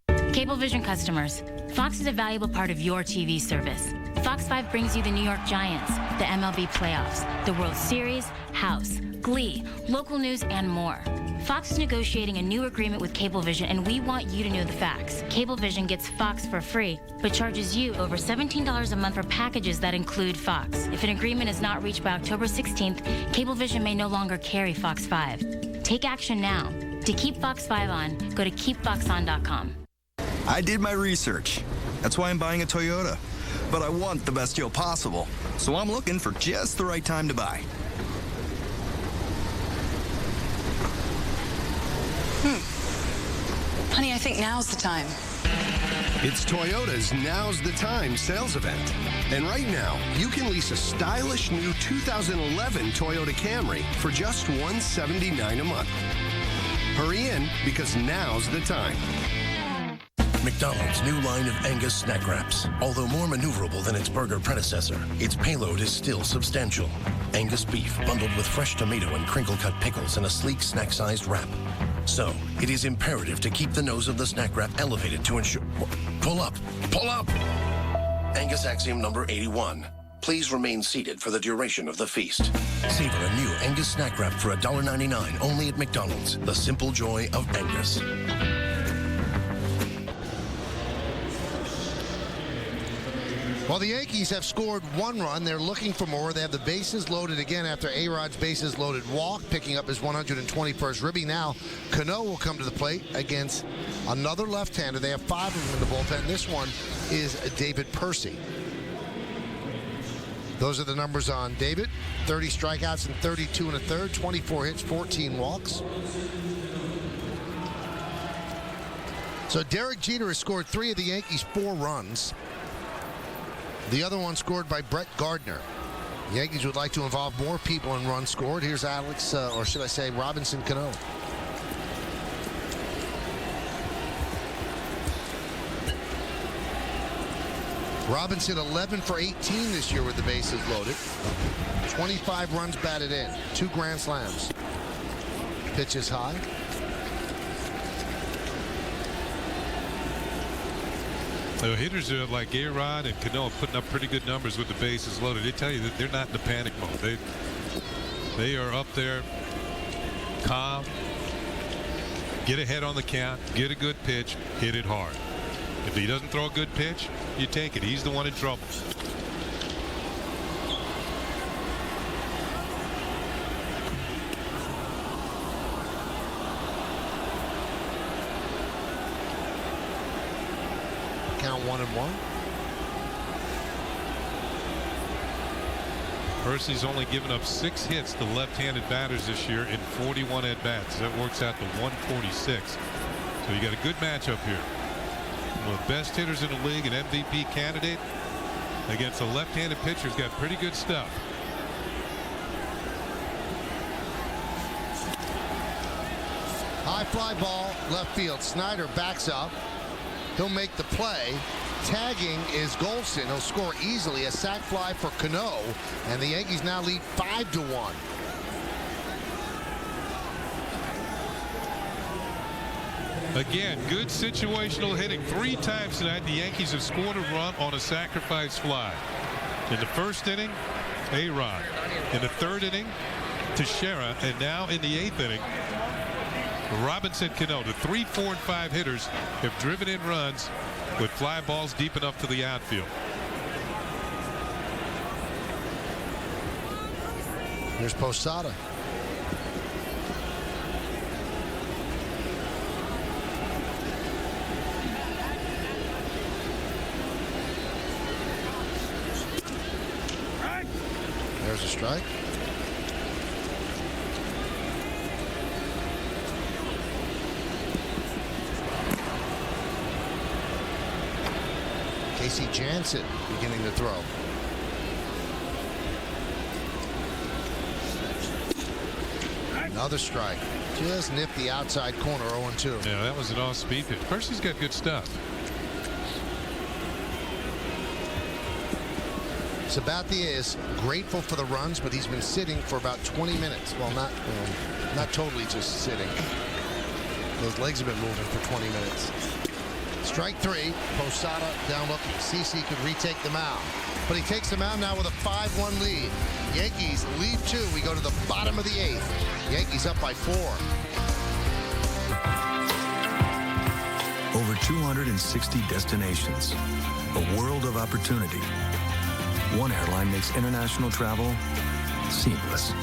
Cablevision customers, Fox is a valuable part of your TV service. Fox 5 brings you the New York Giants, the MLB playoffs, the World Series, House, Glee, local news, and more. Fox is negotiating a new agreement with Cablevision, and we want you to know the facts. Cablevision gets Fox for free, but charges you over $17 a month for packages that include Fox. If an agreement is not reached by October 16th, Cablevision may no longer carry Fox 5. Take action now. To keep Fox 5 on, go to keepfoxon.com. I did my research. That's why I'm buying a Toyota. But I want the best deal possible, so I'm looking for just the right time to buy. Honey, I think now's the time. It's Toyota's Now's the Time sales event. And right now, you can lease a stylish new 2011 Toyota Camry for just $179 a month. Hurry in, because now's the time. McDonald's new line of Angus snack wraps. Although more maneuverable than its burger predecessor, its payload is still substantial. Angus beef bundled with fresh tomato and crinkle-cut pickles in a sleek snack-sized wrap. So, it is imperative to keep the nose of the snack wrap elevated to ensure... Pull up! Pull up! Angus axiom number 81. Please remain seated for the duration of the feast. Savor a new Angus snack wrap for $1.99 only at McDonald's. The simple joy of Angus. Well, the Yankees have scored 1 run. They're looking for more. They have the bases loaded again after A-Rod's bases loaded walk, picking up his 121st ribby. Now, Cano will come to the plate against another left-hander. They have 5 of them in the bullpen. This one is David Percy. Those are the numbers on David. 30 strikeouts and 32 1/3, 24 hits, 14 walks. So Derek Jeter has scored 3 of the Yankees' 4 runs. The other one scored by Brett Gardner. The Yankees would like to involve more people in runs scored. Here's Alex, or should I say Robinson Cano. Robinson 11 for 18 this year with the bases loaded. 25 runs batted in. 2 grand slams. Pitch is high. The hitters are like A-Rod and Cano putting up pretty good numbers with the bases loaded. They tell you that they're not in the panic mode. They are up there calm, get ahead on the count, get a good pitch, hit it hard. If he doesn't throw a good pitch, you take it. He's the one in trouble. Count 1-1. Percy's only given up 6 hits to left-handed batters this year in 41 at-bats. That works out to 146. So you got a good matchup here. One of the best hitters in the league, an MVP candidate against a left-handed pitcher who's got pretty good stuff. High fly ball, left field. Snyder backs up. He'll make the play. Tagging is Golston. He'll score easily. A sac fly for Cano, and the Yankees now lead 5-1. Again, good situational hitting. 3 times tonight, the Yankees have scored a run on a sacrifice fly. In the first inning, A-Rod. In the 3rd inning, Teixeira. And now in the 8th inning, Robinson Cano. The 3, 4, and 5 hitters have driven in runs with fly balls deep enough to the outfield. Here's Posada. There's a strike. Casey Jansen beginning to throw. Another strike. Just nipped the outside corner. 0-2. Yeah, that was an off-speed pitch. Percy's got good stuff. Sabathia is grateful for the runs, but he's been sitting for about 20 minutes. Well, not totally just sitting. Those legs have been moving for 20 minutes. Strike 3. Posada down looking. CC could retake the mound, but he takes the mound now with a 5-1 lead. Yankees lead 2. We go to the bottom of the 8th. Yankees up by 4. Over 260 destinations. A world of opportunity. One airline makes international travel seamless.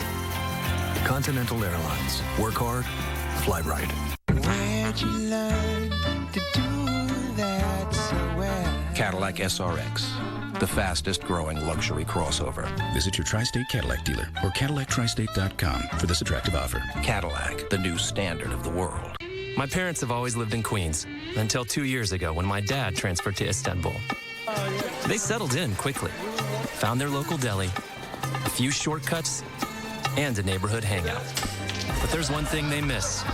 Continental Airlines. Work hard, fly right. Where'd you learn to do that so well? Cadillac SRX, the fastest growing luxury crossover. Visit your Tri-State Cadillac dealer or CadillacTristate.com for this attractive offer. Cadillac, the new standard of the world. My parents have always lived in Queens until 2 years ago when my dad transferred to Istanbul. They settled in quickly, found their local deli, a few shortcuts, and a neighborhood hangout. But there's one thing they miss: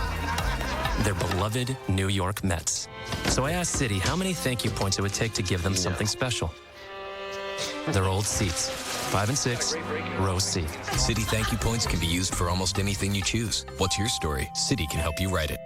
their beloved New York Mets. So I asked Citi how many thank you points it would take to give them something special. Their old seats, 5 and 6, row C. Citi thank you points can be used for almost anything you choose. What's your story? Citi can help you write it.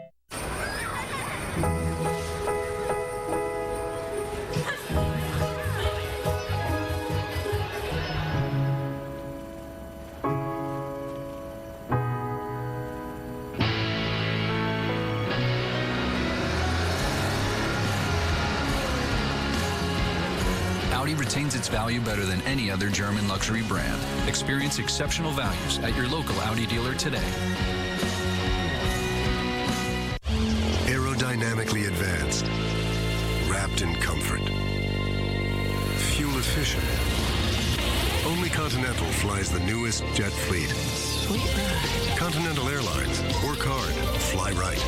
Audi retains its value better than any other German luxury brand. Experience exceptional values at your local Audi dealer today. Aerodynamically advanced, wrapped in comfort, fuel efficient. Only Continental flies the newest jet fleet. Sweet ride. Continental Airlines. Work hard, fly right.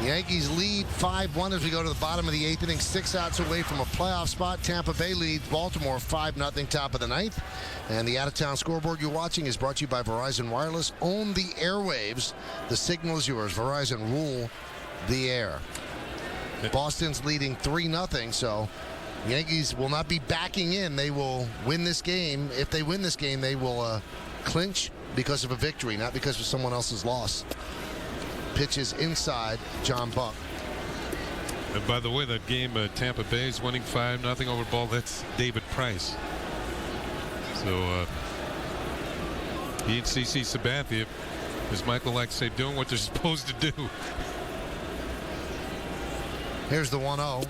The Yankees lead 5-1 as we go to the bottom of the 8th inning. 6 outs away from a playoff spot. Tampa Bay leads Baltimore 5-0 top of the 9th. And the out-of-town scoreboard you're watching is brought to you by Verizon Wireless. Own the airwaves. The signal is yours. Verizon, rule the air. Boston's leading 3-0, so the Yankees will not be backing in. They will win this game. If they win this game, they will clinch because of a victory, not because of someone else's loss. Pitches inside John Buck. And by the way, that game, Tampa Bay is winning 5-0 over ball. That's David Price. So he and CC Sabathia, as Michael likes to say, doing what they're supposed to do. Here's the 1-0.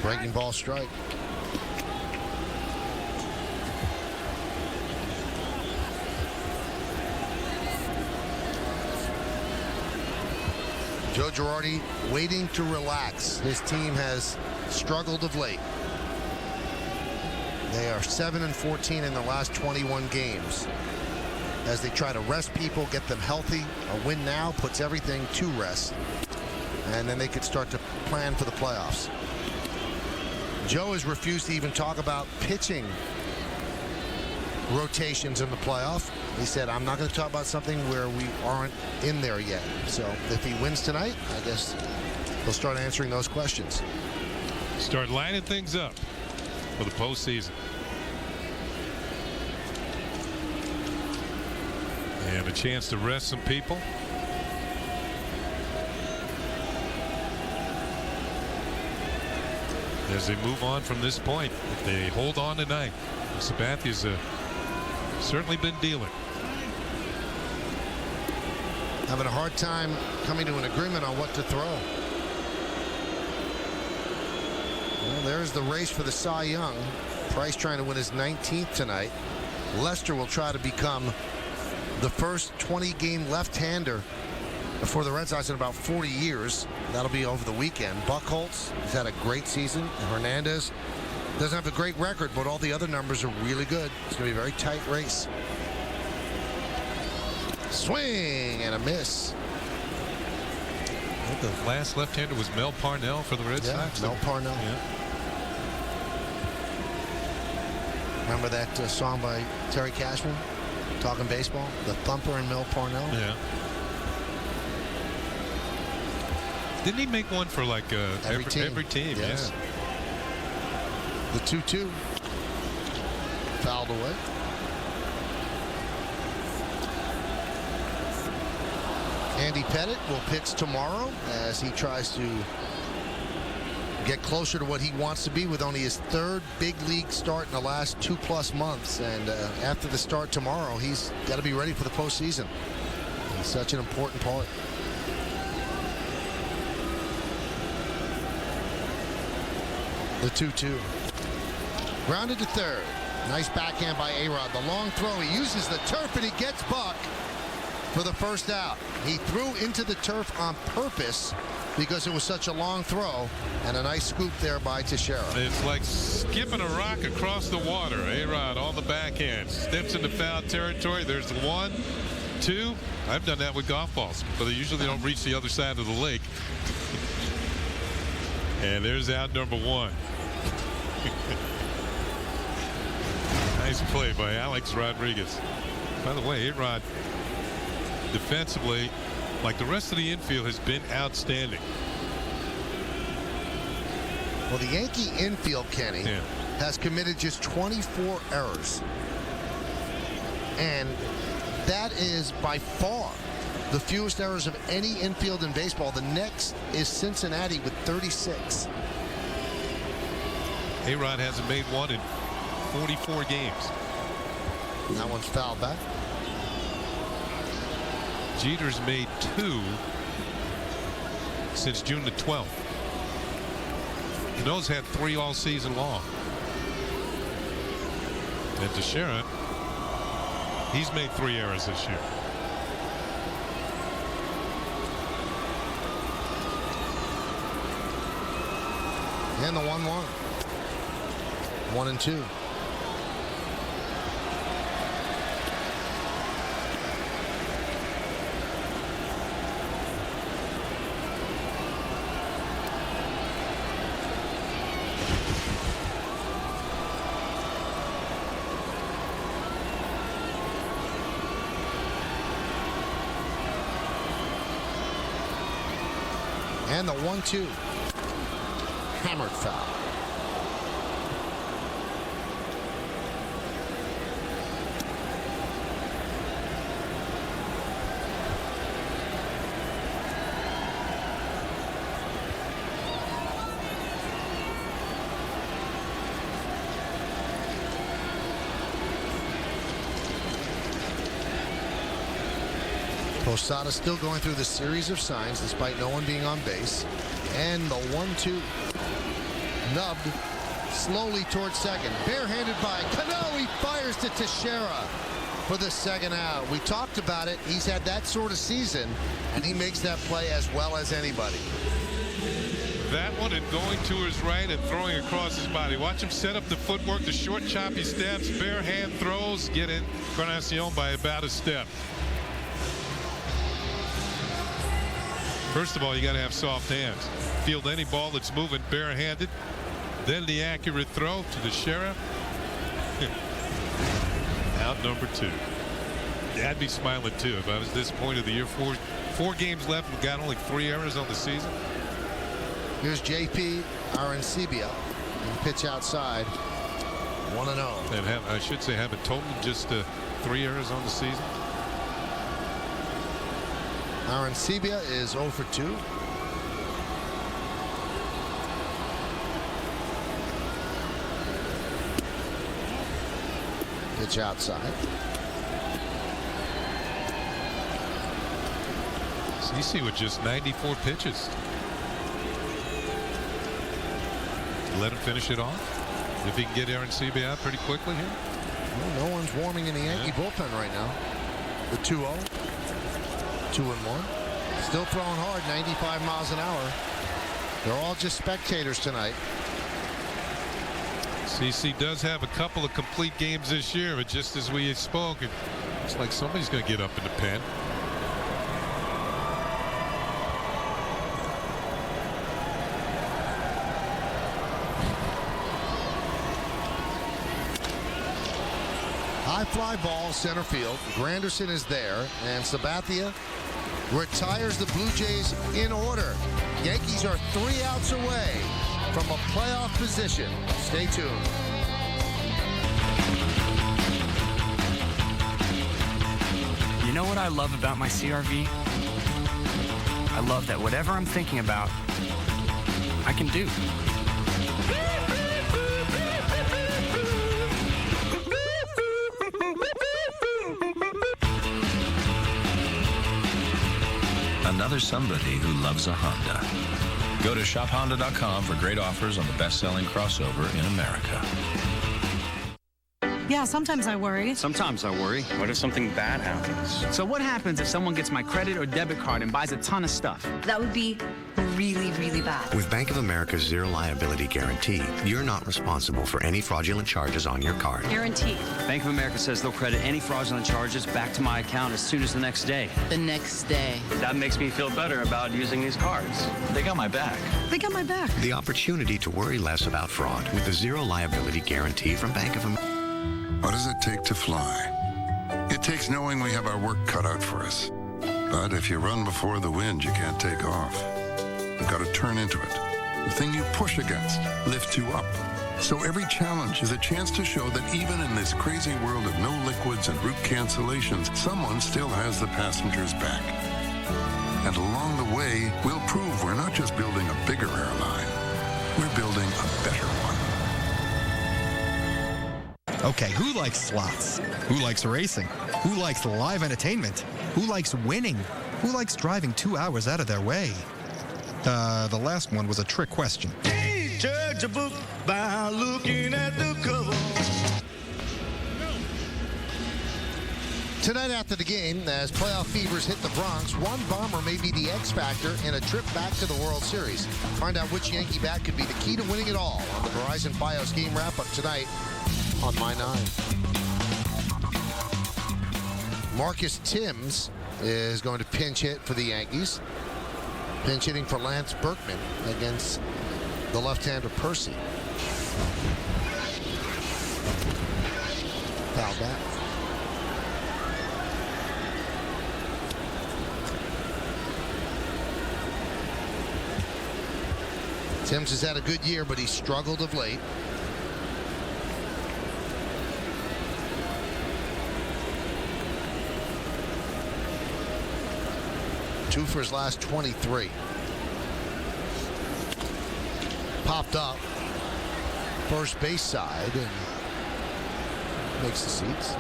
Breaking ball strike. Joe Girardi waiting to relax. His team has struggled of late. They are 7-14 in the last 21 games. As they try to rest people, get them healthy. A win now puts everything to rest. And then they could start to plan for the playoffs. Joe has refused to even talk about pitching rotations in the playoff. He said, I'm not going to talk about something where we aren't in there yet. So if he wins tonight, I guess he'll start answering those questions. Start lining things up for the postseason. And a chance to rest some people. As they move on from this point, if they hold on tonight, Sabathia's certainly been dealing. Having a hard time coming to an agreement on what to throw. Well, there's the race for the Cy Young. Price trying to win his 19th tonight. Lester will try to become the first 20-game left-hander for the Red Sox in about 40 years. That'll be over the weekend. Buchholz has had a great season. And Hernandez doesn't have a great record, but all the other numbers are really good. It's going to be a very tight race. Swing and a miss. I think the last left-hander was Mel Parnell for the Red Sox. Mel Parnell. Yeah. Remember that song by Terry Cashman, Talking Baseball? The Thumper and Mel Parnell? Yeah. Didn't he make one for like every team? Yes. Yeah. The 2-2. Fouled away. Andy Pettit will pitch tomorrow as he tries to get closer to what he wants to be with only his third big league start in the last 2+ months. And after the start tomorrow, he's got to be ready for the postseason. It's such an important part. The 2-2. Grounded to third. Nice backhand by A-Rod. The long throw. He uses the turf and he gets Buck for the first out. He threw into the turf on purpose because it was such a long throw, and a nice scoop there by Teixeira. It's like skipping a rock across the water. A-Rod on the backhand. Steps into foul territory. There's the 1, 2. I've done that with golf balls, but they usually don't reach the other side of the lake. And there's out number 1. Nice play by Alex Rodriguez. By the way, A-Rod defensively, like the rest of the infield, has been outstanding. Well, the Yankee infield, Kenny, has committed just 24 errors. And that is by far the fewest errors of any infield in baseball. The next is Cincinnati with 36. A-Rod hasn't made one in 44 games. That one's fouled back. Jeter's made 2 since June the 12th. Cano's had 3 all season long. And Teixeira, he's made 3 errors this year. And the 1-1. 1 and 2. And the 1-2. Hammered foul. Posada still going through the series of signs despite no one being on base. And the 1-2. Nubbed slowly towards second. Barehanded by Cano. He fires to Teixeira for the second out. We talked about it. He's had that sort of season, and he makes that play as well as anybody. that one and going to his right and throwing across his body. Watch him set up the footwork, the short choppy steps, bare hand throws, get in Encarnacion by about a step. First of all, you got to have soft hands. Field any ball that's moving barehanded. Then the accurate throw to the sheriff. Out number 2. I'd be smiling too if I was this point of the year. Four games left. We've got only 3 errors on the season. Here's JP Arancibia. Pitch outside. 1-0. And I should say have a total just 3 errors on the season. Arancibia is 0 for 2. Pitch outside. CC with just 94 pitches. Let him finish it off. If he can get Arancibia out pretty quickly here. Well, no one's warming in the Yankee bullpen right now. The 2-0. 2-1. Still throwing hard, 95 miles an hour. They're all just spectators tonight. CC does have a couple of complete games this year, but just as we spoke, it's like somebody's going to get up in the pen. High fly ball, center field. Granderson is there, and Sabathia retires the Blue Jays in order. Yankees are 3 outs away from a playoff position. Stay tuned. You know what I love about my CRV? I love that whatever I'm thinking about, I can do. Another somebody who loves a Honda. Go to shophonda.com for great offers on the best-selling crossover in America. Yeah, sometimes I worry. Sometimes I worry. What if something bad happens? So what happens if someone gets my credit or debit card and buys a ton of stuff? That would be really, really bad. With Bank of America's Zero Liability Guarantee, you're not responsible for any fraudulent charges on your card. Guaranteed. Bank of America says they'll credit any fraudulent charges back to my account as soon as the next day. The next day. That makes me feel better about using these cards. They got my back. They got my back. The opportunity to worry less about fraud with the Zero Liability Guarantee from Bank of America. What does it take to fly? It takes knowing we have our work cut out for us. But if you run before the wind, you can't take off. You've got to turn into it. The thing you push against lifts you up. So every challenge is a chance to show that even in this crazy world of no liquids and route cancellations, someone still has the passenger's back. And along the way, we'll prove we're not just building a bigger airline, we're building a better one. Okay, who likes slots? Who likes racing? Who likes live entertainment? Who likes winning? Who likes driving 2 hours out of their way? The last one was a trick question. Judge a book by looking at the cover. Tonight after the game, as playoff fevers hit the Bronx, one bomber may be the X factor in a trip back to the World Series. Find out which Yankee bat could be the key to winning it all on the Verizon Fios game wrap-up tonight on My 9. Marcus Timms is going to pinch hit for the Yankees. Pinch hitting for Lance Berkman against the left-hander Percy. Foul back. Timms has had a good year, but he's struggled of late. Two for his last 23. Popped up first base side and makes the seats.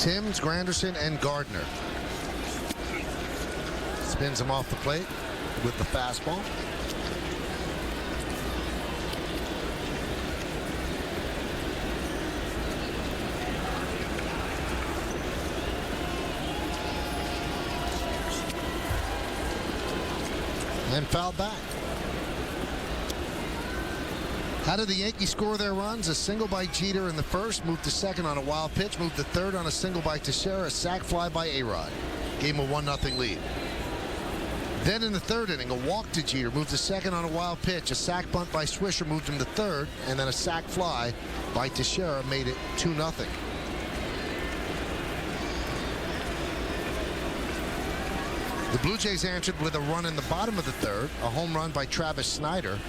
Timms, Granderson, and Gardner. Spins him off the plate with the fastball. And fouled back. How did the Yankees score their runs? A single by Jeter in the first, moved to second on a wild pitch, moved to third on a single by Teixeira, a sac fly by A-Rod. Gave him a 1-0 lead. Then in the third inning, a walk to Jeter, moved to second on a wild pitch, a sac bunt by Swisher moved him to third, and then a sac fly by Teixeira made it 2-0. The Blue Jays answered with a run in the bottom of the third, a home run by Travis Snyder,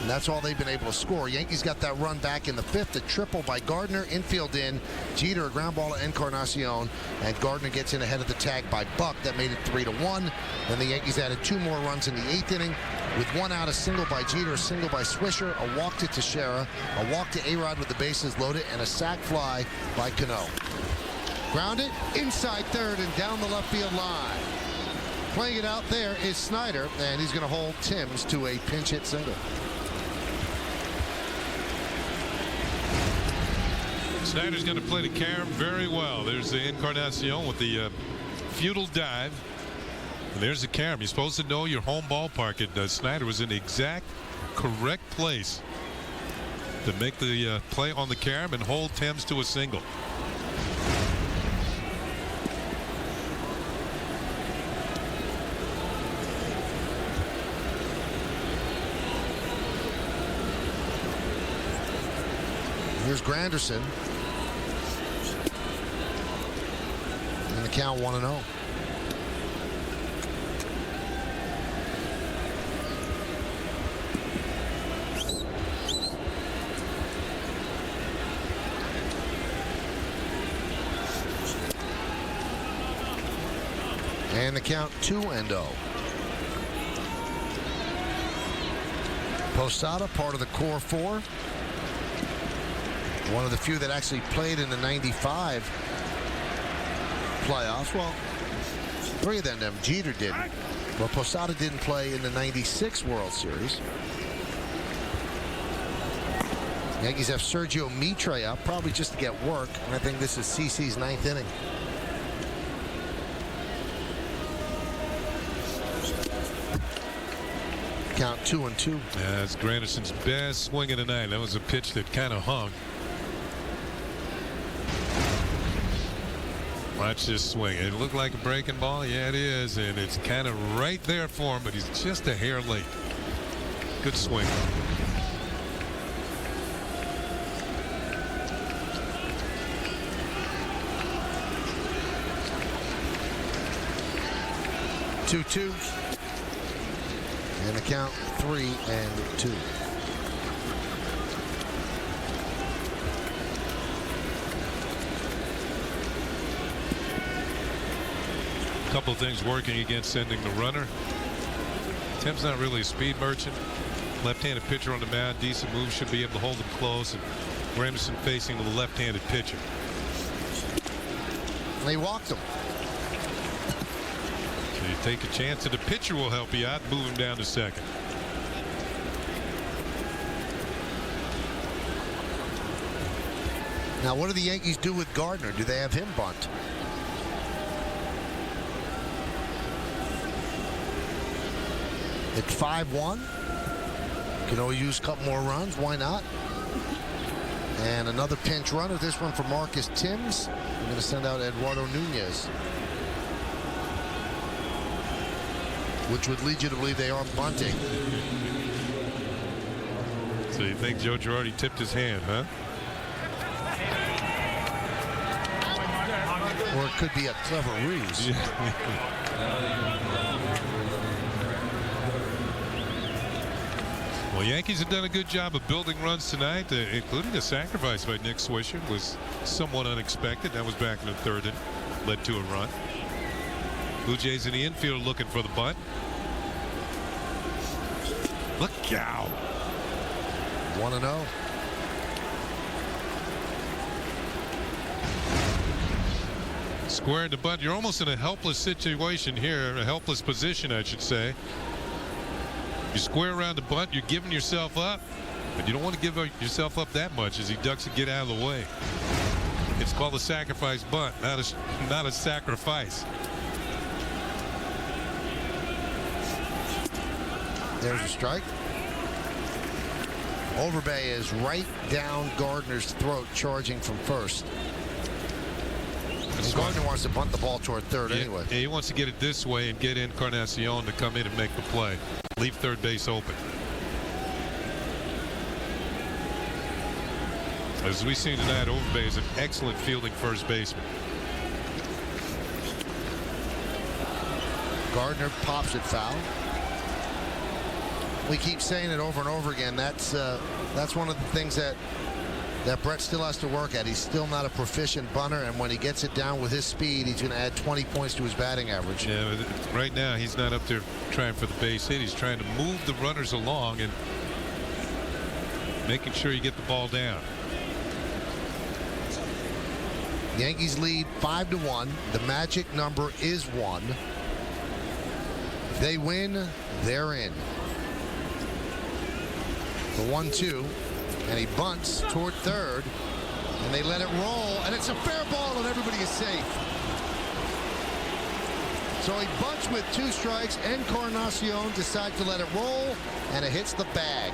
and that's all they've been able to score. Yankees got that run back in the fifth, a triple by Gardner, infield in, Jeter a ground ball to Encarnacion, and Gardner gets in ahead of the tag by Buck. That made it 3-1. Then the Yankees added 2 more runs in the 8th inning, with 1 out, a single by Jeter, a single by Swisher, a walk to Teixeira, a walk to A-Rod with the bases loaded, and a sac fly by Cano. Grounded inside third and down the left field line. Playing it out there is Snyder, and he's going to hold Timms to a pinch hit single. Snyder's going to play the carom very well. There's the Encarnacion with the futile dive. And there's the carom. You're supposed to know your home ballpark. Snyder was in the exact correct place to make the play on the carom and hold Timms to a single. Here's Granderson. And the count 1-0. And the count 2-0. Posada, part of the core 4. One of the few that actually played in the 95 playoffs. Well, 3 of them. Jeter didn't. Well, Posada didn't play in the 96 World Series. Yankees have Sergio Mitre out, probably just to get work. And I think this is CC's 9th inning. Count 2-2. Yeah, that's Granderson's best swing of the night. That was a pitch that kind of hung. Watch this swing. It looked like a breaking ball. Yeah, it is. And it's kind of right there for him, but he's just a hair late. Good swing. Two. And the count 3-2. Couple of things working against sending the runner. Tim's not really a speed merchant. Left-handed pitcher on the mound, decent move, should be able to hold him close. And Granderson facing the left-handed pitcher. And he walked him. So you take a chance that the pitcher will help you out, move him down to second. Now, what do the Yankees do with Gardner? Do they have him bunt? It's 5-1. Can always use a couple more runs. Why not? And another pinch runner. This one for Marcus Timms. We're going to send out Eduardo Nunez, which would lead you to believe they are bunting. So you think Joe Girardi tipped his hand, huh? Or it could be a clever ruse. Well, Yankees have done a good job of building runs tonight, including a sacrifice by Nick Swisher. Was somewhat unexpected. That was back in the third and led to a run. Blue Jays in the infield looking for the bunt. Look out. 1-0. Square in the bunt. You're almost in a helpless situation here, a helpless position, I should say. You square around the bunt, you're giving yourself up, but you don't want to give yourself up that much as he ducks and get out of the way. It's called a sacrifice bunt, not a sacrifice. There's a strike. Overbay is right down Gardner's throat, charging from first. And Gardner wants to bunt the ball toward third anyway. Yeah, he wants to get it this way and get Encarnacion to come in and make the play. Leave third base open. As we've seen tonight, Overbay is an excellent fielding first baseman. Gardner pops it foul. We keep saying it over and over again. That's one of the things that Brett still has to work at. He's still not a proficient bunter, and when he gets it down with his speed, he's going to add 20 points to his batting average. Yeah, right now he's not up there trying for the base hit. He's trying to move the runners along and making sure you get the ball down. Yankees lead 5-1. The magic number is 1. If they win, they're in. The 1-2, and he bunts toward third, and they let it roll, and it's a fair ball, and everybody is safe. So he bunts with 2 strikes. Encarnacion decides to let it roll, and it hits the bag.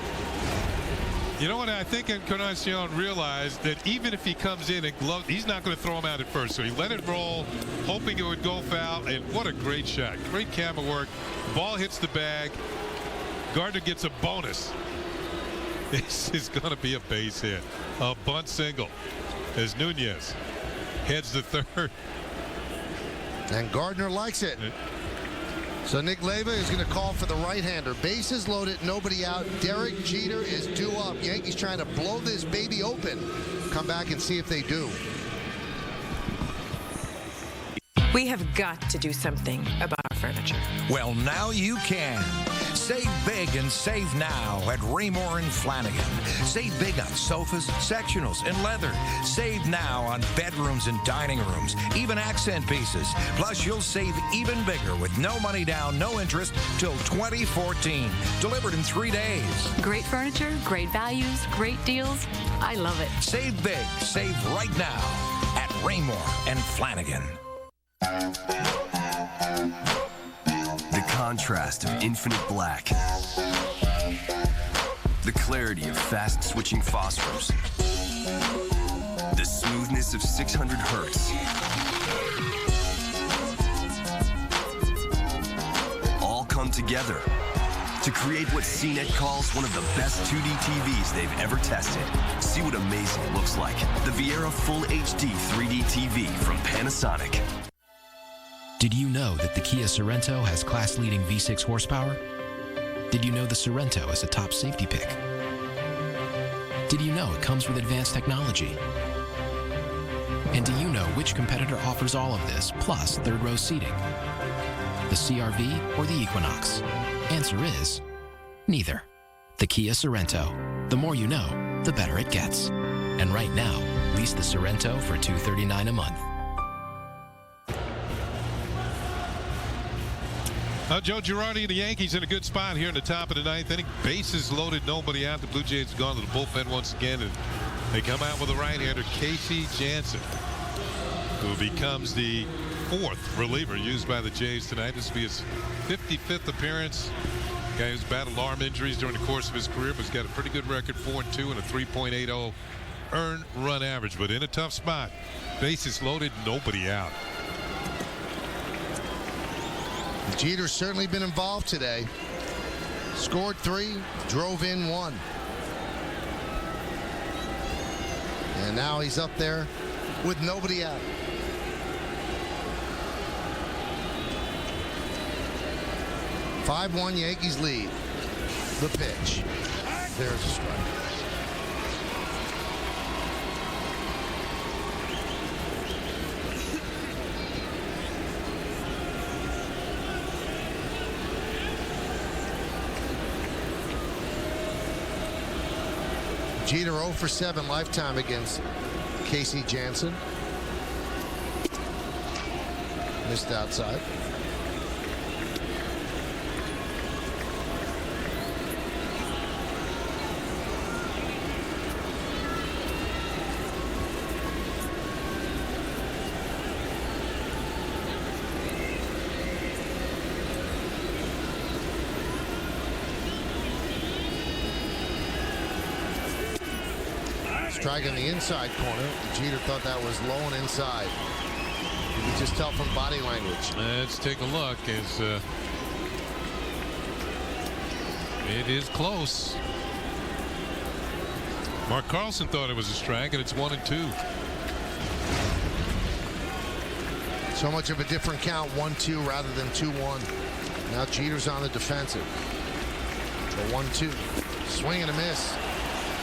You know what? I think Encarnacion realized that even if he comes in and gloves, he's not going to throw him out at first. So he let it roll, hoping it would go foul, and what a great shot. Great camera work. Ball hits the bag. Gardner gets a bonus. This is going to be a base hit. A bunt single as Nunez heads to third. And Gardner likes it. So Nick Leyva is going to call for the right-hander. Bases loaded, nobody out. Derek Jeter is due up. Yankees trying to blow this baby open. Come back and see if they do. We have got to do something about our furniture. Well, now you can. Save big and save now at Raymore and Flanagan. Save big on sofas, sectionals, and leather. Save now on bedrooms and dining rooms, even accent pieces. Plus, you'll save even bigger with no money down, no interest till 2014. Delivered in 3 days. Great furniture, great values, great deals. I love it. Save big, save right now at Raymore and Flanagan. The contrast of infinite black. The clarity of fast-switching phosphors. The smoothness of 600 hertz. All come together to create what CNET calls one of the best 2D TVs they've ever tested. See what amazing looks like. The Viera Full HD 3D TV from Panasonic. Did you know that the Kia Sorento has class-leading V6 horsepower? Did you know the Sorento is a top safety pick? Did you know it comes with advanced technology? And do you know which competitor offers all of this, plus third-row seating? The CR-V or the Equinox? Answer is neither. The Kia Sorento. The more you know, the better it gets. And right now, lease the Sorento for $239 a month. Joe Girardi and the Yankees in a good spot here in the top of the 9th inning. Bases loaded, nobody out. The Blue Jays have gone to the bullpen once again, and they come out with a right-hander, Casey Janssen, who becomes the 4th reliever used by the Jays tonight. This will be his 55th appearance. Guy who's battled arm injuries during the course of his career, but he's got a pretty good record, 4-2 and a 3.80 earned run average, but in a tough spot. Bases loaded, nobody out. Jeter's certainly been involved today. Scored 3, drove in 1. And now he's up there with nobody out. "5-1 Yankees lead." The pitch. There's a strike. Jeter 0 for 7 lifetime against Casey Janssen. Missed outside. Strike in the inside corner. Jeter thought that was low and inside. You can just tell from body language. Let's take a look. It is close. Mark Carlson thought it was a strike, and it's 1-2. So much of a different count, 1-2 rather than 2-1. Now Jeter's on the defensive. The 1-2. Swing and a miss.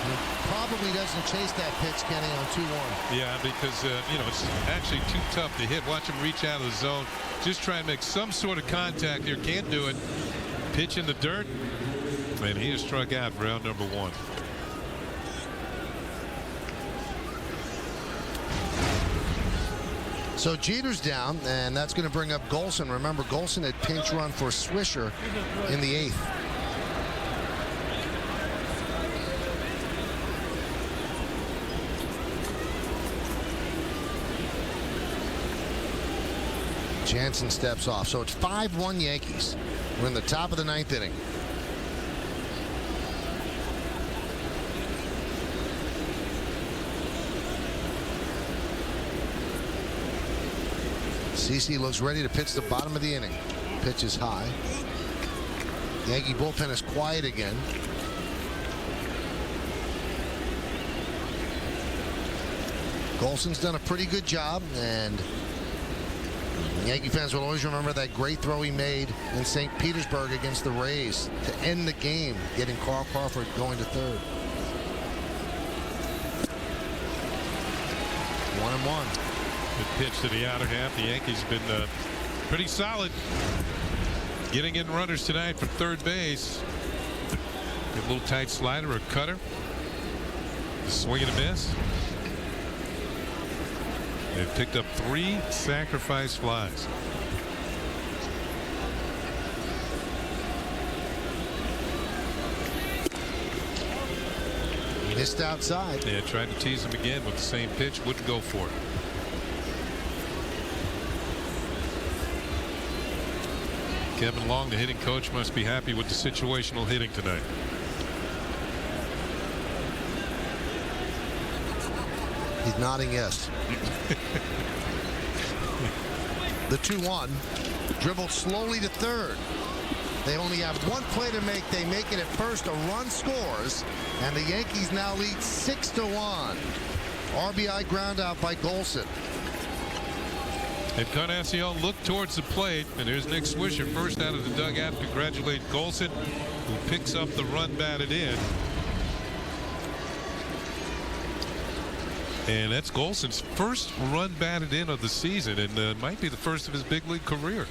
He probably doesn't chase that pitch, Kenny, on 2-1. Yeah, because, it's actually too tough to hit. Watch him reach out of the zone. Just try and make some sort of contact here. Can't do it. Pitch in the dirt. And he has struck out for round number 1. So Jeter's down, and that's going to bring up Golson. Remember, Golson had pinch run for Swisher in the 8th. Jansen steps off. So it's 5-1 Yankees. We're in the top of the 9th inning. CeCe looks ready to pitch the bottom of the inning. Pitch is high. Yankee bullpen is quiet again. Golson's done a pretty good job, and Yankee fans will always remember that great throw he made in St. Petersburg against the Rays to end the game, getting Carl Crawford going to third. 1-1. Good pitch to the outer half. The Yankees been pretty solid getting in runners tonight from third base. A little tight slider or cutter. Swing and a miss. They've picked up 3 sacrifice flies. Missed outside. Yeah, tried to tease him again with the same pitch. Wouldn't go for it. Kevin Long, the hitting coach, must be happy with the situational hitting tonight. He's nodding yes. The 2-1. Dribbled slowly to third. They only have one play to make. They make it at first. A run scores, and the Yankees now lead 6-1. RBI ground out by Golson. Encarnacion looked towards the plate, and there's Nick Swisher first out of the dugout. Congratulate Golson, who picks up the run batted in. And that's Golson's first run batted in of the season, and might be the first of his big league career.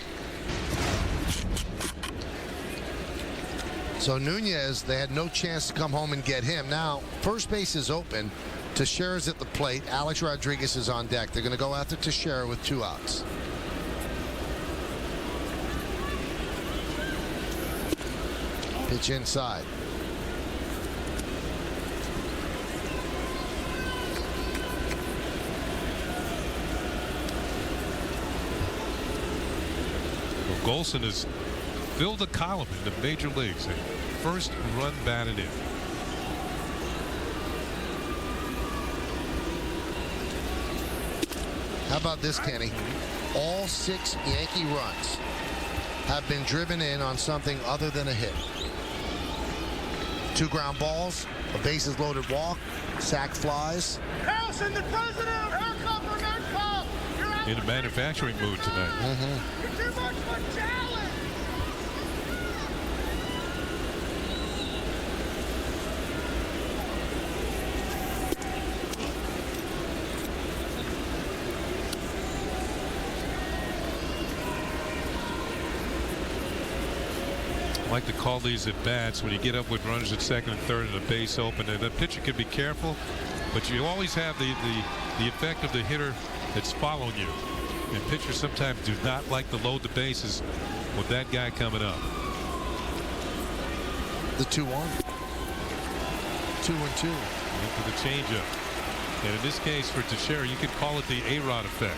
So Nunez, they had no chance to come home and get him. Now, first base is open. Teixeira's at the plate. Alex Rodriguez is on deck. They're going to go after Teixeira with 2 outs. Pitch inside. Well, Golson has filled a column in the major leagues. First run batted in. How about this, Kenny? All 6 Yankee runs have been driven in on something other than a hit. 2 ground balls, a bases loaded walk, sac flies. Harrison, the president! In a manufacturing mood tonight. You're too much for challenge! I like to call these at bats when you get up with runners at second and third and a base open, and the pitcher can be careful, but you always have the effect of the hitter that's following you. And pitchers sometimes do not like to load the bases with that guy coming up. The 2-1. 2-2. Into the changeup. And in this case for Teixeira, you could call it the A-Rod effect.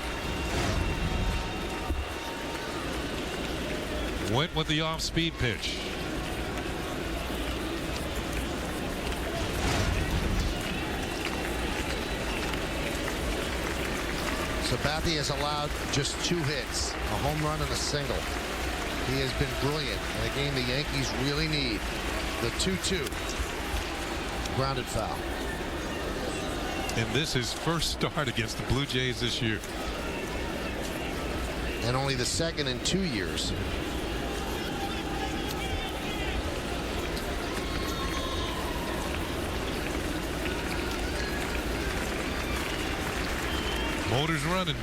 Went with the off-speed pitch. Sabathia has allowed just 2 hits, a home run and a single. He has been brilliant in a game the Yankees really need. The 2-2. Grounded foul. And this is first start against the Blue Jays this year. And only the second in 2 years. Motors running.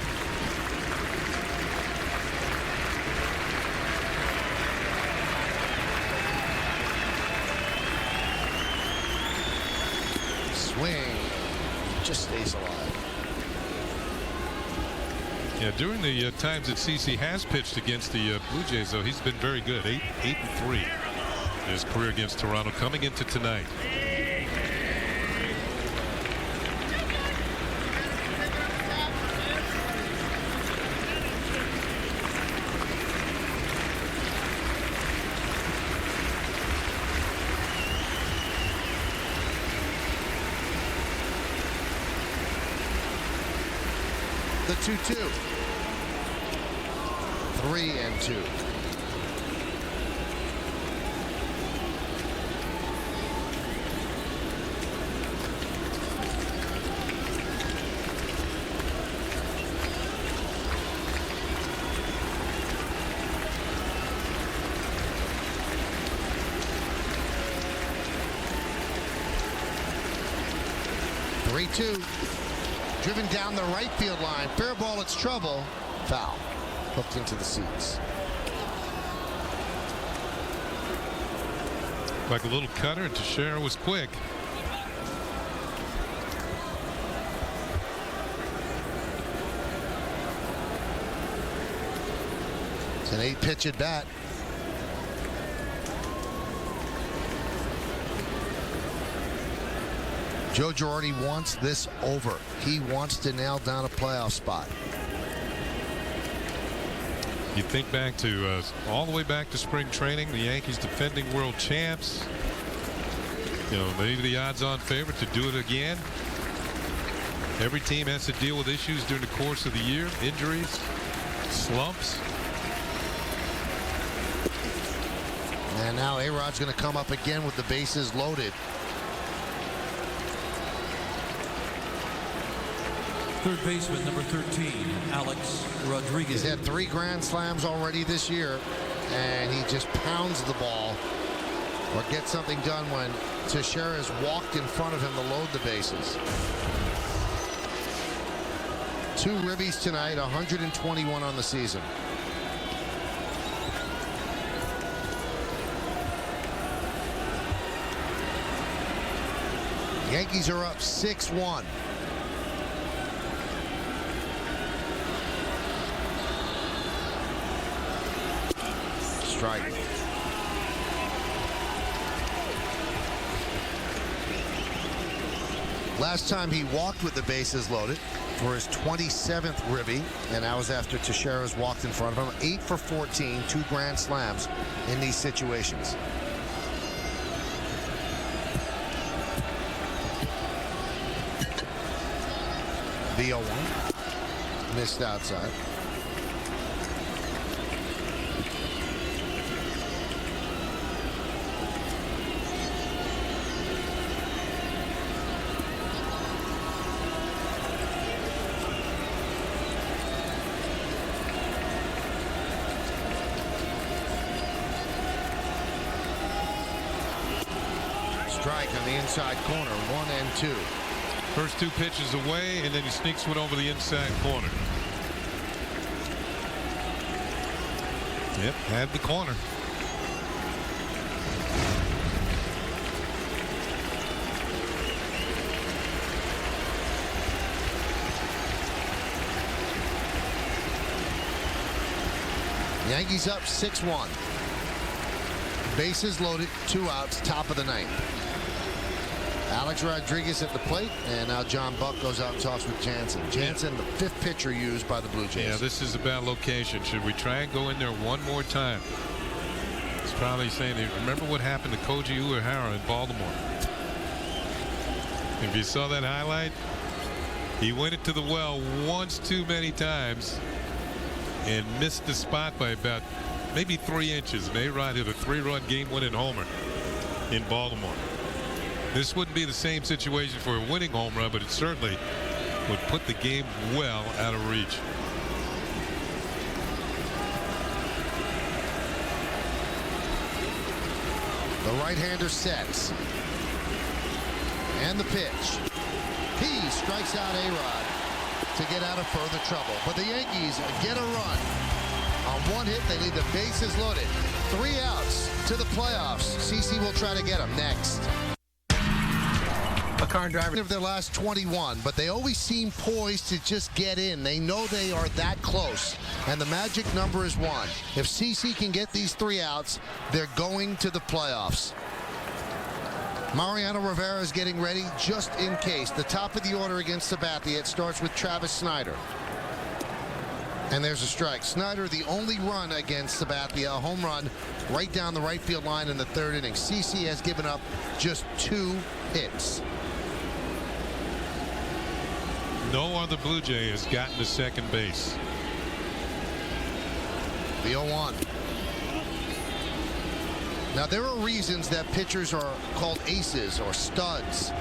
Swing. Just stays alive. Yeah, during the times that CC has pitched against the Blue Jays, though, he's been very good. 8-3 in his career against Toronto coming into tonight. The 2-2. 3-2. Driven down the right field line. Fair ball, it's trouble. Foul. Hooked into the seats. Like a little cutter, and Teixeira was quick. It's an 8-pitch at bat. Joe Girardi wants this over. He wants to nail down a playoff spot. You think back to all the way back to spring training, the Yankees defending world champs. You know, maybe the odds-on favorite to do it again. Every team has to deal with issues during the course of the year, injuries, slumps. And now A-Rod's going to come up again with the bases loaded. Third baseman, number 13, Alex Rodriguez. He's had 3 grand slams already this year, and he just pounds the ball or gets something done when Teixeira has walked in front of him to load the bases. 2 ribbies tonight, 121 on the season. Yankees are up 6-1. Strike. Last time he walked with the bases loaded for his 27th ribby, and that was after Teixeira's walked in front of him. 8 for 14, 2 grand slams in these situations. The 0-1. Missed outside. Strike on the inside corner, 1-2. First 2 pitches away, and then he sneaks one over the inside corner. Yep, had the corner. Yankees up 6-1. Bases loaded, 2 outs, top of the ninth. Alex Rodriguez at the plate, and now John Buck goes out and talks with Jansen. Jansen, the 5th pitcher used by the Blue Jays. Yeah, this is a bad location. Should we try and go in there one more time? He's probably saying, remember what happened to Koji Uehara in Baltimore? If you saw that highlight, he went into the well once too many times and missed the spot by about maybe 3 inches. And A-Rod hit a 3-run game-winning homer in Baltimore. This wouldn't be the same situation for a winning home run, but it certainly would put the game well out of reach. The right-hander sets. And the pitch. He strikes out A-Rod to get out of further trouble. But the Yankees get a run. On 1 hit, they leave the bases loaded. 3 outs to the playoffs. CC will try to get them next. A car driver of their last 21, but they always seem poised to just get in. They know they are that close, and the magic number is 1. If CC can get these 3 outs, they're going to the playoffs. Mariano Rivera is getting ready just in case. The top of the order against Sabathia. It starts with Travis Snyder. And there's a strike. Snyder, the only run against Sabathia, a home run right down the right field line in the 3rd inning. CC has given up just 2 hits. No other Blue Jay has gotten to second base. The 0-1. Now, there are reasons that pitchers are called aces or studs,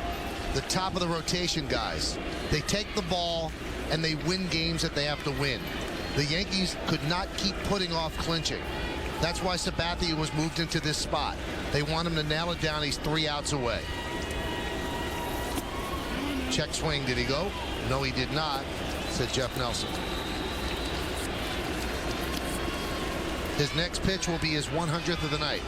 the top of the rotation guys. They take the ball and they win games that they have to win. The Yankees could not keep putting off clinching. That's why Sabathia was moved into this spot. They want him to nail it down. He's 3 outs away. Check swing. Did he go? No, he did not, said Jeff Nelson. His next pitch will be his 100th of the night.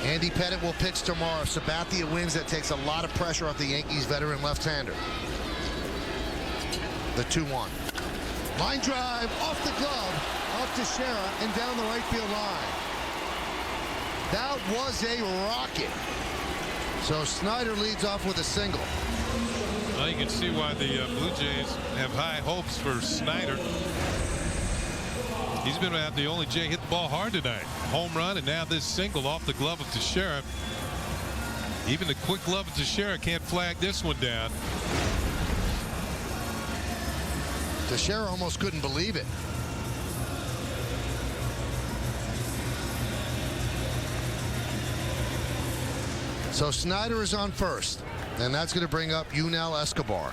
Andy Pettitte will pitch tomorrow. If Sabathia wins, that takes a lot of pressure off the Yankees veteran left-hander. The 2-1. Line drive off the glove, off Teixeira, and down the right field line. That was a rocket. So Snyder leads off with a single. Well, you can see why the Blue Jays have high hopes for Snyder. He's been about the only Jay hit the ball hard tonight. Home run, and now this single off the glove of Teixeira. Even the quick glove of Teixeira can't flag this one down. Teixeira almost couldn't believe it. So Snyder is on first, and that's going to bring up Yunel Escobar.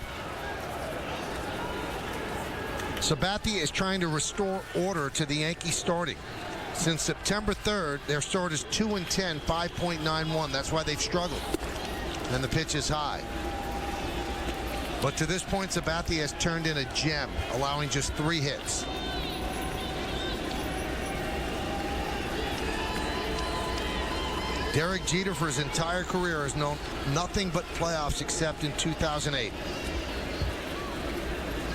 Sabathia is trying to restore order to the Yankees starting. Since September 3rd, their start is 2-10, 5.91. That's why they've struggled. And the pitch is high. But to this point, Sabathia has turned in a gem, allowing just 3 hits. Derek Jeter, for his entire career, has known nothing but playoffs except in 2008.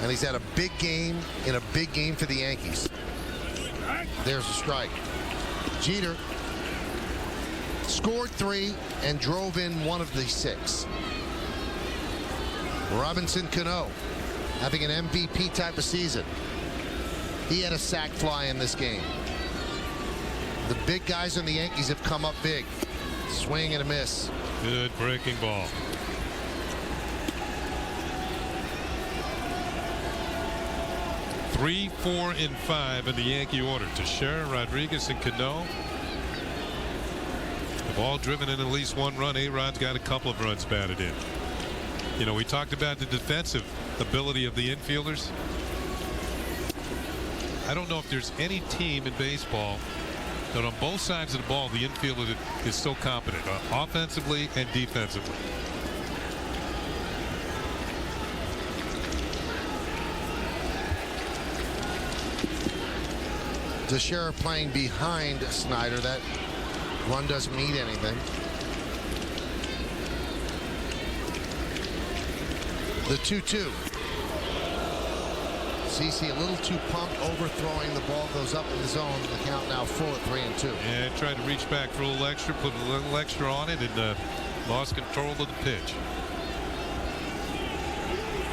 And he's had a big game in a big game for the Yankees. There's a strike. Jeter scored 3 and drove in 1 of the 6. Robinson Cano having an MVP type of season. He had a sac fly in this game. The big guys on the Yankees have come up big. Swing and a miss. Good breaking ball. Three, 4, and 5 in the Yankee order. Teixeira, Rodriguez, and Cano have all driven in at least 1 run. A-Rod's got a couple of runs batted in. You know, we talked about the defensive ability of the infielders. I don't know if there's any team in baseball that on both sides of the ball the infielder is so competent, offensively and defensively. Teixeira playing behind Snyder. That run doesn't mean anything. The 2-2. CC a little too pumped, overthrowing the ball, goes up in the zone. The count now full at 3-2. Yeah, tried to reach back for a little extra, put a little extra on it, and lost control of the pitch.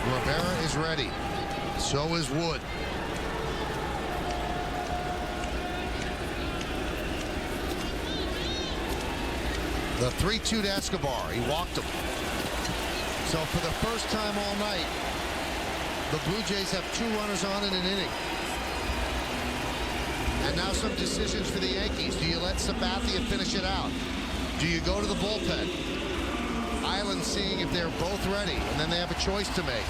Rivera is ready. So is Wood. The 3-2 to Escobar. He walked him. So for the first time all night, the Blue Jays have 2 runners on in an inning. And now some decisions for the Yankees. Do you let Sabathia finish it out? Do you go to the bullpen? Island seeing if they're both ready, and then they have a choice to make.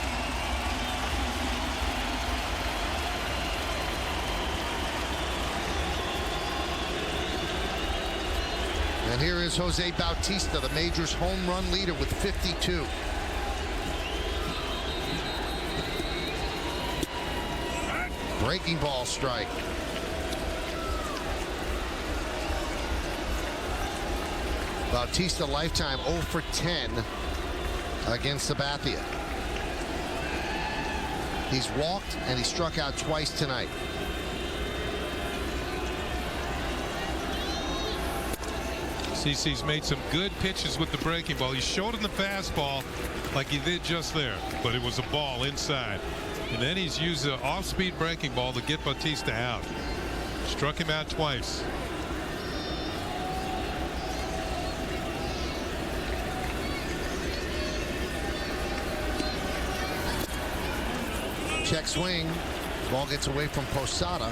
And here is Jose Bautista, the major's home run leader with 52. Breaking ball strike. Bautista lifetime 0 for 10 against Sabathia. He's walked and he struck out twice tonight. CC's made some good pitches with the breaking ball. He showed him the fastball like he did just there, but it was a ball inside. And then he's used the off-speed breaking ball to get Bautista out. Struck him out twice. Check swing. Ball gets away from Posada.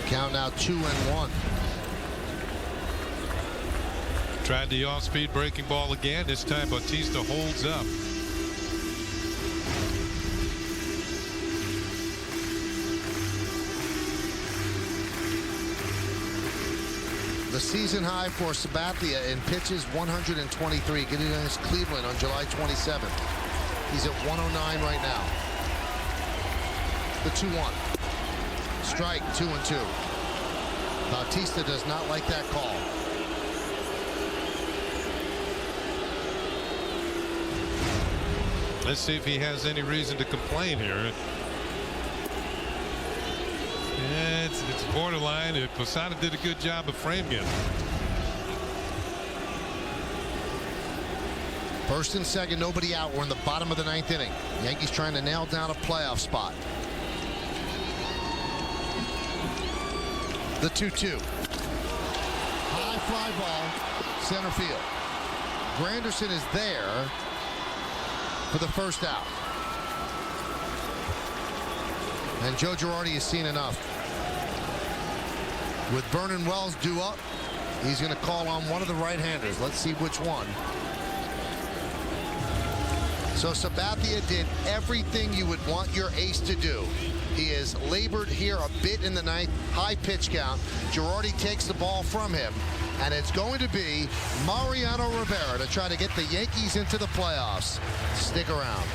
Count now 2-1. Tried the off-speed breaking ball again. This time Bautista holds up. The season high for Sabathia in pitches 123. Getting against Cleveland on July 27th. He's at 109 right now. The 2-1. Strike, 2-2. Bautista does not like that call. Let's see if he has any reason to complain here. Yeah, it's borderline. Posada did a good job of framing it. First and second, nobody out. We're in the bottom of the 9th inning. Yankees trying to nail down a playoff spot. The 2-2. High fly ball, center field. Granderson is there for the first out. And Joe Girardi has seen enough. With Vernon Wells due up, he's going to call on one of the right-handers. Let's see which one. So Sabathia did everything you would want your ace to do. He has labored here a bit in the 9th. High pitch count. Girardi takes the ball from him. And it's going to be Mariano Rivera to try to get the Yankees into the playoffs. Stick around.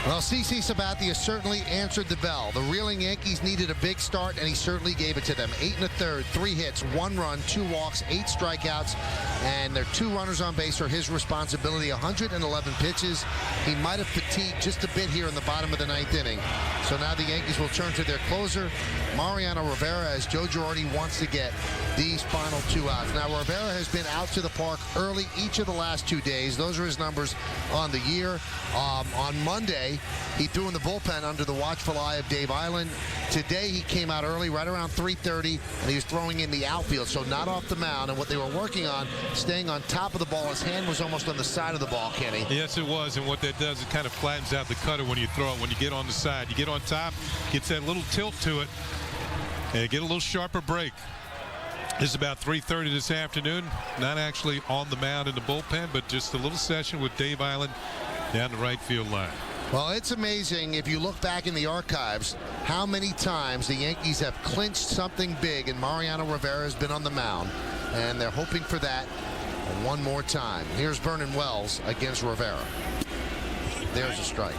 Well, CC Sabathia certainly answered the bell. The reeling Yankees needed a big start, and he certainly gave it to them. 8 1/3, 3 hits, 1 run, 2 walks, 8 strikeouts, and their 2 runners on base are his responsibility. 111 pitches. He might have fatigued just a bit here in the bottom of the 9th inning. So now the Yankees will turn to their closer, Mariano Rivera, as Joe Girardi wants to get these final 2 outs. Now, Rivera has been out to the park early each of the last 2 days. Those are his numbers on the year. On Monday, he threw in the bullpen under the watchful eye of Dave Island. Today, he came out early, right around 3:30, and he was throwing in the outfield, so not off the mound. And what they were working on, staying on top of the ball. His hand was almost on the side of the ball, Kenny. Yes, it was, and what that does, it kind of flattens out the cutter when you throw it. When you get on the side, you get on top, gets that little tilt to it, and get a little sharper break. This is about 3:30 this afternoon. Not actually on the mound in the bullpen, but just a little session with Dave Island down the right field line. Well, it's amazing if you look back in the archives how many times the Yankees have clinched something big, and Mariano Rivera has been on the mound, and they're hoping for that one more time. Here's Vernon Wells against Rivera. There's a strike.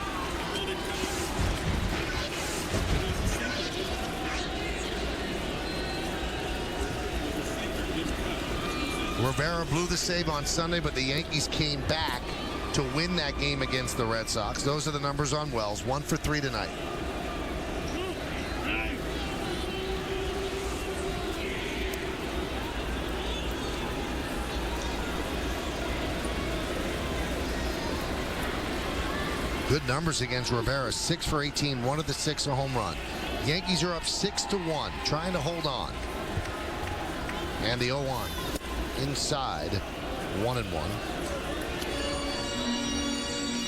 Rivera blew the save on Sunday, but the Yankees came back to win that game against the Red Sox. Those are the numbers on Wells. 1 for 3 tonight. Good numbers against Rivera. 6 for 18, 1 of the 6 a home run. Yankees are up 6-1, trying to hold on. And the 0-1 inside, 1-1.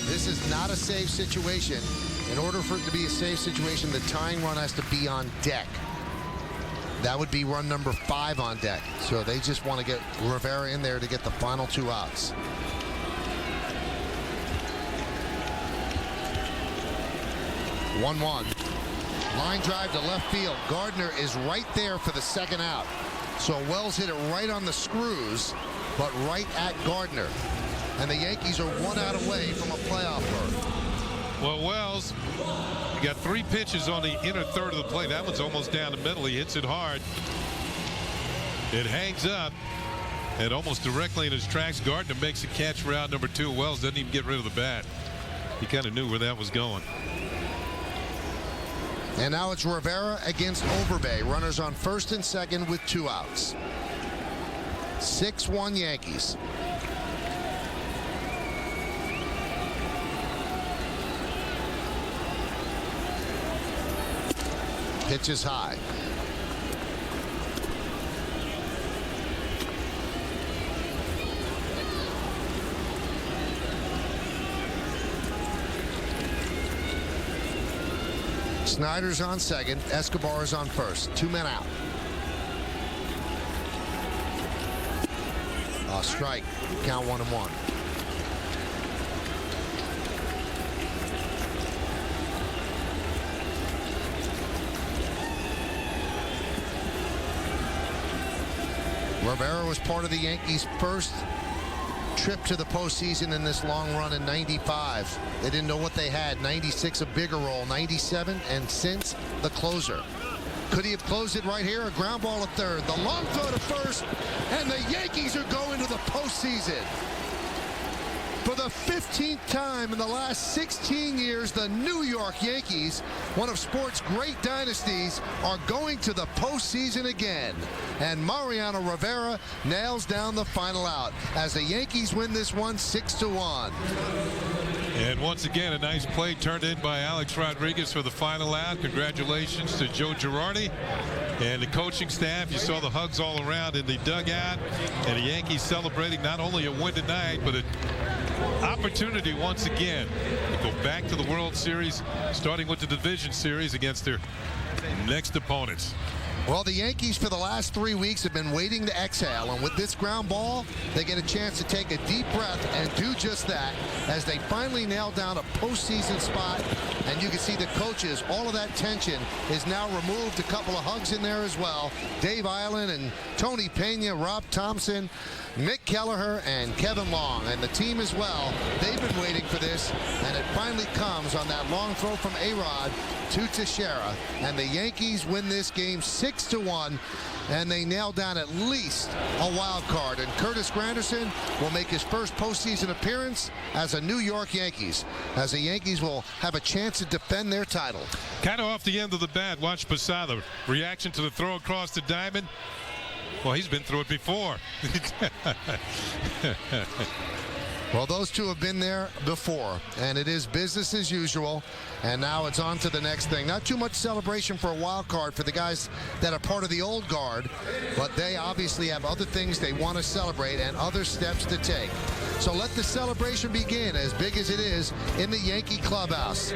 This is not a safe situation. In order for it to be a safe situation, the tying run has to be on deck. That would be run number 5 on deck. So they just want to get Rivera in there to get the final 2 outs. One. Line drive to left field. Gardner is right there for the second out. So Wells hit it right on the screws, but right at Gardner. And the Yankees are 1 out away from a playoff berth. Well, Wells, he got 3 pitches on the inner third of the plate. That one's almost down the middle. He hits it hard. It hangs up. And almost directly in his tracks, Gardner makes a catch for out number 2. Wells doesn't even get rid of the bat. He kind of knew where that was going. And now it's Rivera against Overbay. Runners on first and second with 2 outs. 6-1 Yankees. Pitch is high. Snyder's on second. Escobar is on first. 2 men out. A strike. Count 1-1. Rivera was part of the Yankees' first trip to the postseason in this long run in 95. They didn't know what they had. 96, a bigger role. 97, and since, the closer. Could he have closed it right here? A ground ball to third. The long throw to first, and the Yankees are going to the postseason. For the 15th time in the last 16 years, the New York Yankees, one of sports' great dynasties, are going to the postseason again. And Mariano Rivera nails down the final out as the Yankees win this one 6-1. And once again, a nice play turned in by Alex Rodriguez for the final out. Congratulations to Joe Girardi and the coaching staff. You saw the hugs all around in the dugout, and the Yankees celebrating not only a win tonight, but an opportunity once again to go back to the World Series, starting with the Division Series against their next opponents. Well, the Yankees for the last 3 weeks have been waiting to exhale, and with this ground ball, they get a chance to take a deep breath and do just that as they finally nail down a postseason spot. And you can see the coaches, all of that tension is now removed. A couple of hugs in there as well. Dave Eiland and Tony Pena, Rob Thompson, Mick Kelleher, and Kevin Long, and the team as well. They've been waiting for this, and it finally comes on that long throw from A-Rod to Teixeira, and the Yankees win this game 6-1, and they nail down at least a wild card. And Curtis Granderson will make his first postseason appearance as a New York Yankees, as the Yankees will have a chance to defend their title. Kind of off the end of the bat. Watch Posada. Reaction to the throw across the diamond. Well, he's been through it before. Well, those two have been there before, and it is business as usual. And now it's on to the next thing. Not too much celebration for a wild card for the guys that are part of the old guard, but they obviously have other things they want to celebrate and other steps to take. So let the celebration begin, as big as it is, in the Yankee clubhouse.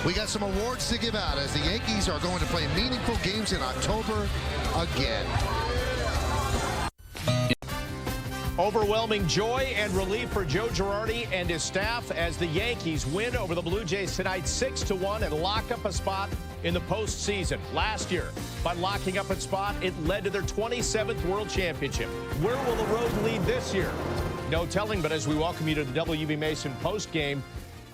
We got some awards to give out as the Yankees are going to play meaningful games in October again. Overwhelming joy and relief for Joe Girardi and his staff as the Yankees win over the Blue Jays tonight 6-1 and lock up a spot in the postseason. Last year, by locking up a spot, it led to their 27th World Championship. Where will the road lead this year? No telling, but as we welcome you to the W.B. Mason postgame,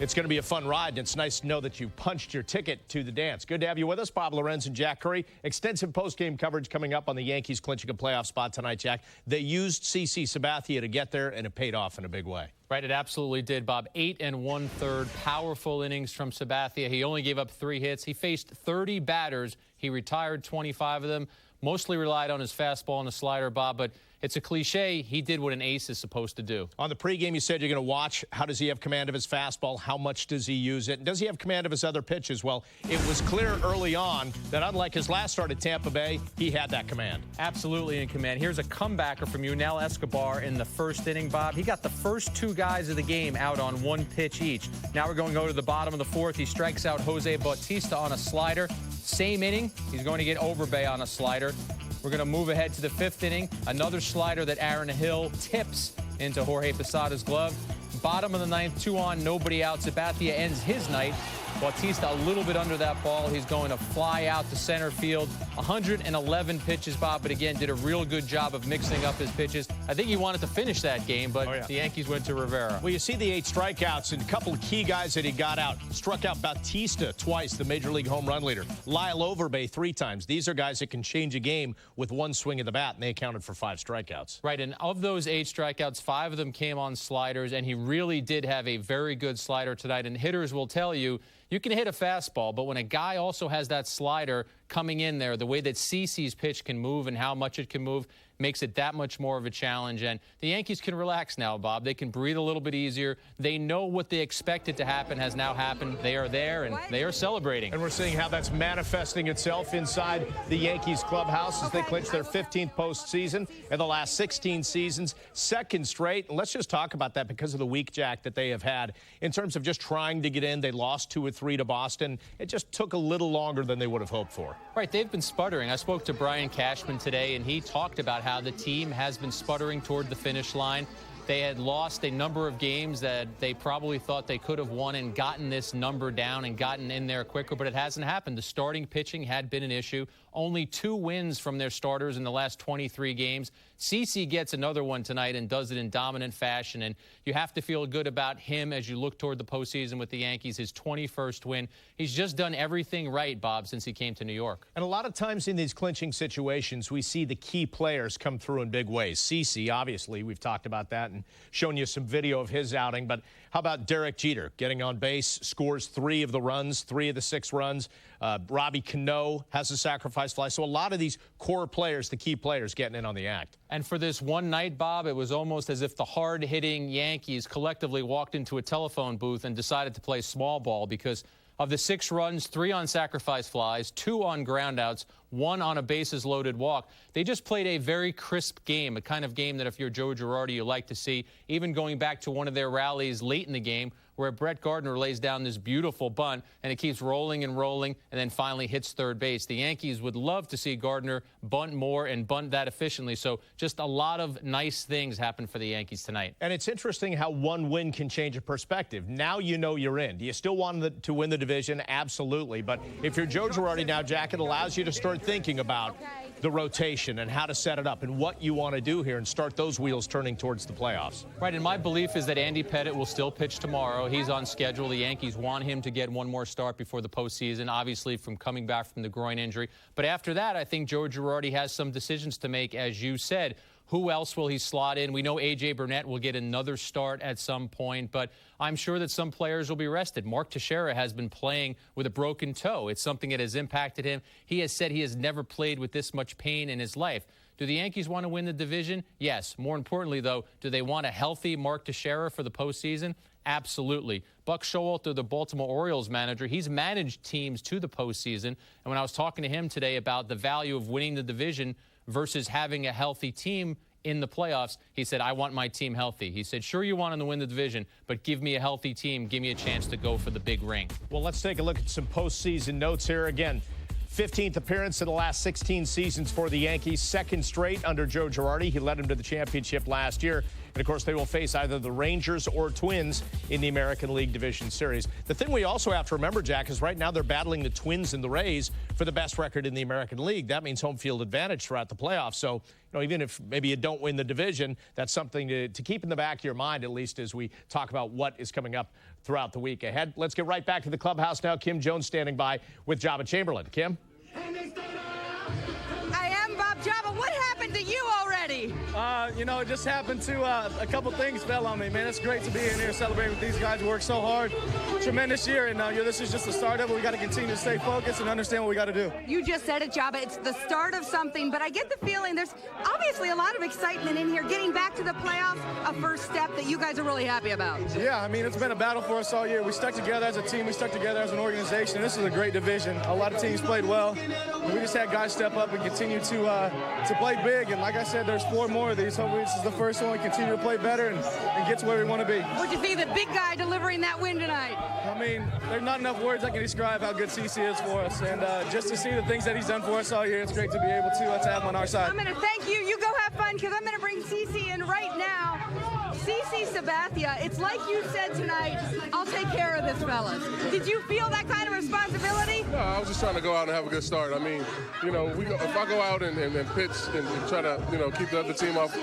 It's going to be a fun ride, and it's nice to know that you punched your ticket to the dance. Good to have you with us, Bob Lorenz and Jack Curry. Extensive post-game coverage coming up on the Yankees clinching a playoff spot tonight, Jack. They used CC Sabathia to get there, and it paid off in a big way. Right, it absolutely did, Bob. 8 1/3 powerful innings from Sabathia. He only gave up 3 hits. He faced 30 batters. He retired 25 of them. Mostly relied on his fastball and a slider, Bob, but it's a cliche. He did what an ace is supposed to do. On the pregame, you said you're going to watch. How does he have command of his fastball? How much does he use it? And does he have command of his other pitches? Well, it was clear early on that unlike his last start at Tampa Bay, he had that command. Absolutely in command. Here's a comebacker from Yunel Escobar in the first inning, Bob. He got the first 2 guys of the game out on 1 pitch each. Now we're going to go to the bottom of the 4th. He strikes out Jose Bautista on a slider. Same inning, he's going to get Overbay on a slider. We're going to move ahead to the 5th inning. Another slider that Aaron Hill tips into Jorge Posada's glove. Bottom of the 9th, 2 on, nobody out. Sabathia ends his night. Bautista a little bit under that ball. He's going to fly out to center field. 111 pitches, Bob, but again, did a real good job of mixing up his pitches. I think he wanted to finish that game, but the Yankees went to Rivera. Well, you see the 8 strikeouts and a couple of key guys that he got out. Struck out Bautista twice, the Major League home run leader. Lyle Overbay 3 times. These are guys that can change a game with 1 swing of the bat, and they accounted for 5 strikeouts. Right, and of those 8 strikeouts, 5 of them came on sliders, and he really did have a very good slider tonight. And hitters will tell you, you can hit a fastball, but when a guy also has that slider coming in there, the way that CC's pitch can move and how much it can move makes it that much more of a challenge. And the Yankees can relax now, Bob. They can breathe a little bit easier. They know what they expected to happen has now happened. They are there, and they are celebrating. And we're seeing how that's manifesting itself inside the Yankees clubhouse as they clinch their 15th postseason in the last 16 seasons, 2nd straight. And let's just talk about that because of the week, Jack, that they have had in terms of just trying to get in. They lost 2 or 3 to Boston. It just took a little longer than they would have hoped for. Right, they've been sputtering. I spoke to Brian Cashman today, and he talked about how the team has been sputtering toward the finish line. They had lost a number of games that they probably thought they could have won and gotten this number down and gotten in there quicker, but it hasn't happened. The starting pitching had been an issue. Only 2 wins from their starters in the last 23 games. CC gets another one tonight and does it in dominant fashion, and you have to feel good about him as you look toward the postseason with the Yankees, his 21st win. He's just done everything right, Bob, since he came to New York. And a lot of times in these clinching situations, we see the key players come through in big ways. CC, obviously, we've talked about that and shown you some video of his outing, but how about Derek Jeter getting on base, scores 3 of the runs, 3 of the 6 runs. Robbie Cano has a sacrifice fly. So a lot of these core players, the key players, getting in on the act. And for this one night, Bob, it was almost as if the hard-hitting Yankees collectively walked into a telephone booth and decided to play small ball because of the 6 runs, 3 on sacrifice flies, 2 on groundouts, 1 on a bases-loaded walk. They just played a very crisp game, a kind of game that if you're Joe Girardi, you like to see, even going back to one of their rallies late in the game where Brett Gardner lays down this beautiful bunt, and it keeps rolling and rolling, and then finally hits third base. The Yankees would love to see Gardner bunt more and bunt that efficiently, so just a lot of nice things happened for the Yankees tonight. And it's interesting how 1 win can change a perspective. Now you know you're in. Do you still want to win the division? Absolutely. But if you're Joe Girardi now, Jack, it allows you to start thinking about the rotation and how to set it up and what you want to do here and start those wheels turning towards the playoffs. Right, and my belief is that Andy Pettitte will still pitch tomorrow. He's on schedule. The Yankees want him to get one more start before the postseason, obviously from coming back from the groin injury. But after that, I think Joe Girardi has some decisions to make, as you said. Who else will he slot in? We know A.J. Burnett will get another start at some point, but I'm sure that some players will be rested. Mark Teixeira has been playing with a broken toe. It's something that has impacted him. He has said he has never played with this much pain in his life. Do the Yankees want to win the division? Yes. More importantly, though, do they want a healthy Mark Teixeira for the postseason? Absolutely. Buck Showalter, the Baltimore Orioles manager, he's managed teams to the postseason. And when I was talking to him today about the value of winning the division versus having a healthy team in the playoffs, he said, I want my team healthy. He said, sure, you want to win the division, but give me a healthy team. Give me a chance to go for the big ring. Well, let's take a look at some postseason notes here. Again, 15th appearance in the last 16 seasons for the Yankees, 2nd straight under Joe Girardi. He led them to the championship last year. And, of course, they will face either the Rangers or Twins in the American League Division Series. The thing we also have to remember, Jack, is right now they're battling the Twins and the Rays for the best record in the American League. That means home field advantage throughout the playoffs. So, even if maybe you don't win the division, that's something to keep in the back of your mind, at least as we talk about what is coming up throughout the week ahead. Let's get right back to the clubhouse now. Kim Jones standing by with Jabba Chamberlain. Kim? I am Bob Jabba. What happened to you already? It just happened to a couple things fell on me, man. It's great to be in here celebrating with these guys who work so hard. Tremendous year, and this is just the start of it. We got to continue to stay focused and understand what we got to do. You just said it, Jabba. It's the start of something, but I get the feeling there's obviously a lot of excitement in here. Getting back to the playoffs, a first step that you guys are really happy about. Yeah, it's been a battle for us all year. We stuck together as a team. We stuck together as an organization. This is a great division. A lot of teams played well. And we just had guys step up and continue to play big. And like I said, there's 4 more of these. Hopefully this is the first one. We continue to play better and get to where we want to be. What'd you think of the big guy delivering that win tonight? There's not enough words I can describe how good CC is for us. And just to see the things that he's done for us all year, it's great to be able to have him on our side. I'm going to thank you. You go have fun, because I'm going to bring CC in right now. CC Sabathia, it's like you said tonight, I'll take care of this, fellas. Did you feel that kind of responsibility? No, I was just trying to go out and have a good start. If I go out and pitch and try to, keep the other team off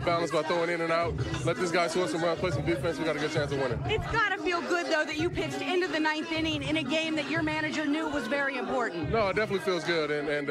balance by throwing in and out, let this guy score some runs, play some defense, we got a good chance of winning. It's got to feel good, though, that you pitched into the 9th inning in a game that your manager knew was very important. No, it definitely feels good. And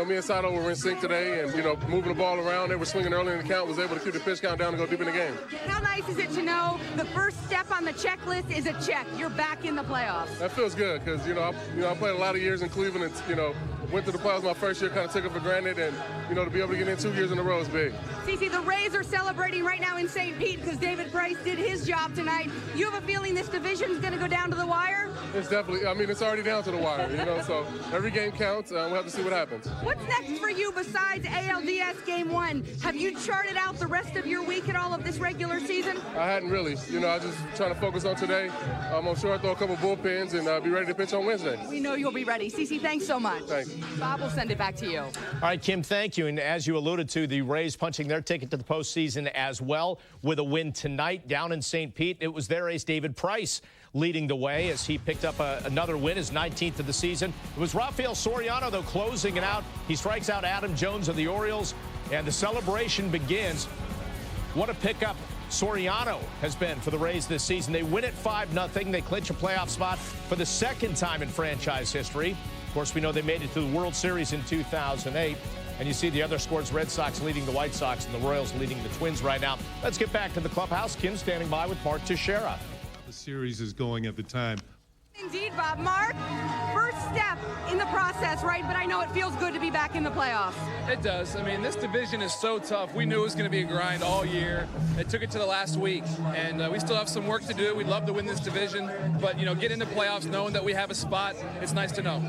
me and Sato were in sync today and, moving the ball around. They were swinging early in the count, was able to keep the pitch count down and go deep in the game. How nice is it to know the first step on the checklist is a check? You're back in the playoffs. That feels good because, I played a lot of years in Cleveland and, went to the playoffs my first year, kind of took it for granted, and, to be able to get in 2 years in a row is big. CC, the Rays are celebrating right now in St. Pete because David Price did his job tonight. You have a feeling this division's going to go down to the wire? It's definitely, it's already down to the wire, so every game counts. We'll have to see what happens. What's next for you besides ALDS Game 1? Have you charted out the rest of your week at all of this regular season? I hadn't really. I was just trying to focus on today. I'm sure I'll throw a couple bullpens and be ready to pitch on Wednesday. We know you'll be ready. CC, thanks so much. Thanks. Bob will send it back to you. All right, Kim, thank you. And as you alluded to, the Rays punching their ticket to the postseason as well with a win tonight down in St. Pete. It was their ace, David Price, leading the way as he picked up another win, his 19th of the season. It was Rafael Soriano, though, closing it out. He strikes out Adam Jones of the Orioles, and the celebration begins. What a pickup Soriano has been for the Rays this season. They win it 5-0. They clinch a playoff spot for the second time in franchise history. Of course, we know they made it to the World Series in 2008. And you see the other scores, Red Sox leading the White Sox and the Royals leading the Twins right now. Let's get back to the clubhouse. Kim standing by with Mark Teixeira. The series is going at the time. Indeed, Bob. Mark, first step in the process, right? But I know it feels good to be back in the playoffs. It does. This division is so tough. We knew it was going to be a grind all year. It took it to the last week, and we still have some work to do. We'd love to win this division, but, get into playoffs knowing that we have a spot, it's nice to know.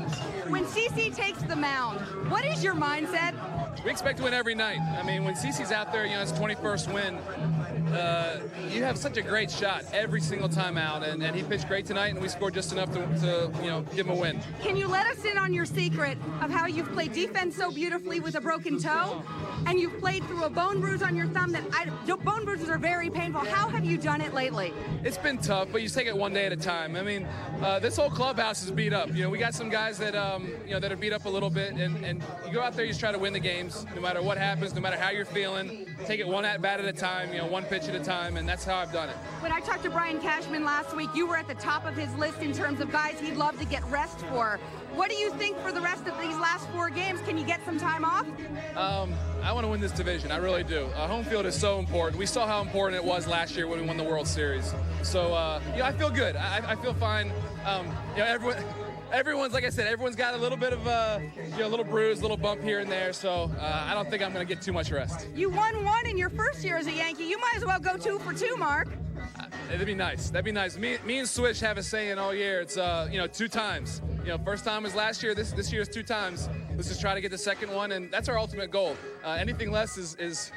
When CC takes the mound, what is your mindset? We expect to win every night. When CC's out there, it's 21st win. You have such a great shot every single time out, and he pitched great tonight, and we scored just enough to give him a win. Can you let us in on your secret of how you've played defense so beautifully with a broken toe, and you've played through a bone bruise on your thumb bone bruises are very painful. How have you done it lately? It's been tough, but you take it one day at a time. This whole clubhouse is beat up. We got some guys that that are beat up a little bit, and you go out there, you just try to win the games, no matter what happens, no matter how you're feeling. Take it one at bat at a time, one pitch at a time, and that's how I've done it. When I talked to Brian Cashman last week, you were at the top of his list in terms of guys he'd love to get rest for. What do you think for the rest of these last 4 games? Can you get some time off? I want to win this division. I really do. Home field is so important. We saw how important it was last year when we won the World Series. So, I feel good. I feel fine. Everyone's, like I said, everyone's got a little bit of a little bruise, a little bump here and there. So I don't think I'm going to get too much rest. You won 1 in your first year as a Yankee. You might as well go 2 for 2, Mark. That'd be nice. That'd be nice. Me and Swish have a saying all year. It's 2 times. First time was last year. This year is 2 times. Let's just try to get the second one, and that's our ultimate goal. Anything less is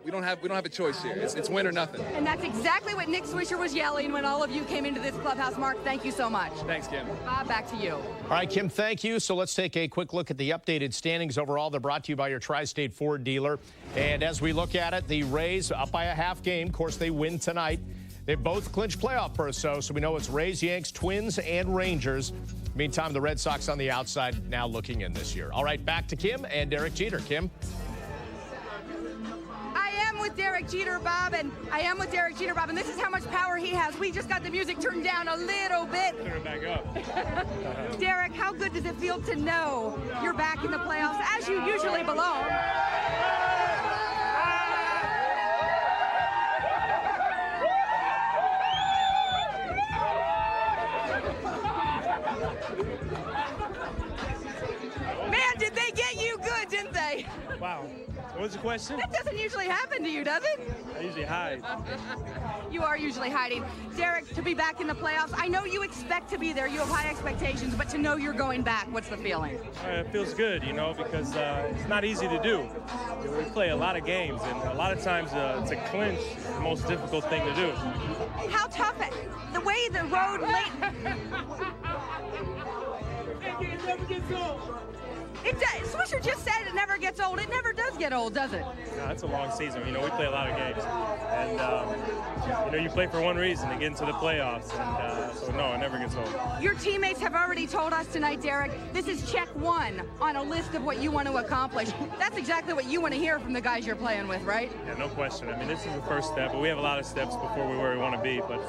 we don't have a choice here. It's win or nothing. And that's exactly what Nick Swisher was yelling when all of you came into this clubhouse. Mark, thank you so much. Thanks, Kim. Bob, back to you. All right, Kim, thank you. So let's take a quick look at the updated standings overall. They're brought to you by your Tri-State Ford dealer. And as we look at it, the Rays up by a half game. Of course, they win tonight. They both clinched playoff berths, so we know it's Rays, Yanks, Twins, and Rangers. Meantime, the Red Sox on the outside now looking in this year. All right, back to Kim and Derek Jeter. Kim? I am with Derek Jeter, Bob, and this is how much power he has. We just got the music turned down a little bit. Turn it back up. Derek, how good does it feel to know you're back in the playoffs as you usually belong? Man, did they get you good, didn't they? Wow. What was the question? That doesn't usually happen to you, does it? I usually hide. You are usually hiding. Derek, to be back in the playoffs, I know you expect to be there. You have high expectations, but to know you're going back, what's the feeling? It feels good, because it's not easy to do. We play a lot of games, and a lot of times to clinch is the most difficult thing to do. How tough it, the way the road late. Swisher just said it never gets old. It never does get old, does it? No, it's a long season. We play a lot of games. And, you play for one reason, to get into the playoffs. And so, no, it never gets old. Your teammates have already told us tonight, Derek, this is check one on a list of what you want to accomplish. That's exactly what you want to hear from the guys you're playing with, right? Yeah, no question. This is the first step, but we have a lot of steps before we're where we want to be. But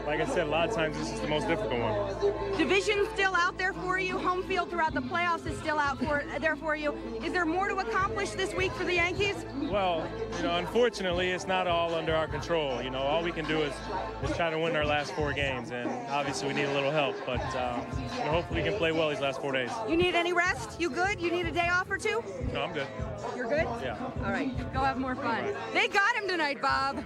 like I said, a lot of times this is the most difficult one. Division still out there for you. Home field throughout the playoffs is still out there for you. Is there more to accomplish this week for the Yankees? Well, unfortunately, it's not all under our control. All we can do is try to win our last 4 games, and obviously we need a little help. But hopefully we can play well these last 4 days. You need any rest? You good? You need a day off or two? No, I'm good. You're good? Yeah. All right, go have more fun. They got him tonight, Bob.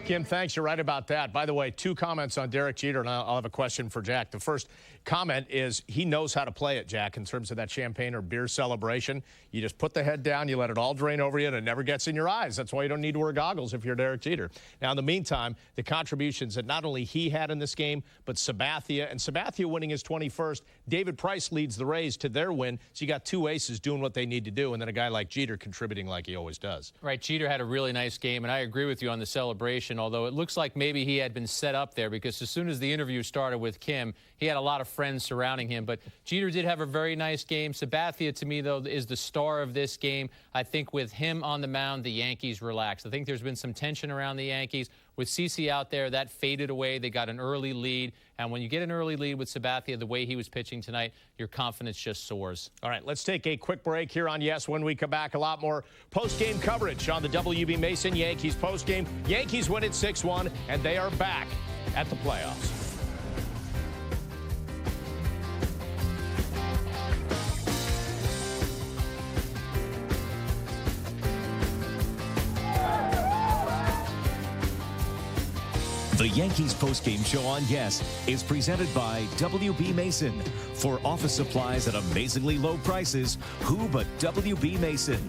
Kim, thanks. You're right about that. By the way, 2 comments on Derek Jeter, and I'll have a question for Jack. The first comment is he knows how to play it, Jack, in terms of that champagne or beer celebration. You just put the head down, you let it all drain over you, and it never gets in your eyes. That's why you don't need to wear goggles if you're Derek Jeter. Now, in the meantime, the contributions that not only he had in this game, but Sabathia, and Sabathia winning his 21st. David Price leads the Rays to their win, so you got 2 aces doing what they need to do, and then a guy like Jeter contributing like he always does. Right, Jeter had a really nice game, and I agree with you on the celebration, although it looks like maybe he had been set up there because as soon as the interview started with Kim, he had a lot of friends surrounding him. But Jeter did have a very nice game. Sabathia, to me, though, is the star of this game. I think with him on the mound, the Yankees relaxed. I think there's been some tension around the Yankees. With CeCe out there, that faded away. They got an early lead. And when you get an early lead with Sabathia, the way he was pitching tonight, your confidence just soars. All right, let's take a quick break here on Yes. When we come back, a lot more post-game coverage on the WB Mason Yankees postgame. Yankees win it 6-1, and they are back at the playoffs. The Yankees postgame show on Yes is presented by WB Mason. For office supplies at amazingly low prices, who but WB Mason?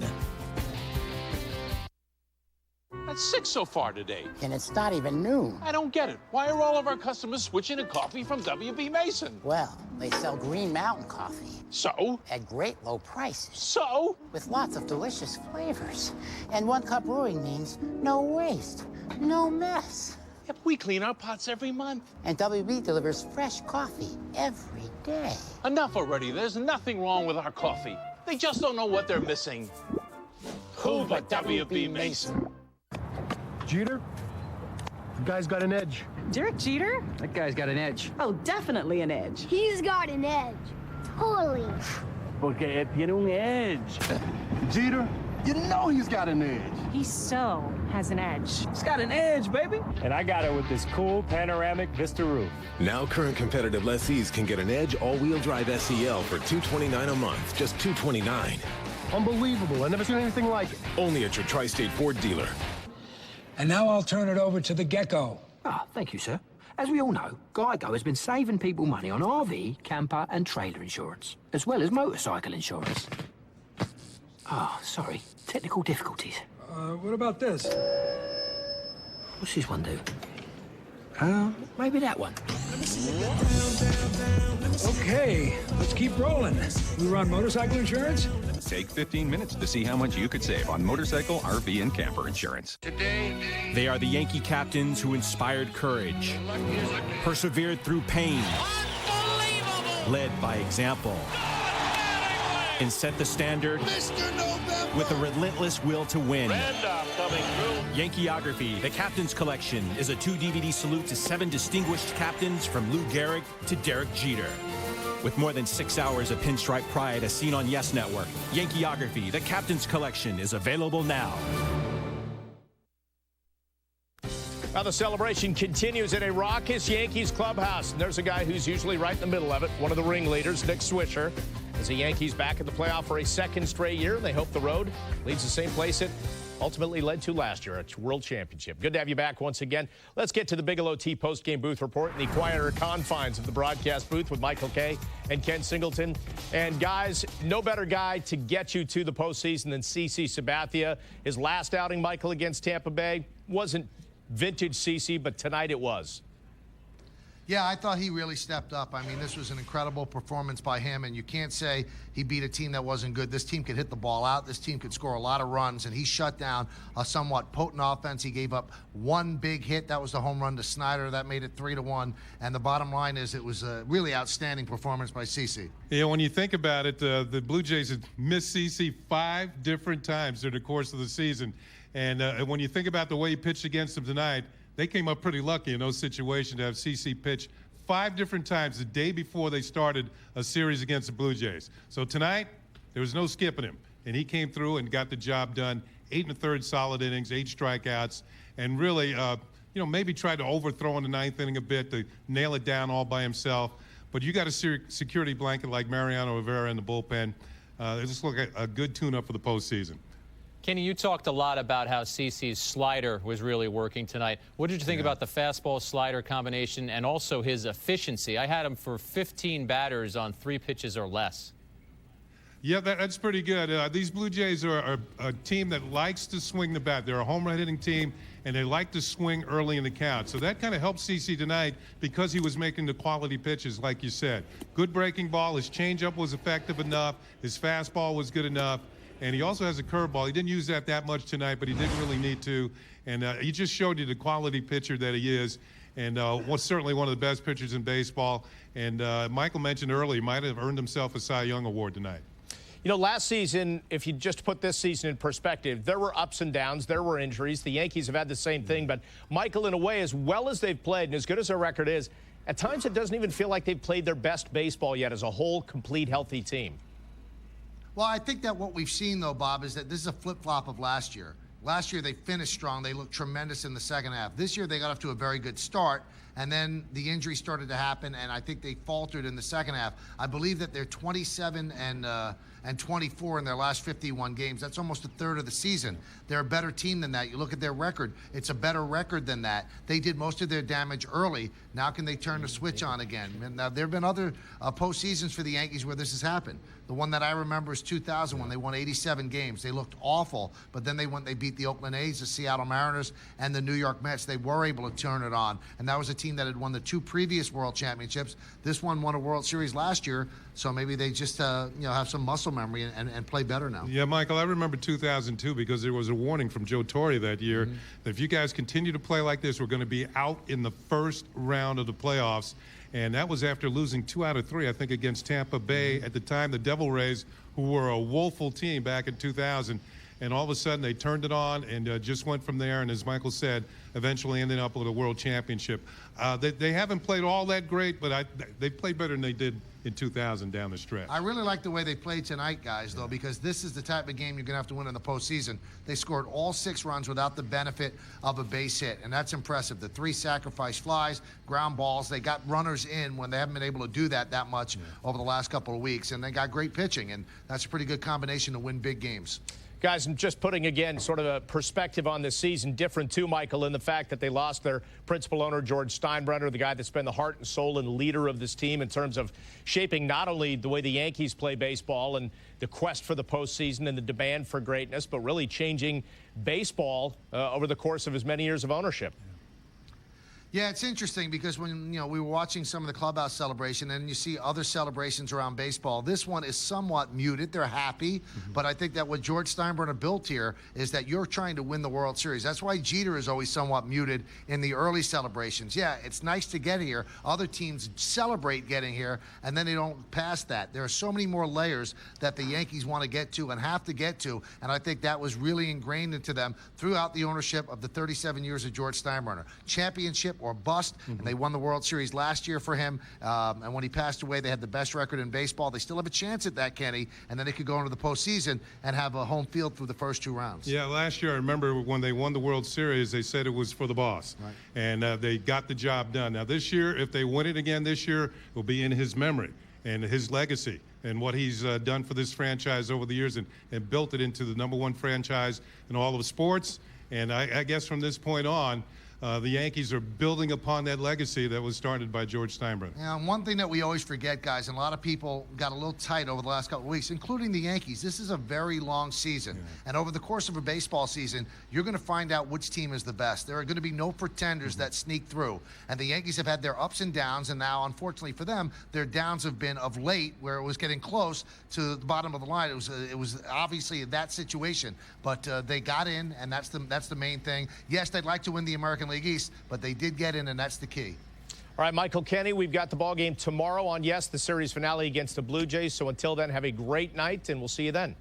That's 6 so far today. And it's not even noon. I don't get it. Why are all of our customers switching to coffee from WB Mason? Well, they sell Green Mountain coffee. So? At great low prices. So? With lots of delicious flavors. And 1 cup brewing means no waste, no mess. Yep, we clean our pots every month. And WB delivers fresh coffee every day. Enough already. There's nothing wrong with our coffee. They just don't know what they're missing. Who but WB Mason? Jeter? The guy's got an edge. Derek Jeter? That guy's got an edge. Oh, definitely an edge. He's got an edge. Totally. Porque tiene un edge. Jeter, you know he's got an edge. He so has an edge. He's got an edge, baby. And I got it with this cool panoramic Vista roof. Now current competitive lessees can get an Edge all-wheel drive SEL for $229 a month, just $229. Unbelievable. I've never seen anything like it. Only at your Tri-State Ford dealer. And now I'll turn it over to the Gecko. Ah, thank you, sir. As we all know, Geico has been saving people money on RV, camper and trailer insurance, as well as motorcycle insurance. Ah, sorry. Technical difficulties. What about this? What's this one do? Maybe that one. Okay, let's keep rolling. We run motorcycle insurance? Take 15 minutes to see how much you could save on motorcycle, RV, and camper insurance. They are the Yankee captains who inspired courage, persevered through pain, led by example, and set the standard with a relentless will to win. Yankeeography, the Captain's Collection, is a 2-DVD salute to 7 distinguished captains from Lou Gehrig to Derek Jeter. With more than 6 hours of pinstripe pride as seen on Yes Network, Yankeeography, the Captain's Collection, is available now. Now the celebration continues in a raucous Yankees clubhouse. And there's a guy who's usually right in the middle of it, one of the ringleaders, Nick Swisher. As the Yankees back in the playoff for a second straight year, they hope the road leads the same place it ultimately led to last year, a World Championship. Good to have you back once again. Let's get to the Bigelow T post-game booth report in the quieter confines of the broadcast booth with Michael Kay and Ken Singleton. And guys, no better guy to get you to the postseason than CC Sabathia. His last outing, Michael, against Tampa Bay wasn't vintage CC, but tonight it was. Yeah, I thought he really stepped up. I mean, this was an incredible performance by him, and you can't say he beat a team that wasn't good. This team could hit the ball out. This team could score a lot of runs, and he shut down a somewhat potent offense. He gave up one big hit. That was the home run to Snyder. That made it 3-1. And the bottom line is it was a really outstanding performance by CC. Yeah, when you think about it, the Blue Jays had missed CC 5 different times during the course of the season. And when you think about the way he pitched against them tonight, they came up pretty lucky in those situations to have CC pitch 5 different times the day before they started a series against the Blue Jays. So tonight, there was no skipping him. And he came through and got the job done. 8 1/3 solid innings, 8 strikeouts, and really, maybe tried to overthrow in the 9th inning a bit to nail it down all by himself. But you got a security blanket like Mariano Rivera in the bullpen. It just looked like a good tune-up for the postseason. Kenny, you talked a lot about how CC's slider was really working tonight. What did you think about the fastball-slider combination and also his efficiency? I had him for 15 batters on 3 pitches or less. Yeah, that's pretty good. These Blue Jays are a team that likes to swing the bat. They're a home run hitting team, and they like to swing early in the count. So that kind of helped CC tonight because he was making the quality pitches, like you said. Good breaking ball. His changeup was effective enough. His fastball was good enough. And he also has a curveball. He didn't use that much tonight, but he didn't really need to. And he just showed you the quality pitcher that he is. And was certainly one of the best pitchers in baseball. And Michael mentioned earlier, he might have earned himself a Cy Young Award tonight. You know, last season, if you just put this season in perspective, there were ups and downs, there were injuries. The Yankees have had the same thing. But, Michael, in a way, as well as they've played and as good as their record is, at times it doesn't even feel like they've played their best baseball yet as a whole, complete, healthy team. Well, I think that what we've seen, though, Bob, is that this is a flip-flop of last year. Last year, they finished strong. They looked tremendous in the second half. This year, they got off to a very good start, and then the injury started to happen, and I think they faltered in the second half. I believe that they're 27 and 24 in their last 51 games. That's almost a third of the season. They're a better team than that. You look at their record. It's a better record than that. They did most of their damage early. Now can they turn the switch on again? And now, there have been other postseasons for the Yankees where this has happened. The one that I remember is 2000 when they won 87 games. They looked awful, but then they beat the Oakland A's, the Seattle Mariners, and the New York Mets. They were able to turn it on, and that was a team that had won the 2 previous World Championships. This one won a World Series last year, so maybe they just have some muscle memory and play better now. Yeah, Michael, I remember 2002 because there was a warning from Joe Torre that year that if you guys continue to play like this, we're going to be out in the first round of the playoffs. And that was after losing 2 out of 3, I think, against Tampa Bay at the time, the Devil Rays, who were a woeful team back in 2000. And all of a sudden, they turned it on and just went from there. And as Michael said, eventually ended up with a World Championship. They haven't played all that great, but they played better than they did in 2000 down the stretch. I really like the way they played tonight, guys, though, because this is the type of game you're going to have to win in the postseason. They scored all 6 runs without the benefit of a base hit, and that's impressive. The 3 sacrifice flies, ground balls, they got runners in when they haven't been able to do that much over the last couple of weeks, and they got great pitching, and that's a pretty good combination to win big games. Guys, I'm just putting, again, sort of a perspective on this season, different too, Michael, in the fact that they lost their principal owner, George Steinbrenner, the guy that's been the heart and soul and leader of this team in terms of shaping not only the way the Yankees play baseball and the quest for the postseason and the demand for greatness, but really changing baseball over the course of his many years of ownership. Yeah, it's interesting because when we were watching some of the clubhouse celebration and you see other celebrations around baseball, this one is somewhat muted. They're happy, but I think that what George Steinbrenner built here is that you're trying to win the World Series. That's why Jeter is always somewhat muted in the early celebrations. Yeah, it's nice to get here. Other teams celebrate getting here, and then they don't pass that. There are so many more layers that the Yankees want to get to and have to get to, and I think that was really ingrained into them throughout the ownership of the 37 years of George Steinbrenner. Championship or bust, and they won the World Series last year for him. And when he passed away, they had the best record in baseball. They still have a chance at that, Kenny, and then they could go into the postseason and have a home field through the first 2 rounds. Yeah, last year I remember when they won the World Series, they said it was for the boss, right. And they got the job done. Now this year, if they win it again this year, it will be in his memory and his legacy and what he's done for this franchise over the years and built it into the #1 franchise in all of sports. And I guess from this point on, the Yankees are building upon that legacy that was started by George Steinbrenner. Yeah, and one thing that we always forget, guys, and a lot of people got a little tight over the last couple of weeks, including the Yankees. This is a very long season. Yeah. And over the course of a baseball season, you're going to find out which team is the best. There are going to be no pretenders that sneak through. And the Yankees have had their ups and downs, and now, unfortunately for them, their downs have been of late, where it was getting close to the bottom of the line. It was obviously that situation. But they got in, and that's the main thing. Yes, they'd like to win the American League East, but they did get in, and that's the key. All right, Michael Kenny, we've got the ball game tomorrow on Yes, the series finale against the Blue Jays. So until then, have a great night, and we'll see you then.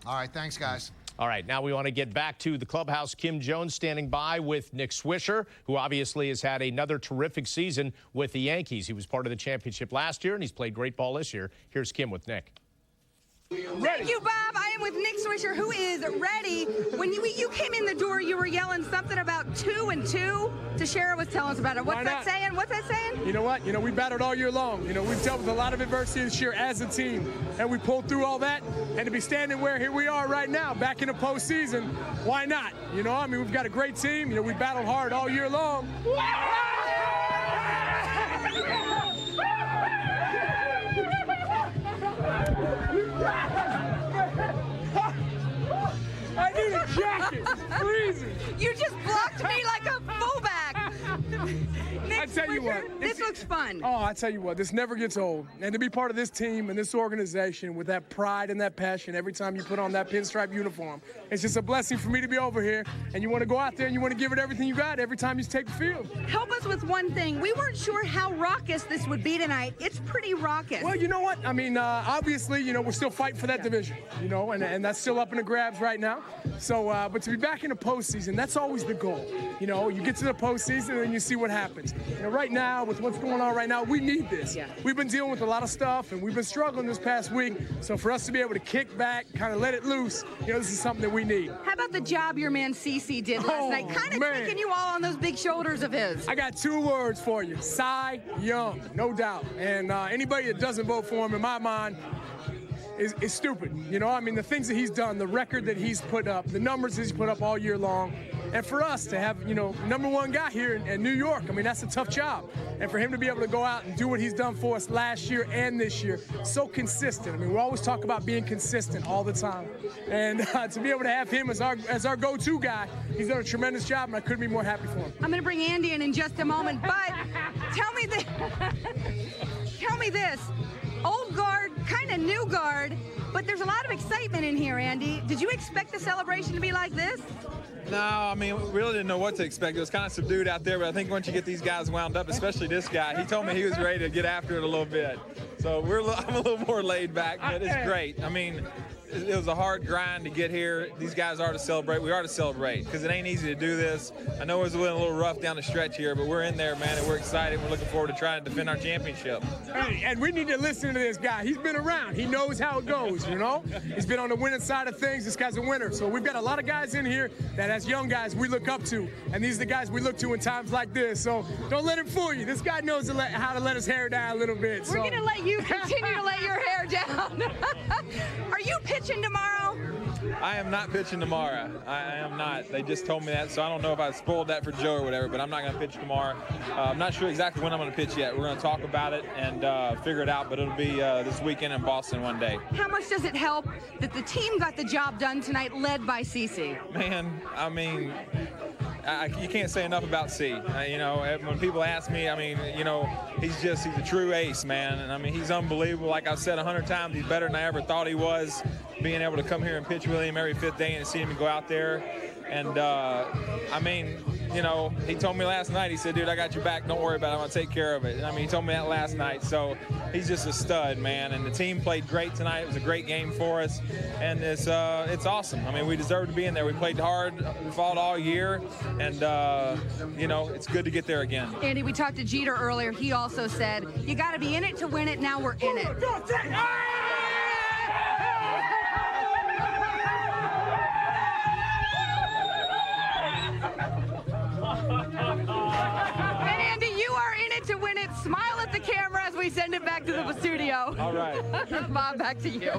All right, thanks, guys. All right, now we want to get back to the clubhouse. Kim Jones standing by with Nick Swisher, who obviously has had another terrific season with the Yankees. He was part of the championship last year, and he's played great ball this year. Here's Kim with Nick. Thank you, Bob. I am with Nick Swisher, who is ready. When you came in the door, you were yelling something about 2 and 2. Tashera was telling us about it. What's that saying? What's that saying? You know what? We battled all year long. We've dealt with a lot of adversity this year as a team, and we pulled through all that. And to be standing where here we are right now, back in the postseason, why not? We've got a great team. We battled hard all year long. I need a jacket. It's freezing. You just blocked me like a fullback. Nick I tell you what, this looks fun. Oh, I tell you what, this never gets old. And to be part of this team and this organization with that pride and that passion every time you put on that pinstripe uniform, it's just a blessing for me to be over here. And you want to go out there and you want to give it everything you got every time you take the field. Help us with one thing. We weren't sure how raucous this would be tonight. It's pretty raucous. Well, you know what? Obviously, we're still fighting for that division, and that's still up in the grabs right now. So, but to be back in the postseason, that's always the goal. You get to the postseason and you see what happens. Right now, with what's going on right now, we need this. Yeah. We've been dealing with a lot of stuff, and we've been struggling this past week. So for us to be able to kick back, kind of let it loose, this is something that we need. How about the job your man CeCe did last night? Kind of taking you all on those big shoulders of his. I got 2 words for you. Cy Young, no doubt. And anybody that doesn't vote for him, in my mind, is stupid. The things that he's done, the record that he's put up, the numbers he's put up all year long. And for us to have, #1 guy here in New York, that's a tough job. And for him to be able to go out and do what he's done for us last year and this year, so consistent. We always talk about being consistent all the time. And to be able to have him as our go-to guy, he's done a tremendous job, and I couldn't be more happy for him. I'm going to bring Andy in just a moment, but tell me this. Old guard, kind of new guard, but there's a lot of excitement in here, Andy. Did you expect the celebration to be like this? No, we really didn't know what to expect. It was kind of subdued out there, but I think once you get these guys wound up, especially this guy, he told me he was ready to get after it a little bit. So I'm a little more laid back, but it's great. It was a hard grind to get here. These guys are to celebrate. We are to celebrate because it ain't easy to do this. I know it was a little rough down the stretch here, but we're in there, man, and we're excited. We're looking forward to trying to defend our championship. And we need to listen to this guy. He's been around. He knows how it goes, He's been on the winning side of things. This guy's a winner. So we've got a lot of guys in here that as young guys we look up to, and these are the guys we look to in times like this. So don't let him fool you. This guy knows how to let his hair down a little bit. We're going to let you continue to let your hair down. Are you pitching tomorrow? I am not pitching tomorrow. I am not. They just told me that, so I don't know if I spoiled that for Joe or whatever, but I'm not going to pitch tomorrow. I'm not sure exactly when I'm going to pitch yet. We're going to talk about it and figure it out, but it'll be this weekend in Boston one day. How much does it help that the team got the job done tonight, led by CC? Man, I mean, you can't say enough about C. You know, when people ask me, I mean, you know, he's a true ace, man. And I mean, he's unbelievable. Like I've said 100 times, he's better than I ever thought he was. Being able to come here and pitch with him every 5th day and see him go out there. And, I mean, you know, he told me last night, he said, dude, I got your back. Don't worry about it. I'm going to take care of it. And, I mean, he told me that last night. So he's just a stud, man. And the team played great tonight. It was a great game for us. And it's awesome. I mean, we deserve to be in there. We played hard. We fought all year. And, you know, it's good to get there again. Andy, we talked to Jeter earlier. He also said, you got to be in it to win it. Now we're in it. And Andy, you are in it to win it. Smile at the camera as we send it back to the studio. All right. Bob, back to you.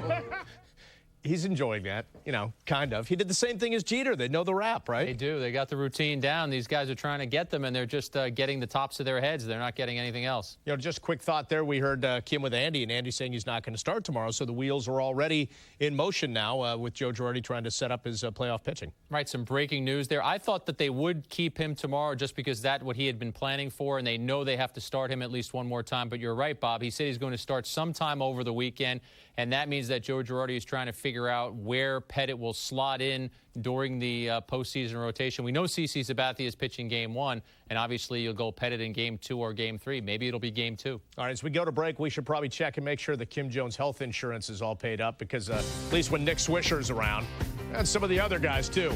He's enjoying that, you know, kind of. He did the same thing as Jeter. They know the rap, right? They do. They got the routine down. These guys are trying to get them, and they're just getting the tops of their heads. They're not getting anything else. You know, just a quick thought there. We heard Kim with Andy, and Andy saying he's not going to start tomorrow, so the wheels are already in motion now with Joe Girardi trying to set up his playoff pitching. Right, some breaking news there. I thought that they would keep him tomorrow just because that's what he had been planning for, and they know they have to start him at least one more time. But you're right, Bob. He said he's going to start sometime over the weekend, and that means that Joe Girardi is trying to figure out where Pettit will slot in during the postseason rotation. We know CC Sabathia is pitching Game 1, and obviously you'll go Pettit in Game 2 or Game 3. Maybe it'll be Game 2. All right, as we go to break, we should probably check and make sure that Kim Jones' health insurance is all paid up because at least when Nick Swisher's around, and some of the other guys too.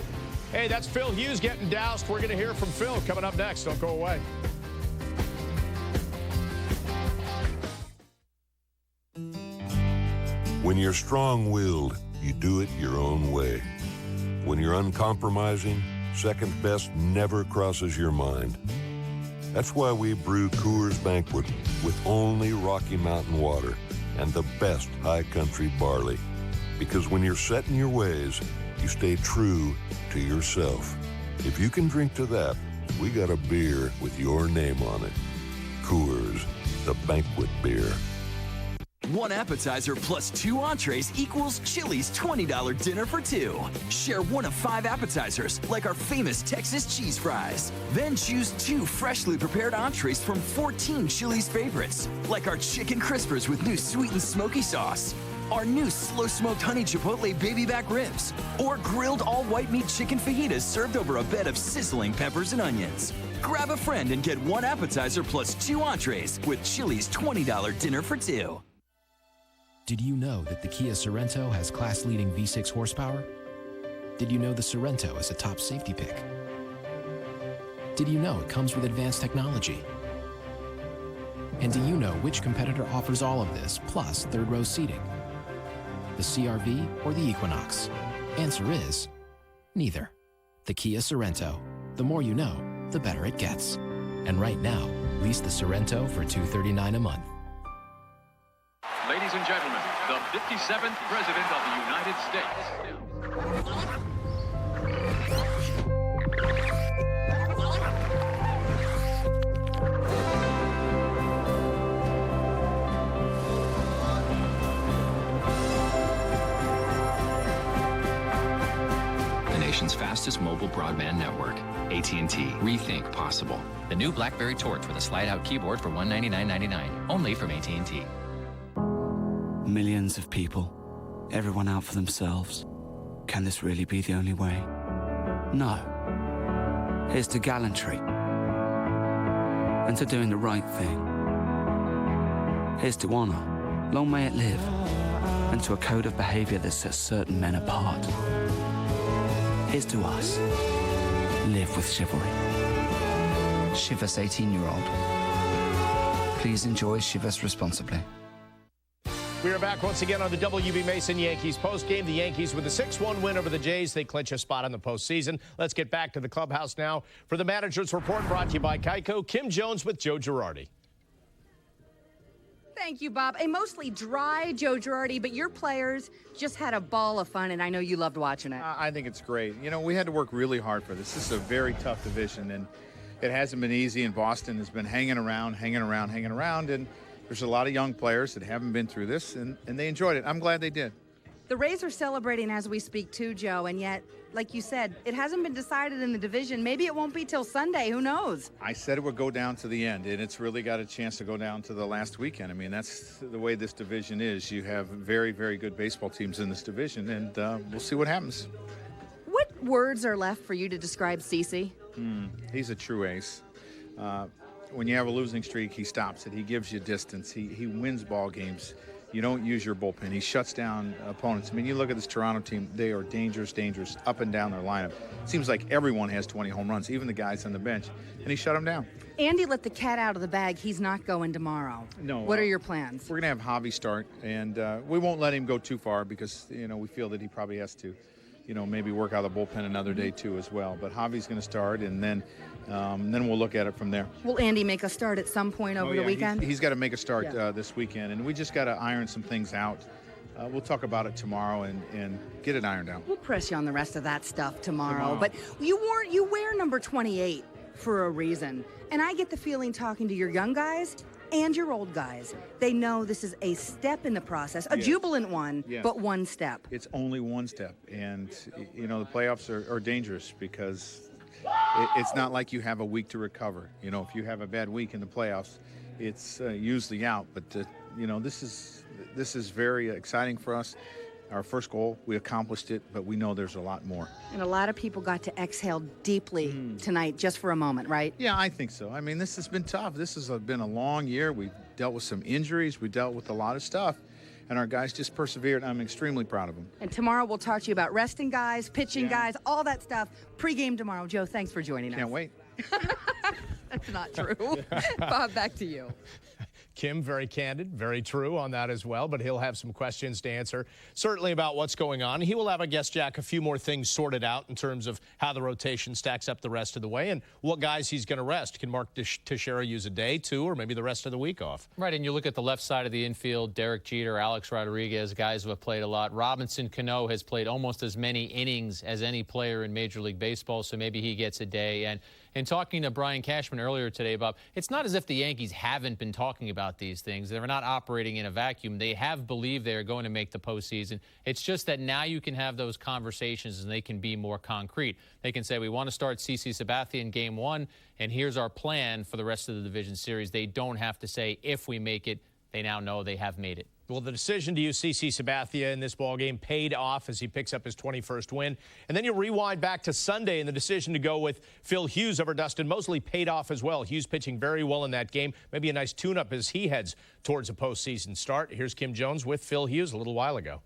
Hey, that's Phil Hughes getting doused. We're going to hear from Phil coming up next. Don't go away. When you're strong-willed, you do it your own way. When you're uncompromising, second best never crosses your mind. That's why we brew Coors Banquet with only Rocky Mountain water and the best high country barley. Because when you're set in your ways, you stay true to yourself. If you can drink to that, we got a beer with your name on it. Coors, the banquet beer. One appetizer plus 2 entrees equals Chili's $20 dinner for 2. Share one of 5 appetizers, like our famous Texas cheese fries. Then choose 2 freshly prepared entrees from 14 Chili's favorites, like our chicken crispers with new sweet and smoky sauce, our new slow-smoked honey chipotle baby back ribs, or grilled all-white meat chicken fajitas served over a bed of sizzling peppers and onions. Grab a friend and get 1 appetizer plus 2 entrees with Chili's $20 dinner for 2. Did you know that the Kia Sorento has class-leading V6 horsepower? Did you know the Sorento is a top safety pick? Did you know it comes with advanced technology? And do you know which competitor offers all of this, plus third-row seating? The CR-V or the Equinox? Answer is neither. The Kia Sorento. The more you know, the better it gets. And right now, lease the Sorento for $239 a month. Ladies and gentlemen, the 57th President of the United States. The nation's fastest mobile broadband network. AT&T. Rethink possible. The new BlackBerry Torch with a slide-out keyboard for $199.99. Only from AT&T. Millions of people, everyone out for themselves. Can this really be the only way? No. Here's to gallantry and to doing the right thing. Here's to honor, long may it live, and to a code of behavior that sets certain men apart. Here's to us. Live with chivalry. Chivas 18-year-old. Please enjoy Chivas responsibly. We are back once again on the WB Mason Yankees postgame. The Yankees with a 6-1 win over the Jays. They clinch a spot in the postseason. Let's get back to the clubhouse now for the manager's report brought to you by Geico. Kim Jones with Joe Girardi. Thank you, Bob. A mostly dry Joe Girardi, but your players just had a ball of fun, and I know you loved watching it. I think it's great. You know, we had to work really hard for this. This is a very tough division, and it hasn't been easy, and Boston has been hanging around, and there's a lot of young players that haven't been through this, and they enjoyed it. I'm glad they did. The Rays are celebrating as we speak, too, Joe, and yet, like you said, it hasn't been decided in the division. Maybe it won't be till Sunday. Who knows? I said it would go down to the end, and it's really got a chance to go down to the last weekend. I mean, that's the way this division is. You have very, very good baseball teams in this division, and we'll see what happens. What words are left for you to describe CeCe? He's a true ace. When you have a losing streak, he stops it. He gives you distance. He wins ball games. You don't use your bullpen. He shuts down opponents. I mean, you look at this Toronto team, they are dangerous, up and down their lineup. It seems like everyone has 20 home runs, even the guys on the bench, and he shut them down. Andy let the cat out of the bag. He's not going tomorrow. No. What are your plans? We're going to have Javi start, and we won't let him go too far because, we feel that he probably has to, maybe work out of the bullpen another day too as well. But Javi's going to start, and then we'll look at it from there. Will Andy make a start at some point over the weekend? He's got to make a start this weekend, and we just got to iron some things out. We'll talk about it tomorrow and get it ironed out. We'll press you on the rest of that stuff tomorrow. But Tomorrow. you wear number 28 for a reason. And I get the feeling talking to your young guys and your old guys, they know this is a step in the process, a jubilant one, but one step. It's only one step, and the playoffs are dangerous because it's not like you have a week to recover. If you have a bad week in the playoffs, it's usually out. But this is very exciting for us. Our first goal, we accomplished it, but we know there's a lot more. And a lot of people got to exhale deeply tonight just for a moment, right? Yeah, I think so. I mean, this has been tough. This has been a long year. We've dealt with some injuries. We dealt with a lot of stuff, and our guys just persevered. I'm extremely proud of them. And tomorrow we'll talk to you about resting guys, pitching guys, all that stuff. Pre-game tomorrow. Joe, thanks for joining us. Can't wait. That's not true. Bob, back to you. Kim, very candid, very true on that as well, but he'll have some questions to answer, certainly about what's going on. He will have, I guess, Jack, a few more things sorted out in terms of how the rotation stacks up the rest of the way and what guys he's going to rest. Can Mark Teixeira use a day, two, or maybe the rest of the week off? Right, and you look at the left side of the infield, Derek Jeter, Alex Rodriguez, guys who have played a lot. Robinson Cano has played almost as many innings as any player in Major League Baseball, so maybe he gets a day. And talking to Brian Cashman earlier today, Bob, it's not as if the Yankees haven't been talking about these things. They're not operating in a vacuum. They have believed they're going to make the postseason. It's just that now you can have those conversations and they can be more concrete. They can say, we want to start CeCe Sabathia in Game 1, and here's our plan for the rest of the division series. They don't have to say, if we make it. They now know they have made it. Well, the decision to use CeCe Sabathia in this ballgame paid off as he picks up his 21st win. And then you rewind back to Sunday, and the decision to go with Phil Hughes over Dustin Mosley paid off as well. Hughes pitching very well in that game. Maybe a nice tune-up as he heads towards a postseason start. Here's Kim Jones with Phil Hughes a little while ago.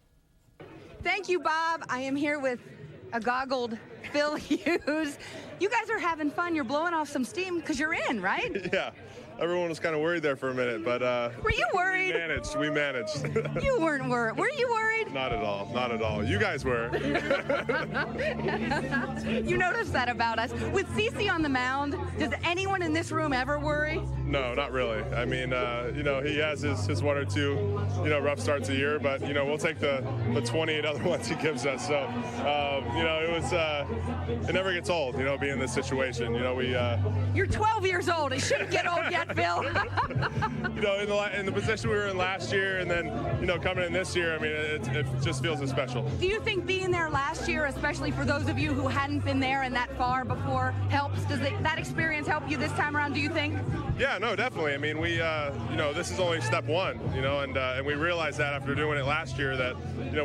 Thank you, Bob. I am here with a goggled Phil Hughes. You guys are having fun. You're blowing off some steam because you're in, right? Yeah. Everyone was kind of worried there for a minute, but were you worried? We managed. You weren't worried. Were you worried? Not at all. Not at all. You guys were. You noticed that about us. With CeCe on the mound, does anyone in this room ever worry? No, not really. I mean, he has his one or two, rough starts a year, but, we'll take the 28 other ones he gives us. So, it never gets old, being in this situation. You're 12 years old. It shouldn't get old yet, Phil. In the position we were in last year and then, coming in this year, I mean, it just feels so special. Do you think being there last year, especially for those of you who hadn't been there and that far before, helps? Does that experience help you this time around, do you think? Yeah, no, definitely. I mean, we, this is only step one, and we realized that after doing it last year that,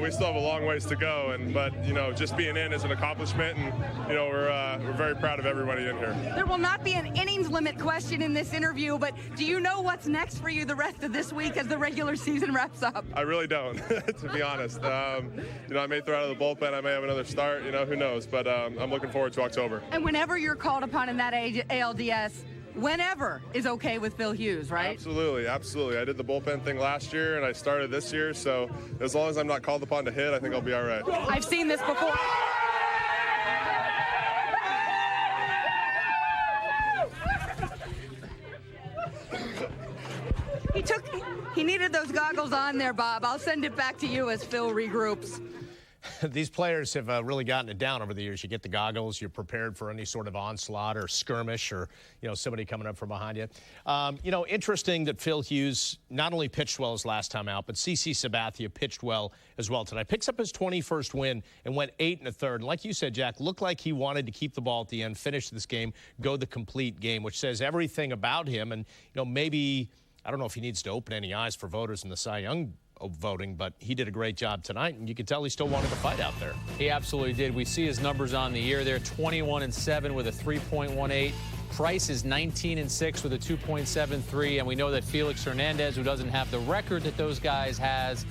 we still have a long ways to go. But just being in is an accomplishment, and, we're very proud of everybody in here. There will not be an innings limit question in this interview, but do you know what's next for you the rest of this week as the regular season wraps up? I really don't, to be honest. I may throw out of the bullpen. I may have another start. Who knows? But I'm looking forward to October. And whenever you're called upon in that ALDS, whenever is okay with Phil Hughes, right? Absolutely. I did the bullpen thing last year, and I started this year. So as long as I'm not called upon to hit, I think I'll be all right. I've seen this before. He needed those goggles on there, Bob. I'll send it back to you as Phil regroups. These players have really gotten it down over the years. You get the goggles, you're prepared for any sort of onslaught or skirmish or, somebody coming up from behind you. Interesting that Phil Hughes not only pitched well his last time out, but CC Sabathia pitched well as well tonight. Picks up his 21st win and went 8 1/3. And like you said, Jack, looked like he wanted to keep the ball at the end, finish this game, go the complete game, which says everything about him. And, maybe, I don't know if he needs to open any eyes for voters in the Cy Young voting, but he did a great job tonight, and you could tell he still wanted to fight out there. He absolutely did. We see his numbers on the year there, 21-7 with a 3.18. Price is 19-6 with a 2.73, and we know that Felix Hernandez, who doesn't have the record that those guys has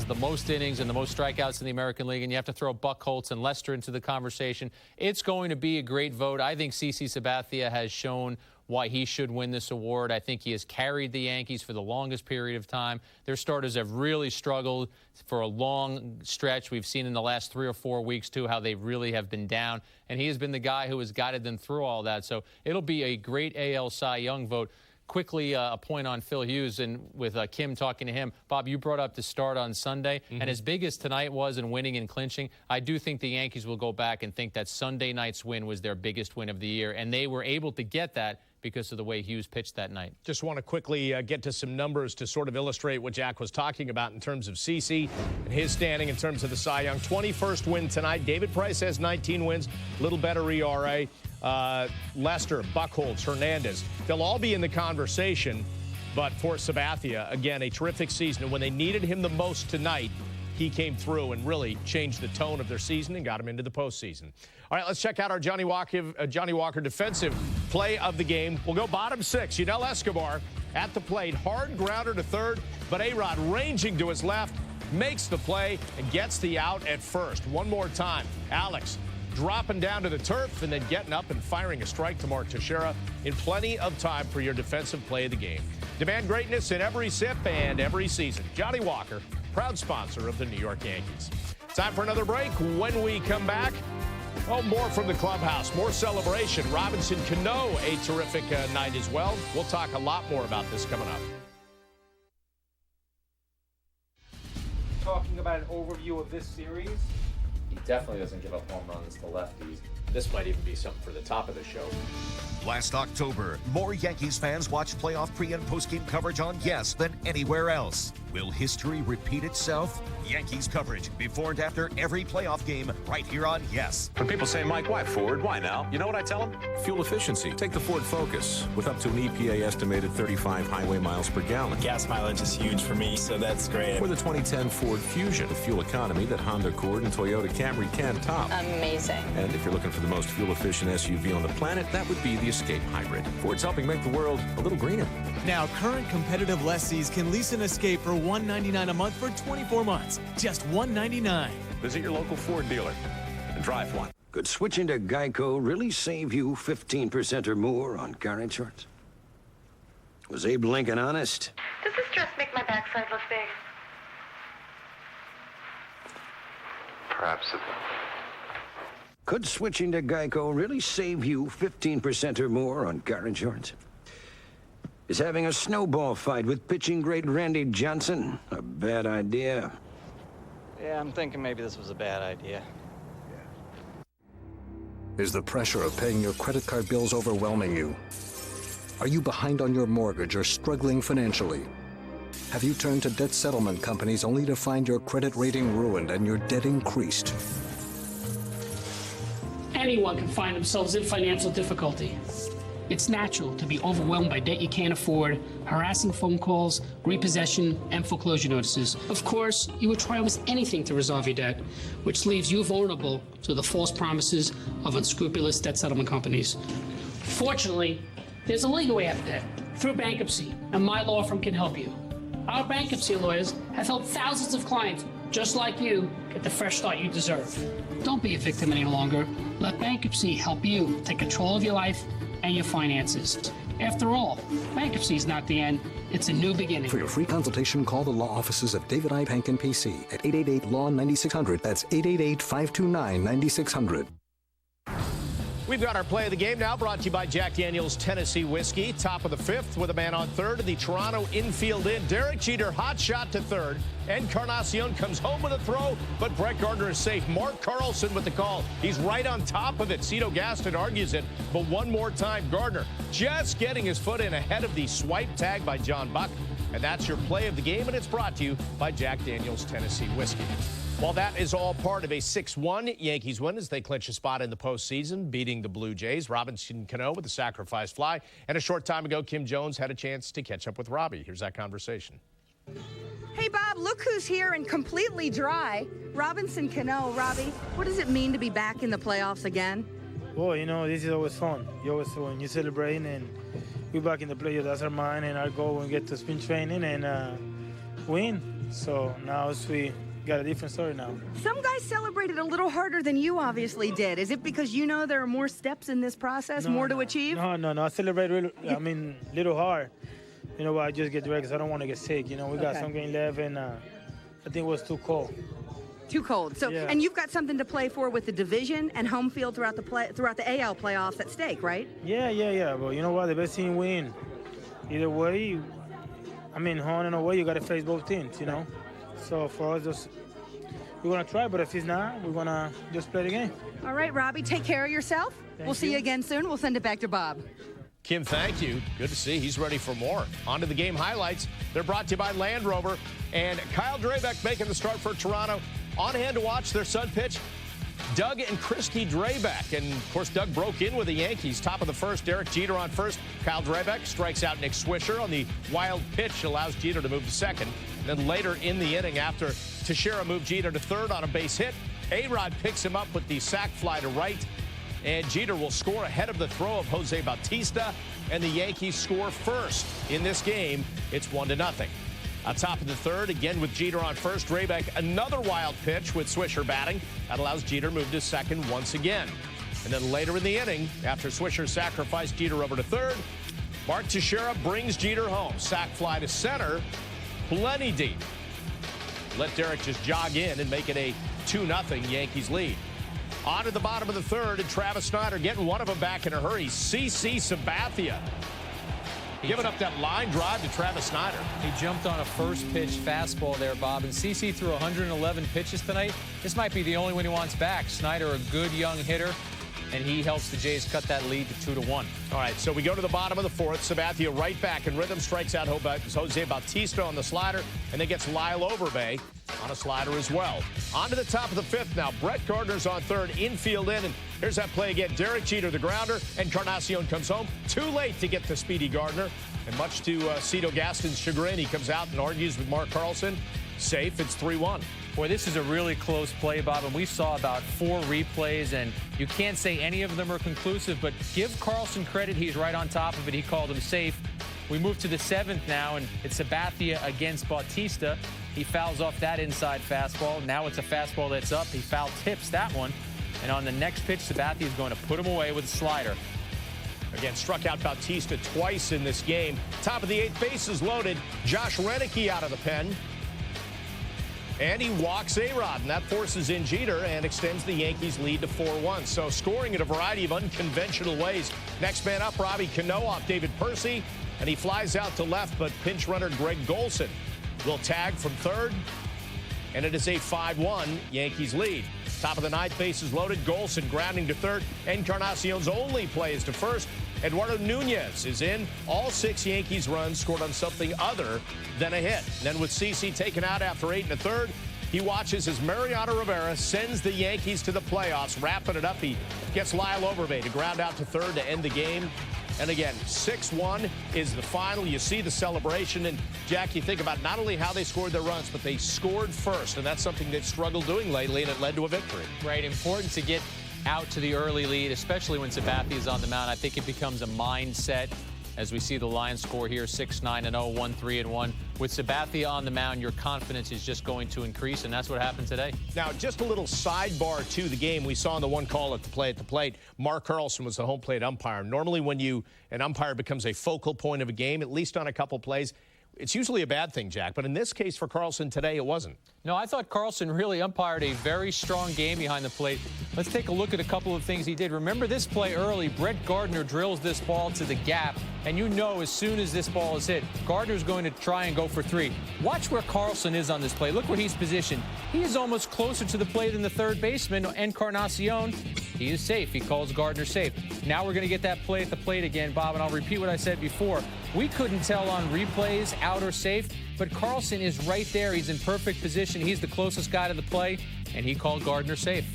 the most innings and the most strikeouts in the American League, and you have to throw Buck Holtz and Lester into the conversation. It's going to be a great vote. I think CC Sabathia has shown why he should win this award. I think he has carried the Yankees for the longest period of time. Their starters have really struggled for a long stretch. We've seen in the last 3 or 4 weeks, too, how they really have been down. And he has been the guy who has guided them through all that. So it'll be a great AL Cy Young vote. Quickly, a point on Phil Hughes, and with Kim talking to him. Bob, you brought up the start on Sunday, and as big as tonight was in winning and clinching, I do think the Yankees will go back and think that Sunday night's win was their biggest win of the year, and they were able to get that because of the way Hughes pitched that night. Just want to quickly get to some numbers to sort of illustrate what Jack was talking about in terms of CC and his standing in terms of the Cy Young. 21st win tonight. David Price has 19 wins, a little better ERA. Lester, Buchholz, Hernandez, they'll all be in the conversation, but for Sabathia, again, a terrific season. And when they needed him the most tonight, he came through and really changed the tone of their season and got them into the postseason. All right, let's check out our Johnny Walker defensive play of the game. We'll go bottom 6. Yunel Escobar at the plate. Hard grounder to third, but A-Rod ranging to his left, makes the play and gets the out at first. One more time. Alex dropping down to the turf and then getting up and firing a strike to Mark Teixeira in plenty of time for your defensive play of the game. Demand greatness in every sip and every season. Johnny Walker, proud sponsor of the New York Yankees. Time for another break. When we come back, more from the clubhouse, more celebration. Robinson Cano, a terrific night as well. We'll talk a lot more about this coming up. Talking about an overview of this series. He definitely doesn't give up home runs to lefties. This might even be something for the top of the show. Last October, more Yankees fans watched playoff pre- and post-game coverage on Yes than anywhere else. Will history repeat itself? Yankees coverage before and after every playoff game right here on Yes. When people say, Mike, why Ford? Why now? You know what I tell them? Fuel efficiency. Take the Ford Focus with up to an EPA estimated 35 highway miles per gallon. Gas mileage is huge for me, so that's great. Or the 2010 Ford Fusion with fuel economy that Honda Accord and Toyota Camry can't top. Amazing. And if you're looking for the most fuel-efficient SUV on the planet, that would be the Escape Hybrid. Ford's helping make the world a little greener. Now, current competitive lessees can lease an Escape for $199 a month for 24 months. Just $199. Visit your local Ford dealer and drive one. Could switching to Geico really save you 15% or more on car insurance? Was Abe Lincoln honest? Does this dress make my backside look big? Perhaps it. Could switching to Geico really save you 15% or more on car insurance? Is having a snowball fight with pitching great Randy Johnson a bad idea? Yeah, I'm thinking maybe this was a bad idea. Is the pressure of paying your credit card bills overwhelming you? Are you behind on your mortgage or struggling financially? Have you turned to debt settlement companies only to find your credit rating ruined and your debt increased? Anyone can find themselves in financial difficulty. It's natural to be overwhelmed by debt you can't afford, harassing phone calls, repossession, and foreclosure notices. Of course, you would try almost anything to resolve your debt, which leaves you vulnerable to the false promises of unscrupulous debt settlement companies. Fortunately, there's a legal way out of debt, through bankruptcy, and my law firm can help you. Our bankruptcy lawyers have helped thousands of clients just like you get the fresh start you deserve. Don't be a victim any longer. Let bankruptcy help you take control of your life and your finances. After all, bankruptcy is not the end, it's a new beginning. For your free consultation, call the law offices of David I. Pankin, PC at 888-LAW-9600. That's 888-529-9600. We've got our play of the game now, brought to you by Jack Daniel's Tennessee Whiskey. Top of the fifth with a man on third. The Toronto infield in. Derek Jeter, hot shot to third. Encarnacion comes home with a throw, but Brett Gardner is safe. Mark Carlson with the call. He's right on top of it. Cito Gaston argues it, but one more time, Gardner just getting his foot in ahead of the swipe tag by John Buck. And that's your play of the game, and it's brought to you by Jack Daniel's Tennessee Whiskey. Well, that is all part of a 6-1 Yankees win as they clinch a spot in the postseason, beating the Blue Jays. Robinson Cano with the sacrifice fly. And a short time ago, Kim Jones had a chance to catch up with Robbie. Here's that conversation. Hey, Bob, look who's here and completely dry. Robinson Cano. Robbie, what does it mean to be back in the playoffs again? Well, you know, this is always fun. When you celebrate and we're back in the playoffs, that's our mind and our goal when we get to spring training and win. So now we got a different story now. Some guys celebrated a little harder than you obviously did. Is it because you know there are more steps in this process, more to achieve? No. I celebrate little hard. You know, I just get direct because I don't want to get sick. You know, we got some game left, and I think it was too cold. Too cold. So, yeah. And you've got something to play for with the division and home field throughout the AL playoffs at stake, right? Yeah. But you know what? The best team win. Either way, home and away, you got to face both teams. You know. So for us, we're going to try, but if it's not, we're going to just play the game. All right, Robbie, take care of yourself. We'll see you again soon. We'll send it back to Bob. Kim, thank you. Good to see. He's ready for more. On to the game highlights. They're brought to you by Land Rover. And Kyle Drabek making the start for Toronto. On hand to watch their son pitch, Doug and Christy Drabek. And, of course, Doug broke in with the Yankees. Top of the first, Derek Jeter on first. Kyle Drabek strikes out Nick Swisher on the wild pitch, allows Jeter to move to second. Then later in the inning, after Teixeira moved Jeter to third on a base hit, A-Rod picks him up with the sac fly to right. And Jeter will score ahead of the throw of Jose Bautista. And the Yankees score first in this game. It's 1-0. On top of the third, again with Jeter on first, Drabek another wild pitch with Swisher batting. That allows Jeter to move to second once again. And then later in the inning, after Swisher sacrificed Jeter over to third, Mark Teixeira brings Jeter home. Sac fly to center, plenty deep. Let Derek just jog in and make it a 2-0 Yankees lead. On to the bottom of the third, and Travis Snyder getting one of them back in a hurry. CC Sabathia giving up that line drive to Travis Snyder. He jumped on a first pitch fastball there, Bob. And CC threw 111 pitches tonight. This might be the only one he wants back. Snyder, a good young hitter, and he helps the Jays cut that lead to 2-1. All right, so we go to the bottom of the fourth. Sabathia right back in rhythm, strikes out Jose Bautista on the slider, and then gets Lyle Overbay on a slider as well. On to the top of the fifth now. Brett Gardner's on third, infield in, and here's that play again. Derek Jeter, the grounder, Encarnacion comes home. Too late to get to Speedy Gardner, and much to Cito Gaston's chagrin, he comes out and argues with Mark Carlson. Safe, it's 3-1. Boy, this is a really close play, Bob, and we saw about 4 replays, and you can't say any of them are conclusive, but give Carlson credit. He's right on top of it. He called him safe. We move to the 7th now, and it's Sabathia against Bautista. He fouls off that inside fastball. Now it's a fastball that's up. He foul tips that one, and on the next pitch, Sabathia is going to put him away with a slider. Again, struck out Bautista twice in this game. Top of the 8th, bases loaded. Josh Renicky out of the pen. And he walks A-Rod, and that forces in Jeter and extends the Yankees' lead to 4-1. So scoring in a variety of unconventional ways. Next man up, Robbie Cano off David Percy, and he flies out to left, but pinch runner Greg Golson will tag from third, and it is a 5-1 Yankees lead. Top of the 9th, bases loaded. Golson grounding to third. Encarnacion's only play is to first. Eduardo Nunez is in. All 6 Yankees runs scored on something other than a hit. And then with CC taken out after 8 1/3, he watches as Mariano Rivera sends the Yankees to the playoffs. Wrapping it up, he gets Lyle Overbay to ground out to third to end the game. And again, 6-1 is the final. You see the celebration. And, Jack, you think about not only how they scored their runs, but they scored first. And that's something they've struggled doing lately, and it led to a victory. Right, important to get out to the early lead, especially when Sabathia is on the mound. I think it becomes a mindset as we see the Lions score here 6-9-0, 1-3-1. With Sabathia on the mound, your confidence is just going to increase, and that's what happened today. Now, just a little sidebar to the game. We saw in the one call at the plate, Mark Carlson was the home plate umpire. Normally when an umpire becomes a focal point of a game, at least on a couple plays, it's usually a bad thing, Jack. But in this case for Carlson today, it wasn't. No, I thought Carlson really umpired a very strong game behind the plate. Let's take a look at a couple of things he did. Remember this play early, Brett Gardner drills this ball to the gap, and you know as soon as this ball is hit, Gardner's going to try and go for 3. Watch where Carlson is on this play. Look where he's positioned. He is almost closer to the plate than the third baseman, Encarnacion. He is safe. He calls Gardner safe. Now we're going to get that play at the plate again, Bob, and I'll repeat what I said before. We couldn't tell on replays, out or safe, but Carlson is right there. He's in perfect position. He's the closest guy to the play, and he called Gardner safe.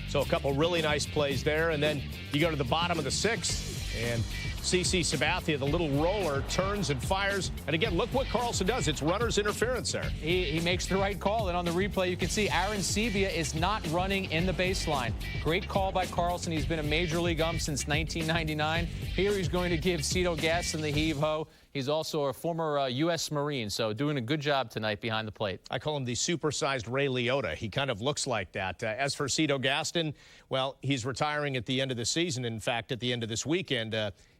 So a couple really nice plays there, and then you go to the bottom of the 6th, and CC Sabathia, the little roller, turns and fires. And again, look what Carlson does. It's runner's interference there. He makes the right call, and on the replay, you can see Aaron Sebia is not running in the baseline. Great call by Carlson. He's been a Major League ump since 1999. Here he's going to give Cito Gaston the heave-ho. He's also a former U.S. Marine, so doing a good job tonight behind the plate. I call him the supersized Ray Liotta. He kind of looks like that. As for Cito Gaston, well, he's retiring at the end of the season. In fact, at the end of this weekend,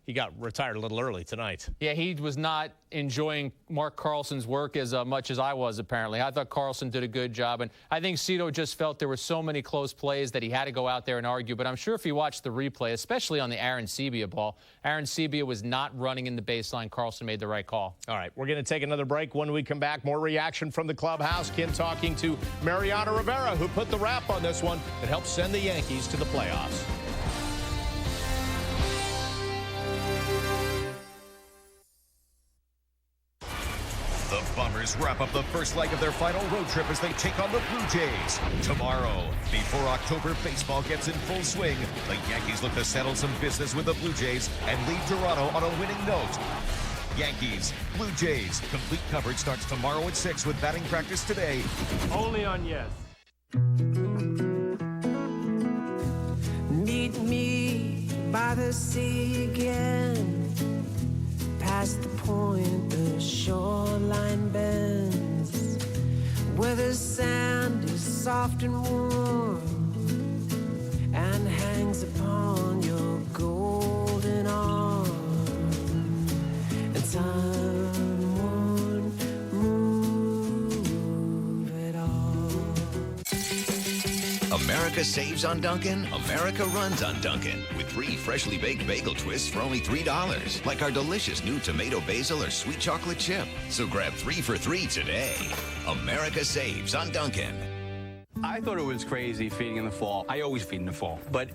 he got retired a little early tonight. Yeah, he was not enjoying Mark Carlson's work as much as I was, apparently. I thought Carlson did a good job, and I think Cito just felt there were so many close plays that he had to go out there and argue. But I'm sure if you watch the replay, especially on the Aaron Sebia ball, Aaron Sebia was not running in the baseline. Carlson made the right call. All right, we're going to take another break. When we come back, more reaction from the clubhouse. Kim talking to Mariano Rivera, who put the wrap on this one that helped send the Yankees to the playoffs. The Bombers wrap up the first leg of their final road trip as they take on the Blue Jays. Tomorrow, before October baseball gets in full swing, the Yankees look to settle some business with the Blue Jays and leave Toronto on a winning note. Yankees, Blue Jays. Complete coverage starts tomorrow at 6 with batting practice today. Only on Yes. Meet me by the sea again. Past the point the shoreline bends, where the sand is soft and warm and hangs upon your golden arm. And time won't move at all. America saves on Dunkin', America runs on Dunkin'. With 3 freshly baked bagel twists for only $3. Like our delicious new tomato basil or sweet chocolate chip. So grab 3 for $3 today. America saves on Dunkin'. I thought it was crazy feeding in the fall. I always feed in the fall, but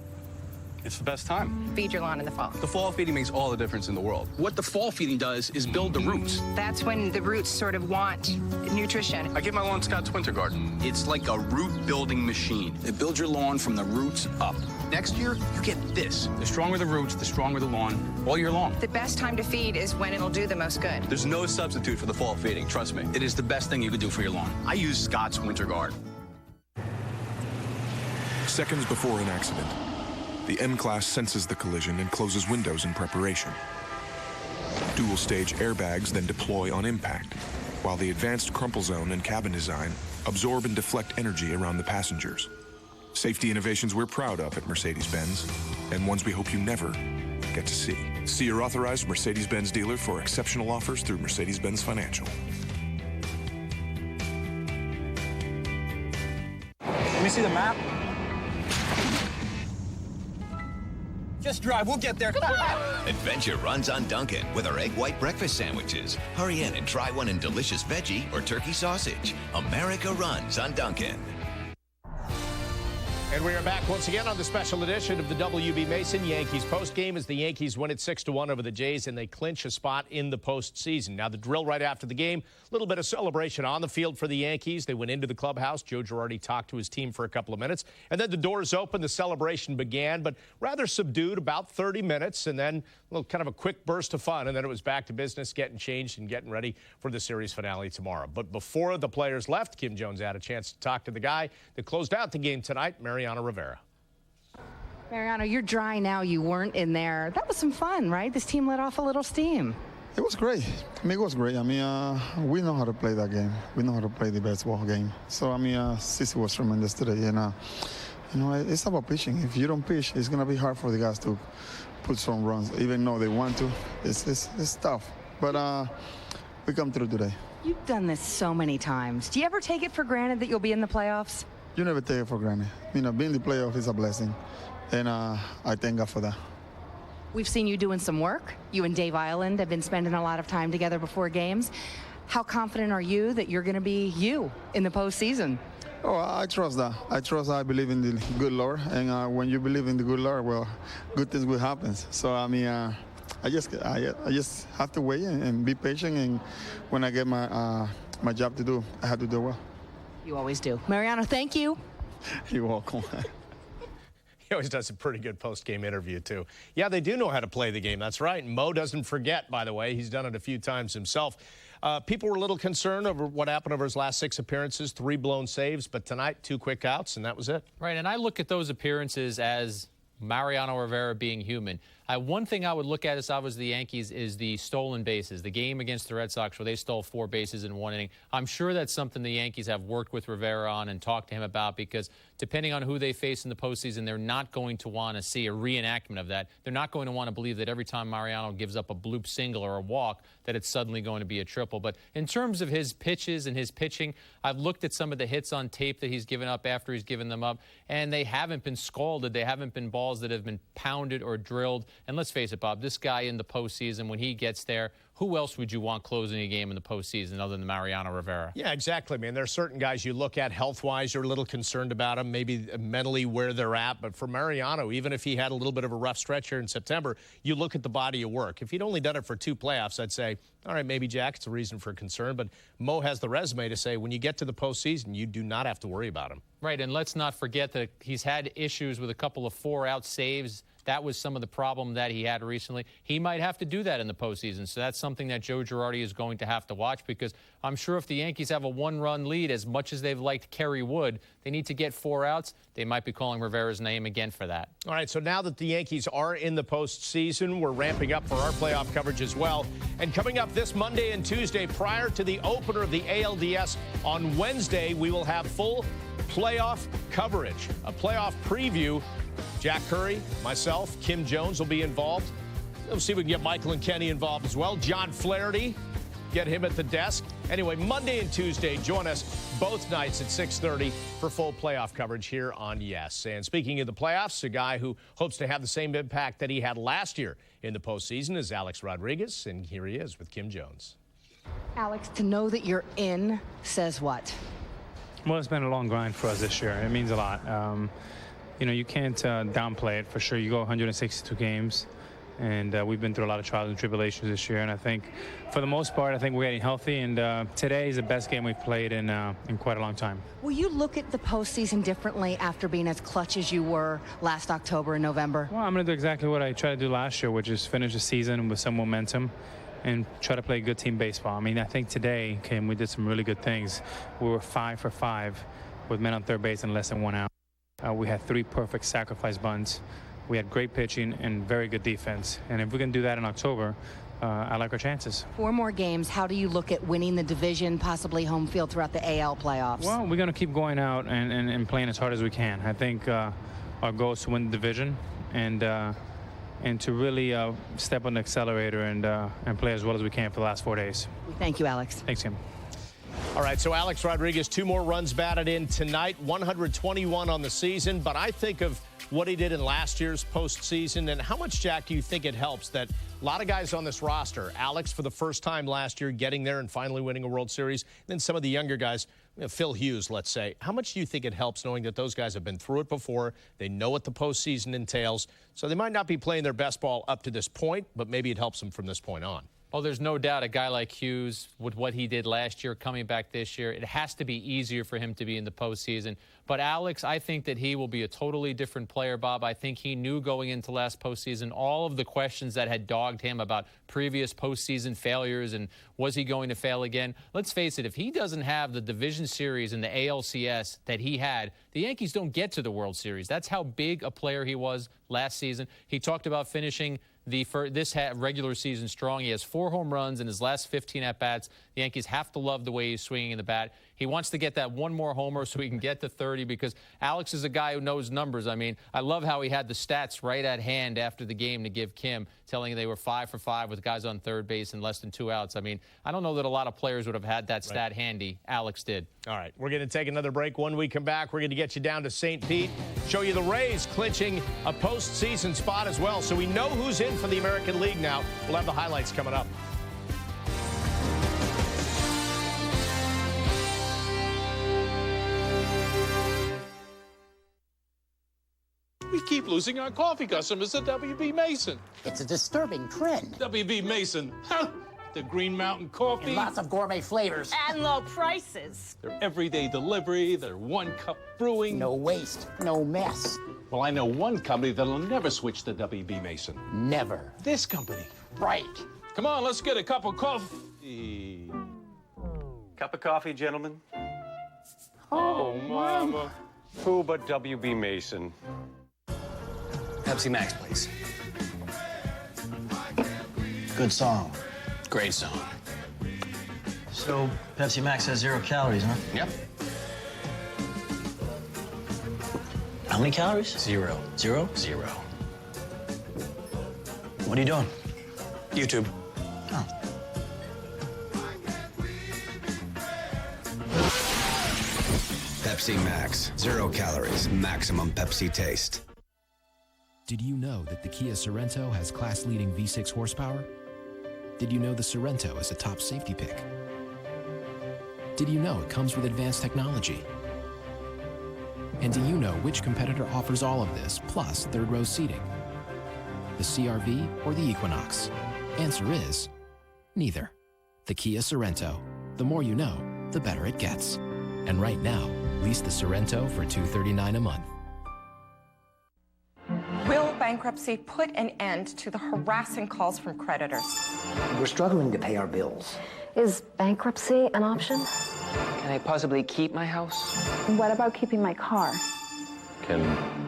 it's the best time. Feed your lawn in the fall. The fall feeding makes all the difference in the world. What the fall feeding does is build the roots. That's when the roots sort of want nutrition. I give my lawn Scott's Winter Garden. It's like a root-building machine. It builds your lawn from the roots up. Next year, you get this. The stronger the roots, the stronger the lawn, all year long. The best time to feed is when it'll do the most good. There's no substitute for the fall feeding, trust me. It is the best thing you could do for your lawn. I use Scott's Winter Guard. Seconds before an accident, the M-Class senses the collision and closes windows in preparation. Dual-stage airbags then deploy on impact, while the advanced crumple zone and cabin design absorb and deflect energy around the passengers. Safety innovations we're proud of at Mercedes-Benz, and ones we hope you never get to see. See your authorized Mercedes-Benz dealer for exceptional offers through Mercedes-Benz Financial. Let me see the map. Just drive, we'll get there. Adventure runs on Dunkin' with our egg white breakfast sandwiches. Hurry in and try one in delicious veggie or turkey sausage. America runs on Dunkin'. And we are back once again on the special edition of the WB Mason Yankees postgame as the Yankees win it 6-1 over the Jays and they clinch a spot in the postseason. Now the drill right after the game, a little bit of celebration on the field for the Yankees. They went into the clubhouse. Joe Girardi talked to his team for a couple of minutes. And then the doors opened, the celebration began, but rather subdued, about 30 minutes. And then a little kind of a quick burst of fun. And then it was back to business, getting changed and getting ready for the series finale tomorrow. But before the players left, Kim Jones had a chance to talk to the guy that closed out the game tonight, Mariano Rivera. Mariano, you're dry now. You weren't in there. That was some fun, right? This team let off a little steam. It was great. I mean, it was great. I mean, we know how to play that game. We know how to play the baseball game. So, I mean, Sissy was tremendous today. And, you know, it's about pitching. If you don't pitch, it's going to be hard for the guys to put some runs. Even though they want to, it's tough. But we come through today. You've done this so many times. Do you ever take it for granted that you'll be in the playoffs? You never take it for granted. You know, being in the playoff is a blessing, and I thank God for that. We've seen you doing some work. You and Dave Ireland have been spending a lot of time together before games. How confident are you that you're going to be you in the postseason? Oh, I trust that. I believe in the good Lord, and when you believe in the good Lord, well, good things will happen. So I mean, I just have to wait and be patient, and when I get my job to do, I have to do well. You always do. Mariano, thank you. You're welcome. He always does a pretty good post-game interview, too. Yeah, they do know how to play the game. That's right. Mo doesn't forget, by the way. He's done it a few times himself. People were a little concerned over what happened over his last 6 appearances, 3 blown saves, but tonight, 2 quick outs, and that was it. Right, and I look at those appearances as Mariano Rivera being human. One thing I would look at if I was the Yankees is the stolen bases. The game against the Red Sox where they stole 4 bases in 1 inning. I'm sure that's something the Yankees have worked with Rivera on and talked to him about, because depending on who they face in the postseason, they're not going to want to see a reenactment of that. They're not going to want to believe that every time Mariano gives up a bloop single or a walk that it's suddenly going to be a triple. But in terms of his pitches and his pitching, I've looked at some of the hits on tape that he's given up after he's given them up, and they haven't been scalded. They haven't been balls that have been pounded or drilled. And let's face it, Bob, this guy in the postseason, when he gets there, who else would you want closing a game in the postseason other than Mariano Rivera? Yeah, exactly, man. There are certain guys you look at health-wise, you're a little concerned about them, maybe mentally where they're at. But for Mariano, even if he had a little bit of a rough stretch here in September, you look at the body of work. If he'd only done it for 2 playoffs, I'd say, all right, maybe, Jack, it's a reason for concern. But Mo has the resume to say when you get to the postseason, you do not have to worry about him. Right, and let's not forget that he's had issues with a couple of 4-out saves. That was some of the problem that he had recently. He might have to do that in the postseason. So that's something that Joe Girardi is going to have to watch, because I'm sure if the Yankees have a 1-run lead, as much as they've liked Kerry Wood, they need to get 4 outs. They might be calling Rivera's name again for that. All right, so now that the Yankees are in the postseason, we're ramping up for our playoff coverage as well. And coming up this Monday and Tuesday, prior to the opener of the ALDS on Wednesday, we will have full playoff coverage, a playoff preview. Jack Curry, myself, Kim Jones will be involved. We'll see if we can get Michael and Kenny involved as well. John Flaherty, get him at the desk. Anyway, Monday and Tuesday, join us both nights at 6:30 for full playoff coverage here on Yes. And speaking of the playoffs, a guy who hopes to have the same impact that he had last year in the postseason is Alex Rodriguez, and here he is with Kim Jones. Alex, to know that you're in says what? Well, it's been a long grind for us this year. It means a lot. You know, you can't downplay it for sure. You go 162 games, and we've been through a lot of trials and tribulations this year. And I think, for the most part, I think we're getting healthy. And today is the best game we've played in quite a long time. Will you look at the postseason differently after being as clutch as you were last October and November? Well, I'm going to do exactly what I tried to do last year, which is finish the season with some momentum and try to play good team baseball. I mean, I think today, Kim, we did some really good things. We were 5 for 5 with men on third base and less than 1 out. We had 3 perfect sacrifice bunts. We had great pitching and very good defense. And if we can do that in October, I like our chances. 4 more games. How do you look at winning the division, possibly home field throughout the AL playoffs? Well, we're going to keep going out and playing as hard as we can. I think our goal is to win the division and to really step on the accelerator and play as well as we can for the last 4 days. Thank you, Alex. Thanks, Kim. All right, so Alex Rodriguez, 2 more runs batted in tonight, 121 on the season. But I think of what he did in last year's postseason, and how much, Jack, do you think it helps that a lot of guys on this roster, Alex for the first time last year, getting there and finally winning a World Series, then some of the younger guys, Phil Hughes, let's say. How much do you think it helps knowing that those guys have been through it before, they know what the postseason entails, so they might not be playing their best ball up to this point, but maybe it helps them from this point on? Oh, there's no doubt a guy like Hughes, with what he did last year, coming back this year, it has to be easier for him to be in the postseason. But Alex, I think that he will be a totally different player, Bob. I think he knew going into last postseason all of the questions that had dogged him about previous postseason failures and was he going to fail again. Let's face it, if he doesn't have the division series in the ALCS that he had, the Yankees don't get to the World Series. That's how big a player he was last season. He talked about finishing this regular season strong. He has 4 home runs in his last 15 at-bats. The Yankees have to love the way he's swinging the bat. He wants to get that one more homer so he can get to 30 because Alex is a guy who knows numbers. I mean, I love how he had the stats right at hand after the game to give Kim, telling they were 5 for 5 with guys on third base and less than 2 outs. I mean, I don't know that a lot of players would have had that stat handy. Alex did. All right, we're going to take another break. When we come back, we're going to get you down to St. Pete, show you the Rays clinching a postseason spot as well. So we know who's in for the American League now. We'll have the highlights coming up. We keep losing our coffee customers to W.B. Mason. It's a disturbing trend. W.B. Mason, the Green Mountain coffee. And lots of gourmet flavors. And low prices. Their everyday delivery, their one-cup brewing. No waste, no mess. Well, I know one company that'll never switch to W.B. Mason. Never. This company. Right. Come on, let's get a cup of coffee. Cup of coffee, gentlemen? Oh, Mama. Who but W.B. Mason? Pepsi Max, please. Good song. Great song. So, Pepsi Max has 0 calories, huh? Yep. How many calories? 0. 0? 0. What are you doing? YouTube. Oh. Pepsi Max. 0 calories. Maximum Pepsi taste. Did you know that the Kia Sorento has class-leading V6 horsepower? Did you know the Sorento is a top safety pick? Did you know it comes with advanced technology? And do you know which competitor offers all of this, plus third-row seating? The CR-V or the Equinox? Answer is neither. The Kia Sorento. The more you know, the better it gets. And right now, lease the Sorento for $239 a month. Will bankruptcy put an end to the harassing calls from creditors? We're struggling to pay our bills. Is bankruptcy an option? Can I possibly keep my house? What about keeping my car? Can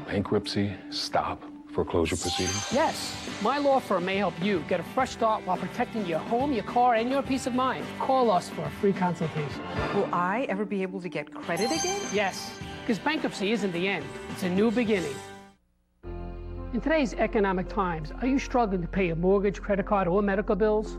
bankruptcy stop foreclosure proceedings? Yes. My law firm may help you get a fresh start while protecting your home, your car, and your peace of mind. Call us for a free consultation. Will I ever be able to get credit again? Yes, because bankruptcy isn't the end. It's a new beginning. In today's economic times, are you struggling to pay your mortgage, credit card, or medical bills?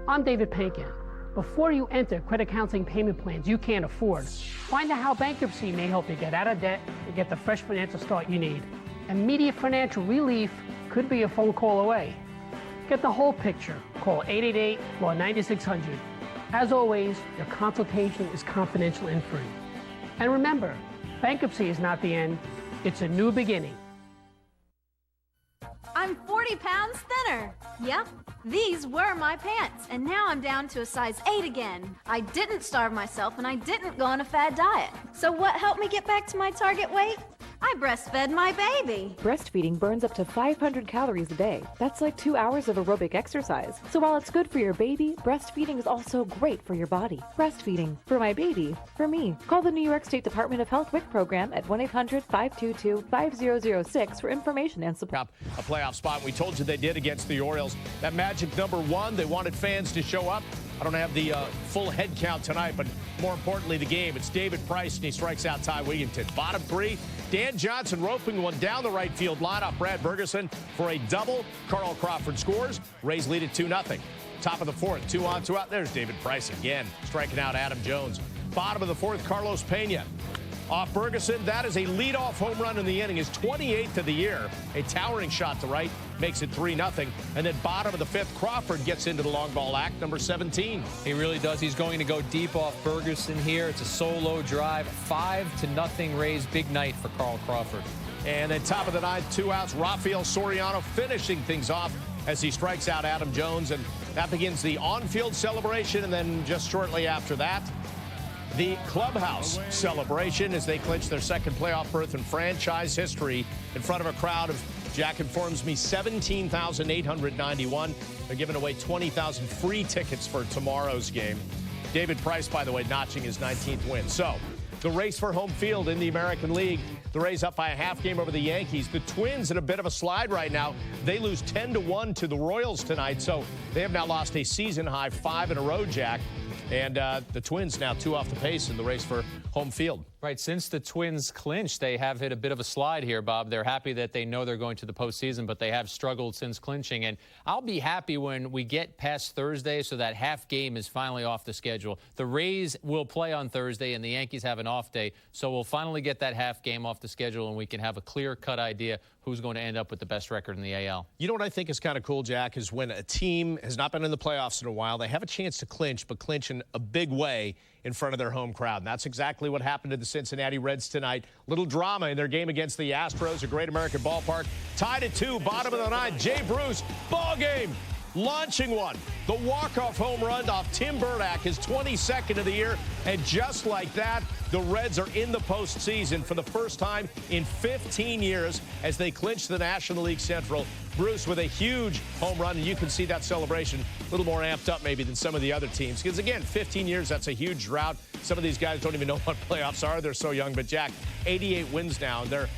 I'm David Pankin. Before you enter credit counseling payment plans you can't afford, find out how bankruptcy may help you get out of debt and get the fresh financial start you need. Immediate financial relief could be a phone call away. Get the whole picture. Call 888-9600. As always, your consultation is confidential and free. And remember, bankruptcy is not the end, it's a new beginning. I'm 40 pounds thinner. Yep, these were my pants, and now I'm down to a size 8 again. I didn't starve myself, and I didn't go on a fad diet. So what helped me get back to my target weight? I breastfed my baby. Breastfeeding burns up to 500 calories a day. That's like 2 hours of aerobic exercise. So while it's good for your baby, breastfeeding is also great for your body. Breastfeeding. For my baby. For me. Call the New York State Department of Health WIC program at 1-800-522-5006 for information and support. A playoff spot. We told you they did against the Orioles. That magic number 1, they wanted fans to show up. I don't have the full head count tonight, but more importantly, the game. It's David Price, and he strikes out Ty Wigginton. Bottom 3, Dan Johnson roping one down the right field lineup. Brad Bergeson for a double. Carl Crawford scores. Rays lead at 2-0. Top of the 4th, 2 on, 2 out. There's David Price again, striking out Adam Jones. Bottom of the 4th, Carlos Pena. Off Bergeson, that is a leadoff home run in the inning, his 28th of the year. A towering shot to right, makes it 3-0. And then bottom of the 5th, Crawford gets into the long ball act, number 17. He really does. He's going to go deep off Bergeson here. It's a solo drive, 5-0 Rays. Big night for Carl Crawford. And then top of the 9th, 2 outs, Rafael Soriano finishing things off as he strikes out Adam Jones. And that begins the on-field celebration. And then just shortly after that, the clubhouse celebration as they clinch their second playoff berth in franchise history in front of a crowd of, Jack informs me, 17,891. They're giving away 20,000 free tickets for tomorrow's game. David Price, by the way, notching his 19th win. So the race for home field in the American League. The Rays up by a half game over the Yankees. The Twins in a bit of a slide right now. They lose 10-1 to the Royals tonight. So they have now lost a season high 5 in a row, Jack. And the Twins now 2 off the pace in the race for home field. Right, since the Twins clinched, they have hit a bit of a slide here, Bob. They're happy that they know they're going to the postseason, but they have struggled since clinching. And I'll be happy when we get past Thursday so that half game is finally off the schedule. The Rays will play on Thursday, and the Yankees have an off day. So we'll finally get that half game off the schedule, and we can have a clear-cut idea who's going to end up with the best record in the AL. You know what I think is kind of cool, Jack, is when a team has not been in the playoffs in a while, they have a chance to clinch, but clinch in a big way in front of their home crowd. And that's exactly what happened to the Cincinnati Reds tonight. Little drama in their game against the Astros, a Great American Ballpark. Tied at 2, bottom of the 9th. Jay Bruce, ball game, launching one. The walk-off home run off Tim Burdack, his 22nd of the year. And just like that, the Reds are in the postseason for the first time in 15 years as they clinch the National League Central. Bruce with a huge home run, and you can see that celebration a little more amped up maybe than some of the other teams. Because, again, 15 years, that's a huge drought. Some of these guys don't even know what playoffs are. They're so young. But, Jack, 88 wins now, and they're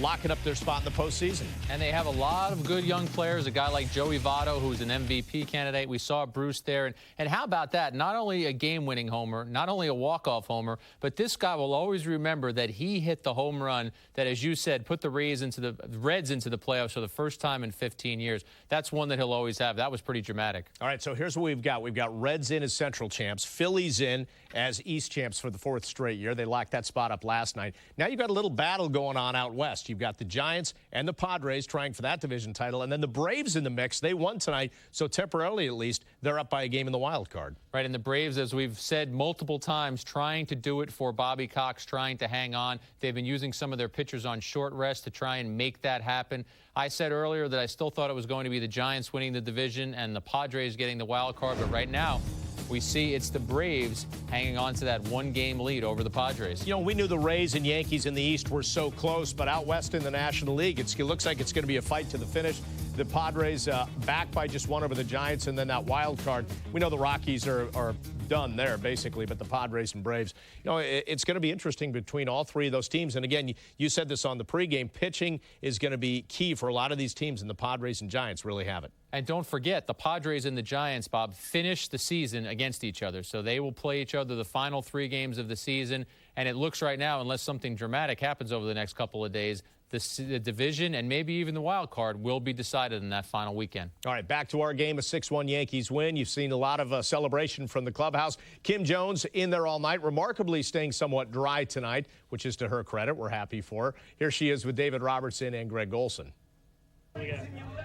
locking up their spot in the postseason. And they have a lot of good young players, a guy like Joey Votto, who's an MVP candidate. We saw Bruce there. And how about that? Not only a game-winning homer, not only a walk-off homer, but this guy will always remember that he hit the home run that, as you said, put the Reds into the playoffs for the first time in 15 years. That's one that he'll always have. That was pretty dramatic. All right, so here's what we've got. We've got Reds in as Central champs, Phillies in as East champs for the 4th straight year. They locked that spot up last night. Now you've got a little battle going on out west. You've got the Giants and the Padres trying for that division title, and then the Braves in the mix. They won tonight, so temporarily at least, they're up by a game in the wild card. Right, and the Braves, as we've said multiple times, trying to do it for Bobby Cox, trying to hang on. They've been using some of their pitchers on short rest to try and make that happen. I said earlier that I still thought it was going to be the Giants winning the division and the Padres getting the wild card, but right now, we see it's the Braves hanging on to that one-game lead over the Padres. You know, we knew the Rays and Yankees in the East were so close, but out west in the National League, it looks like it's going to be a fight to the finish. The Padres back by just one over the Giants, and then that wild card. We know the Rockies are done there, basically, but the Padres and Braves. You know, it's going to be interesting between all three of those teams. And, again, you said this on the pregame. Pitching is going to be key for a lot of these teams, and the Padres and Giants really have it. And don't forget, the Padres and the Giants, Bob, finish the season against each other. So they will play each other the final 3 games of the season. And it looks right now, unless something dramatic happens over the next couple of days, the division and maybe even the wild card will be decided in that final weekend. All right, back to our game, a 6-1 Yankees win. You've seen a lot of celebration from the clubhouse. Kim Jones in there all night, remarkably staying somewhat dry tonight, which is to her credit. We're happy for her. Here she is with David Robertson and Greg Golson.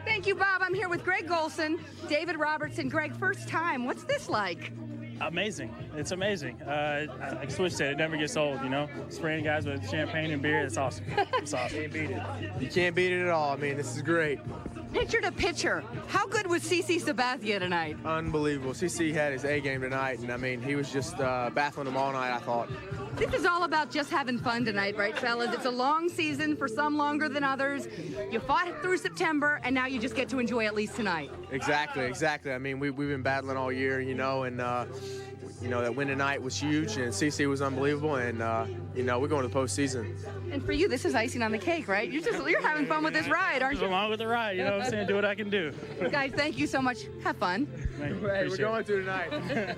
Thank you, Bob. I'm here with Greg Golson, David Robertson. Greg, first time. What's this like? Amazing. It's amazing. Like Switch said, it never gets old, you know? Spraying guys with champagne and beer, it's awesome. It's awesome. You can't beat it. You can't beat it at all. I mean, this is great. Pitcher to pitcher. How good was CC Sabathia tonight? Unbelievable. CC had his A game tonight, and I mean, he was just baffling them all night, I thought. This is all about just having fun tonight, right, fellas? It's a long season, for some longer than others. You fought through September, and now you just get to enjoy at least tonight. Exactly. I mean, we've been battling all year, you know, and you know, that win tonight was huge, and CC was unbelievable, and you know, we're going to the postseason. And for you, this is icing on the cake, right? You're having fun with this ride, aren't you? Along with the ride, you know what I'm saying? Do what I can do. Guys, thank you so much. Have fun. Hey, we're going to tonight.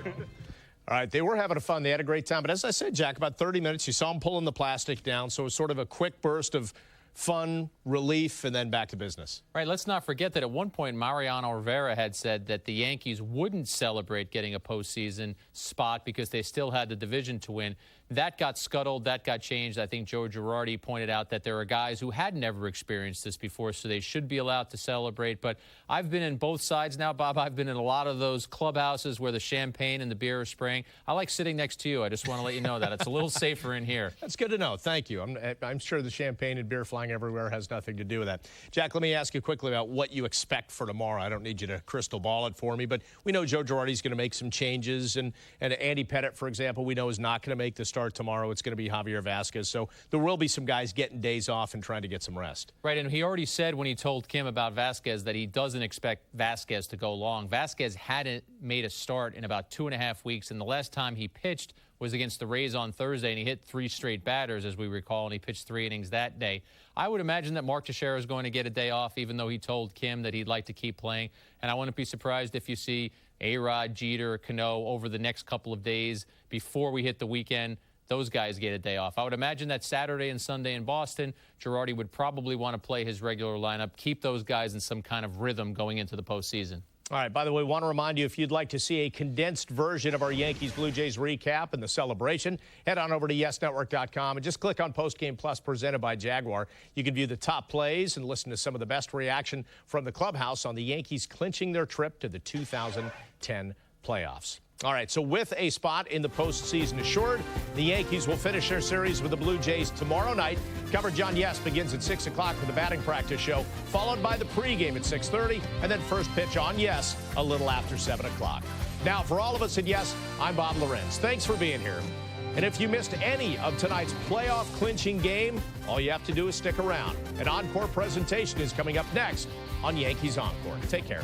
All right, they were having fun. They had a great time. But as I said, Jack, about 30 minutes, you saw them pulling the plastic down, so it was sort of a quick burst of fun, relief, and then back to business. Right, let's not forget that at one point Mariano Rivera had said that the Yankees wouldn't celebrate getting a postseason spot because they still had the division to win. That got scuttled. That got changed. I think Joe Girardi pointed out that there are guys who had never experienced this before, so they should be allowed to celebrate. But I've been in both sides now, Bob. I've been in a lot of those clubhouses where the champagne and the beer are spraying. I like sitting next to you. I just want to let you know that. It's a little safer in here. That's good to know. Thank you. I'm sure the champagne and beer flying everywhere has nothing to do with that. Jack, let me ask you quickly about what you expect for tomorrow. I don't need you to crystal ball it for me, but we know Joe Girardi's going to make some changes. And Andy Pettit, for example, we know is not going to make the start tomorrow. It's going to be Javier Vasquez. So there will be some guys getting days off and trying to get some rest. Right, and he already said when he told Kim about Vasquez that he doesn't expect Vasquez to go long. Vasquez hadn't made a start in about 2.5 weeks, and the last time he pitched was against the Rays on Thursday, and he hit 3 straight batters, as we recall, and he pitched 3 innings that day. I would imagine that Mark Teixeira is going to get a day off, even though he told Kim that he'd like to keep playing. And I wouldn't be surprised if you see A-Rod, Jeter, Cano over the next couple of days before we hit the weekend. Those guys get a day off. I would imagine that Saturday and Sunday in Boston, Girardi would probably want to play his regular lineup, keep those guys in some kind of rhythm going into the postseason. All right, by the way, want to remind you, if you'd like to see a condensed version of our Yankees-Blue Jays recap and the celebration, head on over to YesNetwork.com and just click on Postgame Plus presented by Jaguar. You can view the top plays and listen to some of the best reaction from the clubhouse on the Yankees clinching their trip to the 2010 playoffs. All right, so with a spot in the postseason assured, the Yankees will finish their series with the Blue Jays tomorrow night. Coverage on Yes begins at 6 o'clock for the batting practice show, followed by the pregame at 6:30, and then first pitch on Yes a little after 7 o'clock. Now, for all of us at Yes, I'm Bob Lorenz. Thanks for being here. And if you missed any of tonight's playoff clinching game, all you have to do is stick around. An encore presentation is coming up next on Yankees Encore. Take care.